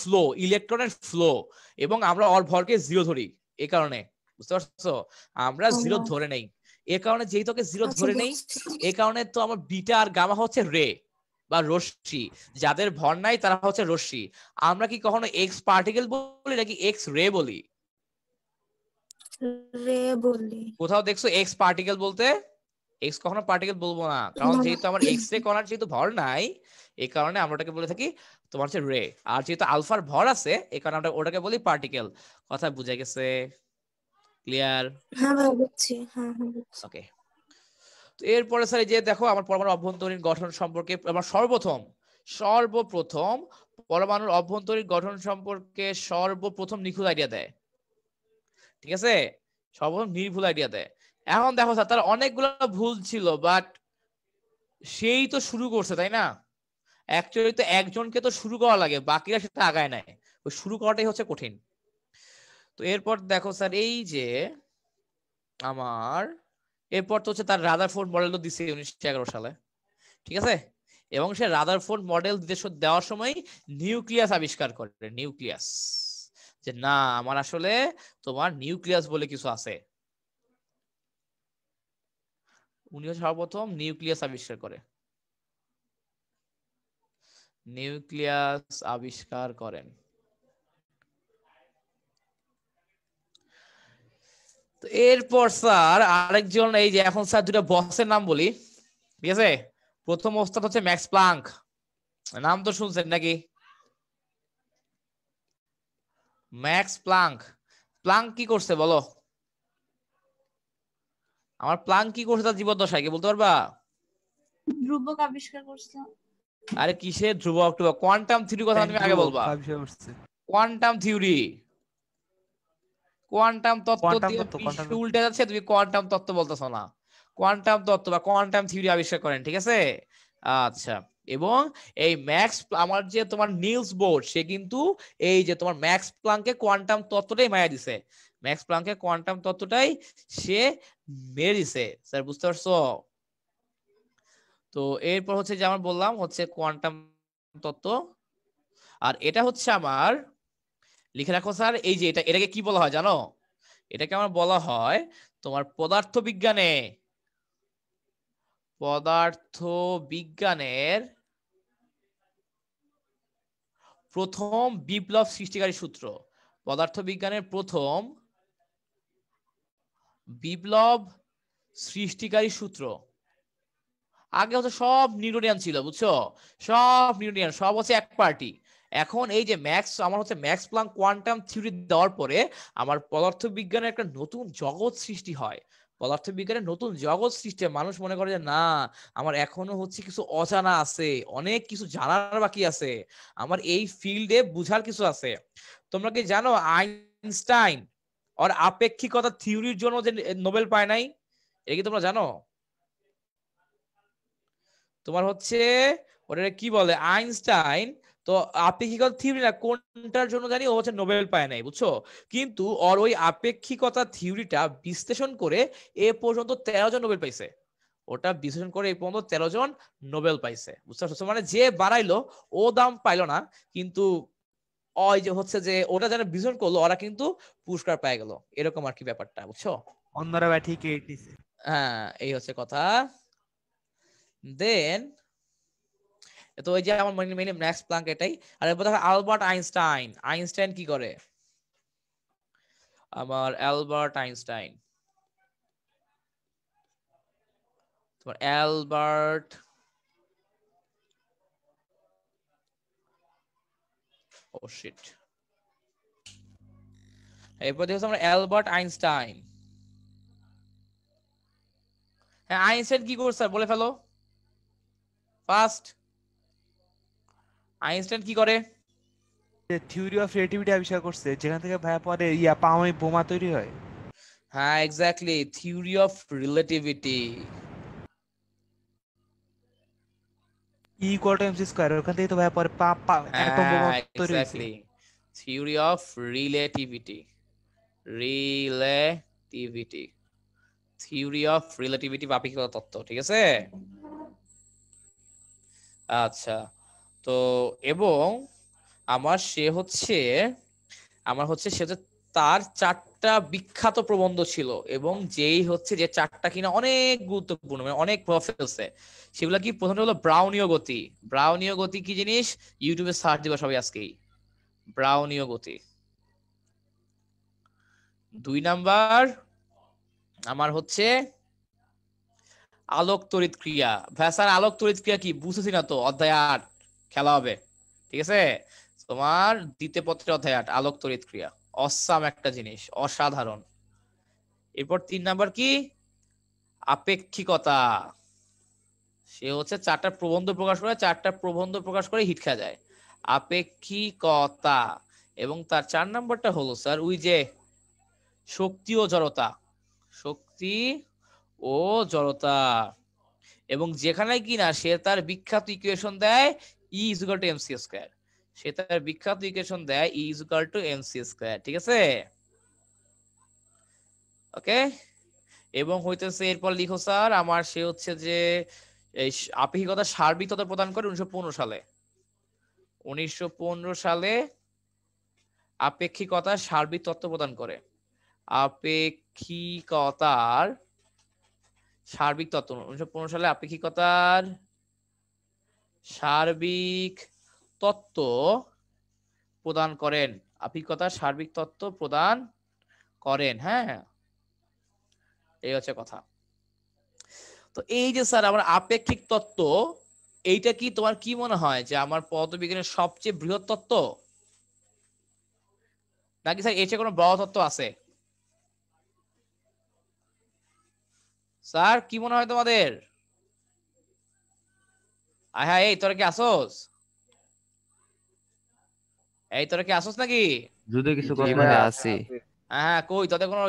ফ্লো, এবং আমরা ওর ভরকে জিরো ধরি, এই কারণে। বুঝতে পারছো? আমরা জিরো ধরে নেই, এই কারণে যেই তোকে জিরো ধরে নেই, এই কারণে তো আমার বিটা আর গামা হচ্ছে রে বা রশ্মি। যাদের ভর নাই তারা হচ্ছে রশ্মি। আমরা কি কখনো এক্স পার্টিকেল বলি নাকি এক্স রে বলি? রে বলি। কোথাও দেখছো এক্স পার্টিকেল বলতে? এক্স কখনো পার্টিকেল বলবো না, কারণ যেহেতু আমার এক্স রে কণার যেহেতু ভর নাই, এই কারণে আমরা ওটাকে বলে থাকি তোমার হচ্ছে রে। আর যেহেতু আলফার ভর আছে, এই কারণে আমরা ওটাকে বলি পার্টিকেল। কথা বুঝে গেছে? ক্লিয়ার? হ্যাঁ ভাই বুঝছি, হ্যাঁ বুঝছি। ওকে, তো এরপরে স্যার এই যে দেখো আমার পরমাণুর অভ্যন্তরীণ গঠন সম্পর্কে, আমার সর্বপ্রথম পরমাণুর অভ্যন্তরীণ গঠন সম্পর্কে সর্বপ্রথম নিখুঁত আইডিয়া দেয়। ঠিক আছে, সর্বপ্রথম নির্ভুল আইডিয়া দেয়। এখন দেখো স্যার তার অনেকগুলো ভুল ছিল, বাট সেই তো শুরু করছে, তাই না? অ্যাকচুয়ালি তো একজনকে তো শুরু করা লাগে, বাকিরা সেটা আগায় নেয়, ওই শুরু করাটাই হচ্ছে কঠিন। তো এরপর দেখো স্যার এই যে আমার এরপর তো হচ্ছে তার রাদারফোর্ড মডেল তো দিচ্ছে 1911 সালে, ঠিক আছে, এবং সে রাদারফোর্ড মডেল দেওয়ার সময় নিউক্লিয়াস আবিষ্কার করে। নিউক্লিয়াস, যে না আমার আসলে তোমার নিউক্লিয়াস বলে কিছু আছে। উনি সর্বপ্রথম নিউক্লিয়াস আবিষ্কার করে, নিউক্লিয়াস আবিষ্কার করেন। তো এরপর স্যার আরেকজন, এই যে এখন স্যার দুটো বসের নাম বলি, ঠিক আছে। প্রথম ওস্তাদ হচ্ছে ম্যাক্স প্লাঙ্ক, নাম তো শুনছেন নাকি? Max Planck. প্লাঙ্ক কি করছে বলো? আমার প্লাঙ্ক কি করছে তার জীবদ্দশায়, কি বলতে পারবা? ধ্রুবক আবিষ্কার করছে। আরে কিসের ধ্রুবক? কোয়ান্টাম থিওরি কথা তুমি আগে বলবা। কোয়ান্টাম থিওরি, কোয়ান্টাম তত্ত্ব দিয়ে বিশ্ব উল্টে যাচ্ছে, তুমি কোয়ান্টাম তত্ত্ব বলতেছো না। কোয়ান্টাম তত্ত্ব বা কোয়ান্টাম থিওরি আবিষ্কার করেন, ঠিক আছে। আচ্ছা, এবং এই ম্যাক্স আমার যে তোমার নিলস বোর, সে কিন্তু এই যে তোমার ম্যাক্স প্লাঙ্কে কোয়ান্টাম তত্ত্বটাই মায়া দিছে, ম্যাক্স প্লাঙ্কে কোয়ান্টাম তত্ত্বটাই সে মেরে দিছে স্যার, বুঝতে পারছো? তো এরপর হচ্ছে যে আমার বললাম হচ্ছে কোয়ান্টাম তত্ত্ব, আর এটা হচ্ছে আমার লিখে রাখো স্যার। এই যে এটাকে কি বলা হয় জানো? এটাকে আমার বলা হয় তোমার পদার্থবিজ্ঞানের প্রথম বিপ্লব সৃষ্টিকারী সূত্র। পদার্থবিজ্ঞানের প্রথম বিপ্লব সৃষ্টিকারী সূত্র। আগে হচ্ছে সব নিউটনিয়ান ছিল, বুঝছো? সব নিউটনিয়ান, সব হচ্ছে এক পার্টি। এখন এই যে আমার হচ্ছে ম্যাক্স প্লাঙ্ক কোয়ান্টাম থিওরি দেওয়ার পরে আমার পদার্থবিজ্ঞানের একটা নতুন জগৎ সৃষ্টি হয়। পদার্থবিজ্ঞানের নতুন জগৎ সৃষ্টি, মানুষ মনে করে যে না, আমার এখনো হচ্ছে কিছু অজানা আছে, অনেক কিছু জানার বাকি আছে, আমার এই ফিল্ডে বুঝার কিছু আছে। তোমরা কি জানো আইনস্টাইন ওর আপেক্ষিকতা থিওরির জন্য যে নোবেল পায় নাই? এটা কি তোমরা জানো? তোমার হচ্ছে ওটা কি বলে, আইনস্টাইন তো আপেক্ষিকতা থিওরি না কোনটার জন্য জানি ও হচ্ছে নোবেল পায় নাই, বুঝছো? কিন্তু ওর ওই আপেক্ষিকতা থিওরিটা বিশ্লেষণ করে এ পর্যন্ত 13 জন নোবেল পাইছে। ওটা বিশ্লেষণ করে এই পর্যন্ত 13 জন নোবেল পাইছে, বুঝতে পারছো? মানে যে বানাইলো ও দাম পাইলো না, কিন্তু ওই যে হচ্ছে যে ওটা যারা বিশ্লেষণ করলো ওরা কিন্তু পুরস্কার পেয়ে গেল, এরকম আর কি ব্যাপারটা, বুঝছো? অন্যরা ভাই ঠিক নিছে। হ্যাঁ, এই হচ্ছে কথা। দেন তো ওই যে আমার মেইনলি ম্যাক্স প্লাঙ্ক এটাই। আর এরপর দেখো আলবার্ট আইনস্টাইন। আইনস্টাইন কি করে? আমার অ্যালবার্ট আইনস্টাইন, তোমার অ্যালবার্ট ও শিট। এরপর দেখো আমরা অ্যালবার্ট আইনস্টাইন। হ্যাঁ, আইনস্টাইন কি করছে স্যার বলে ফেলো ফার্স্ট। আইনস্টাইন কি করে? থিওরি অফ রিলেটিভিটি আবিষ্কার করছে, যেখান থেকে ভাই পরে পারমাণবিক বোমা তৈরি হয়। হ্যাঁ exactly, theory of relativity. E equal to MC square, ওখান থেকে তো ভাই পরে অ্যাটম বোমা তৈরি হয়েছে। Exactly, theory of relativity. Relativity, theory of relativity বা আপেক্ষিকতা তত্ত্ব, ঠিক আছে? আচ্ছা, তো এবং সে হচ্ছে তার 4টা বিখ্যাত প্রবন্ধ ছিল, এবং যেই হচ্ছে যে 4টা কিনা অনেক গুরুত্বপূর্ণ, মানে অনেক প্রভাব ফেলছে। সেগুলা কি? প্রথমটা হলো ব্রাউনীয় গতি। ব্রাউনীয় গতি কি জিনিস? ইউটিউবে সার্চ দিবা সবাই আজকেই, ব্রাউনীয় গতি। 2 নাম্বার আমার হচ্ছে আলোক তড়িৎ ক্রিয়া। ভ্যাসার আলোক তড়িৎ ক্রিয়া কি বুঝেছি না তো, অধ্যায় 8 খেলা হবে, ঠিক আছে? তোমার দ্বিতীয় পত্রের অধ্যায় 8 আলোক তড়িৎ ক্রিয়া, অসাম একটা জিনিস, অসাধারণ। এরপর 3 নাম্বার কি? আপেক্ষিকতা। সে হচ্ছে 4টা প্রবন্ধ প্রকাশ করে, 4টা প্রবন্ধ প্রকাশ করে হিট খেয়ে যায়, আপেক্ষিকতা। এবং তার 4 নাম্বারটা হলো স্যার ওই যে শক্তি ও জড়তা। শক্তি ও জড়তা, এবং যেখানে কিনা সে তার বিখ্যাত ইকুয়েশন দেয় E = mc স্কয়ার। সে তার বিখ্যাত ইকুয়েশন দেয় E = mc স্কয়ার, ঠিক আছে? ওকে, এবং হইতেছে এরপর লিখো স্যার আমার সে হচ্ছে যে এই আপেক্ষিকতা সার্বিক তত্ত্ব প্রদান করে 1915 সালে। 1915 সালে আপেক্ষিকতার সার্বিক তত্ত্ব প্রদান করে। আপেক্ষিকতার সার্বিক তত্ত্ব 1915 সালে আপেক্ষিকতার সার্বিক তত্ত্ব প্রদান করেন। আপেক্ষিকতার সার্বিক তত্ত্ব প্রদান করেন। হ্যাঁ, এই হচ্ছে কথা। তো এই যে স্যার আমার আপেক্ষিক তত্ত্ব, এইটা কি তোমার কি মনে হয় যে আমার পদার্থবিজ্ঞানের সবচেয়ে বৃহৎ তত্ত্ব, নাকি স্যার এর চেয়ে কোনো বড় তত্ত্ব আছে? স্যার কি মনে হয় তোমাদের? হ্যাঁ, এই তোরা কি আসোস? এই তোরা কি আসোস নাকি? যদি কিছু জি কথা ভাই আছে। আছি। হ্যাঁ, কই তোদের কোনো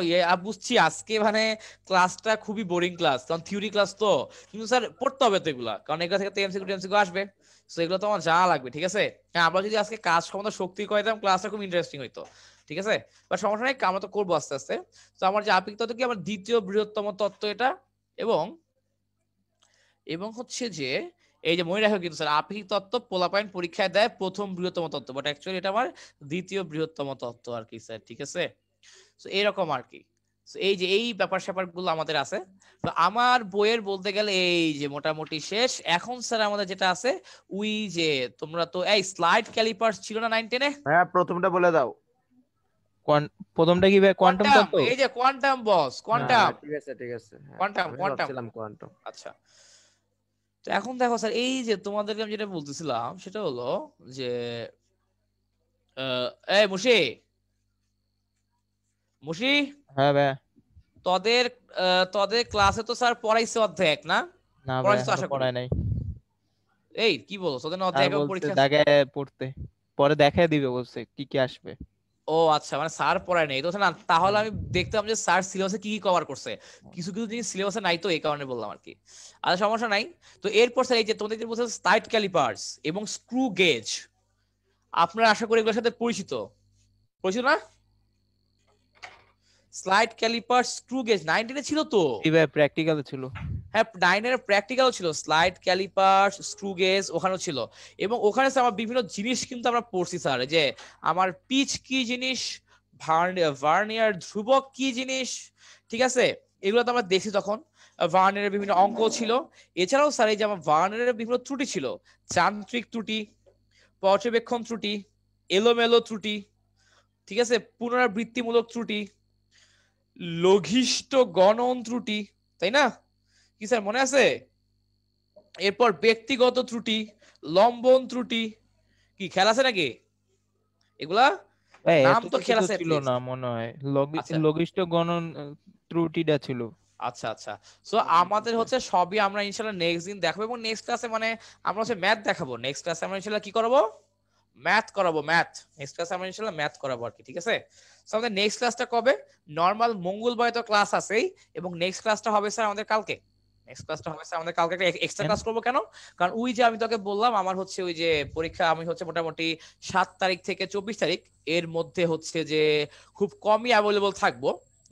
বুঝছি আজকে মানে ক্লাসটা খুবই বোরিং ক্লাস, কারণ থিওরি ক্লাস তো, কিন্তু স্যার পড়তে হবে তো এগুলা, কারণ এগুলো থেকে এমসিকিউ আসবে, তো এগুলো তো আমার জানা লাগবে, ঠিক আছে? হ্যাঁ, আমরা যদি আজকে কাজ ক্ষমতা শক্তি করে দিতাম ক্লাসটা খুব ইন্টারেস্টিং হইতো, ঠিক আছে? বাট সমস্যা নেই, আমরা তো করবো আস্তে আস্তে। তো আমার যে আপেক্ষিক তত্ত্ব কি আমার দ্বিতীয় বৃহত্তম তত্ত্ব এটা, এবং হচ্ছে যে এই যে মনে রাখো কিন্তু স্যার, আপেক্ষিক তত্ত্ব পোলাপাইন পরীক্ষায় দেয় প্রথম বৃহত্তম তত্ত্ব, বাট অ্যাকচুয়ালি এটা আমার দ্বিতীয় বৃহত্তম তত্ত্ব আর কি স্যার, ঠিক আছে? তো এরকম আর কি। এই যে এই ব্যাপার স্যাপার গুলো আমাদের আছে। তো আমার বইয়ের বলতে গেলে এই যে মোটামুটি শেষ। এখন স্যার আমাদের যেটা আছে ওই যে তোমরা তো এই স্লাইড ক্যালিপার্স ছিল না 9 10-এ? হ্যাঁ, প্রথমটা বলে দাও। প্রথমটা কি ভাই কোয়ান্টাম কোয়ান্টাম, তত্ত্ব? এই যে কোয়ান্টাম বস, কোয়ান্টাম, ঠিক আছে ঠিক আছে, হ্যাঁ কোয়ান্টাম, আমি কোয়ান্টাম। ভাবছিলাম কোয়ান্টাম। আচ্ছা, তো এখন দেখো স্যার, এই যে তোমাদেরকে আমি যেটা বলতেছিলাম সেটা হলো যে এই মুশি, মুশি, হ্যাঁ ভাই। তোদের তোদের ক্লাসে তো স্যার পড়াইছে অধ্যায় এক না? না ভাই পড়াইছে তো এখনো আশা করি। পড়ায় নাই। এই কি বলো, তোদের না আর অধ্যায় এক বলছে পরীক্ষা আছে? দাগায় পড়তে, পরে দেখায় দিবে বলছে কি কি আসবে। ও আচ্ছা, মানে স্যার পড়ায় নেই তো না, তাহলে আমি দেখতাম যে স্যার সিলেবাসে কি কি কভার করছে। কিছু কিছু জিনিস সিলেবাসে নাই, তো এই কারণে বললাম আর কি। আচ্ছা, সমস্যা নাই। তো এরপর স্যার এই যে তোমাদের যে বলছে স্লাইড ক্যালিপার্স এবং স্ক্রু গেজ, আপনারা আশা করি এগুলোর সাথে পরিচিত, পরিচিত না? স্লাইড ক্যালিপার্স, স্ক্রু গেজ 9 ছিল তো? এই ভাই প্র্যাকটিক্যাল ছিল। হ্যাঁ, 9 প্র্যাকটিক্যাল ছিল, স্লাইড ক্যালিপার্স, স্ক্রু গেজ ওখানেও ছিল। এবং ওখানে স্যার আমার বিভিন্ন জিনিস কিন্তু আমরা পড়ছি স্যার, যে আমার পিচ কি জিনিস, ভার্নিয়ার ধ্রুবক কি জিনিস, ঠিক আছে? এগুলো তো আমরা দেখছি তখন। ভার্নিয়ারের বিভিন্ন অঙ্ক ছিল। এছাড়াও স্যার এই যে আমার ভার্নিয়ারের বিভিন্ন ত্রুটি ছিল, যান্ত্রিক ত্রুটি, পর্যবেক্ষণ ত্রুটি, এলোমেলো ত্রুটি, ঠিক আছে, পুনরাবৃত্তিমূলক ত্রুটি, লঘিষ্ঠ গণন ত্রুটি, তাই না? কি স্যার মনে আছে? এরপর ব্যক্তিগত ত্রুটি, লম্বন ত্রুটি, কি খেয়াল আছে নাকি এগুলা? ভাই নাম এত তো কিছু খেয়াল তো আছে ছিল please? না মনে হয়, আচ্ছা লঘিষ্ঠ গণন ত্রুটিটা ছিল। আচ্ছা আচ্ছা। সো আমাদের হচ্ছে সবই আমরা ইনশাআল্লাহ নেক্সট দিন দেখাবো, এবং নেক্সট ক্লাসে মানে আমরা হচ্ছে ম্যাথ দেখাবো। নেক্সট ক্লাসে আমরা ইনশাআল্লাহ কি করাবো? ম্যাথ করাবো, ম্যাথ। নেক্সট ক্লাসে আমরা ইনশাআল্লাহ ম্যাথ করাবো আর কি, ঠিক আছে? সো আমাদের নেক্সট ক্লাসটা কবে? নরমাল মঙ্গলবার তো ক্লাস আছেই, এবং নেক্সট ক্লাসটা হবে স্যার আমাদের কালকে। নেক্সট ক্লাসটা হবে স্যার আমাদের কালকে একটা এক্সট্রা ক্লাস করবো। কেন? কারণ ওই যে আমি তোকে বললাম আমার হচ্ছে ওই যে পরীক্ষা, আমি হচ্ছে মোটামুটি 7 তারিখ থেকে 24 তারিখ এর মধ্যে হচ্ছে যে খুব কমই অ্যাভেলেবল থাকবো।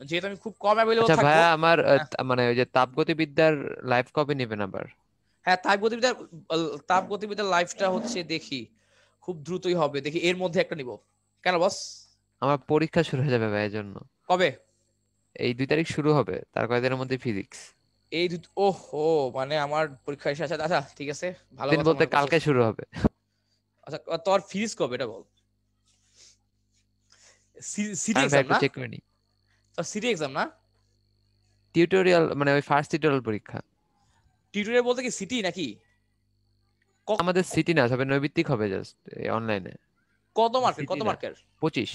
যেহেতু আমি খুব কম অ্যাভেলেবল আচ্ছা থাকবো। ভাইয়া, আমার হ্যাঁ মানে ওই যে তাপগতিবিদ্যার লাইভ কবে নেবেন আবার? হ্যাঁ, তাপগতিবিদ্যার লাইফটা হচ্ছে দেখি খুব দ্রুতই হবে, দেখি এর মধ্যে একটা নিব। কেন বস? আমার পরীক্ষা শুরু হয়ে যাবে ভাই, এর জন্য। কবে? এই 2 তারিখ শুরু হবে, তার কয়েকদিনের মধ্যে ফিজিক্স। এই ওহো, মানে আমার পরীক্ষা এসে আছে। আচ্ছা ঠিক আছে, ভালো দিন কথা বলতে মনে করছিস। কালকে শুরু হবে। আচ্ছা, তোর ফিজিক্স কবে এটা বল? সিটি আর ভাই এক্সাম একটু না? চেক করে নি। তোর সিটি এক্সাম না? টিউটোরিয়াল মানে ওই ফার্স্ট টিউটোরিয়াল পরীক্ষা। টিউটোরিয়াল বলতে কি সিটি নাকি? আমাদের সিটি না, সবে নৈবিত্তিক হবে, জাস্ট অনলাইনে। কত মার্কের? সিটি কত না, মার্কের? 25।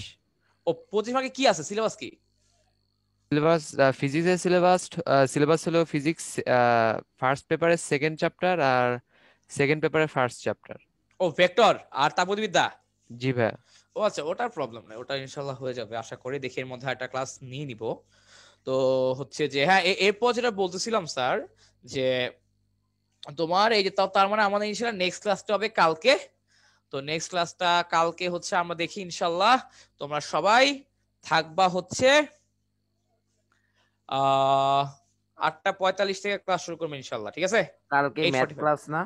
ও 25 মার্কে কি আছে? সিলেবাস কি? সিলেবাস, ফিজিক্সের সিলেবাস হলো ফিজিক্স ফার্স্ট পেপারের সেকেন্ড চ্যাপ্টার আর সেকেন্ড পেপারের ফার্স্ট চ্যাপ্টার। ও ভেক্টর আর তাপগতিবিদ্যা। জি ভাই। ও আচ্ছা, ওটার প্রবলেম নাই, ওটা ইনশাআল্লাহ হয়ে যাবে আশা করি। দেখি এর মধ্যে একটা ক্লাস নিয়ে নিব। তো হচ্ছে যে হ্যাঁ, এরপর যেটা বলতেছিলাম স্যার, যে তোমার এই যে তার মানে আমাদের ইনশাআল্লাহ নেক্সট ক্লাসটা হবে কালকে। তো নেক্সট ক্লাসটা কালকে হচ্ছে আমরা দেখি ইনশাআল্লাহ তোমরা সবাই থাকবা হচ্ছে 8:45 থেকে ক্লাস শুরু করবো ইনশাআল্লাহ, ঠিক আছে? কালকে ম্যাথ 8:45 ক্লাস না?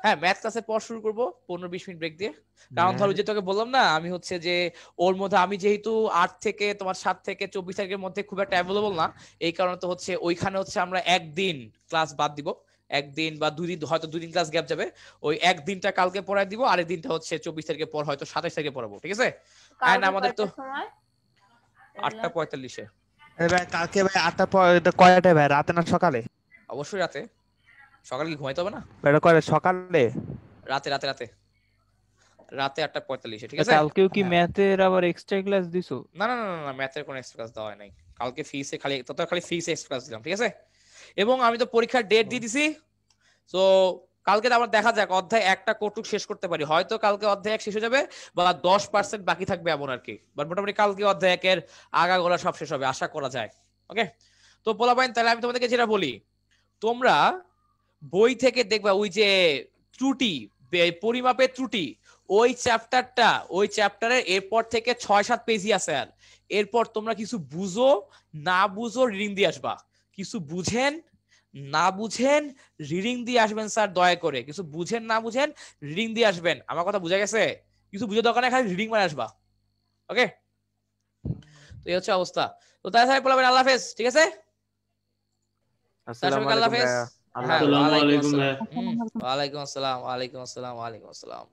হ্যাঁ, ম্যাথ ক্লাসের পর শুরু করবো 15-20 মিনিট ব্রেক দিয়ে। কারণ ধরো যে তোকে বললাম না, আমি হচ্ছে যে ওর মধ্যে আমি যেহেতু 8 থেকে তোমার 7 থেকে 24 তারিখের মধ্যে খুব একটা অ্যাভেলেবল না, এই কারণে তো হচ্ছে ওইখানে হচ্ছে আমরা একদিন ক্লাস বাদ দিব। একদিন বা 2 দিন, হয়তো 2 দিন ক্লাস গ্যাপ যাবে। ওই একদিনটা কালকে পড়ায় দিব, আর দিনটা হচ্ছে 24 তারিখের পর হয়তো 27 তারিখে পড়াবো, ঠিক আছে? এন্ড আমাদের তো 8:45-এ। ভাই কালকে ভাই 8টা কয়টায় ভাই, রাতে না সকালে? অবশ্যই রাতে। সকালে কি ঘুমাইতে হবে না? ভাই এটা কয়টা সকালে? রাতে রাতে রাতে রাতে 8:45-এ, ঠিক আছে? কালকেও কি ম্যাথের আবার এক্সট্রা ক্লাস দিছো? না না না না, ম্যাথের কোনো এক্সট্রা ক্লাস দেওয়া হয় নাই কালকে। ফিসে খালি ফিসে এক্সট্রা ক্লাস দিলাম, ঠিক আছে? এবং আমি তো পরীক্ষার ডেট দিয়ে দিছি। সো কালকে আবার দেখা যাক অধ্যায় একটা কটুক শেষ করতে পারি, হয়তো কালকে অধ্যায় 1 শেষ হয়ে যাবে বা 10% বাকি থাকবে এমন আর কি। বাট মোটামুটি কালকে অধ্যায় 1-এর আগাগোড়া সব শেষ হবে আশা করা যায়। ওকে, তো পোলাপাইন, তাহলে আমি তোমাদেরকে যেটা বলি, তোমরা বই থেকে দেখবা ওই যে ত্রুটি, পরিমাপের ত্রুটি, ওই চ্যাপ্টারের এরপর থেকে 6-7 পেজই আছে। আর এরপর তোমরা কিছু বুঝো না বুঝো রিডিং দিয়ে আসবা। কিছু বুঝেন না বুঝেন রিডিং দিয়ে আসবেন স্যার দয়া করে, কিছু বুঝেন না বুঝেন রিডিং দিয়ে আসবেন। আমার কথা বুঝা গেছে? কিছু বুঝে দরকার নাই, খালি রিডিং মানে আসবা। ওকে, তো এই হচ্ছে অবস্থা। তো তাই সবাই বলবেন আল্লাহ হাফেজ, ঠিক আছে? আসসালামু আল্লাহ আলাইকুম হাফেজ। ভাইয়া। হ্যাঁ, আসসালামু ওয়ালাইকুম আলাইকুম আসসালাম। ভাইয়া। ওয়ালাইকুম আসসালাম, ওয়ালাইকুম আসসালাম, ওয়ালাইকুম আসসালাম।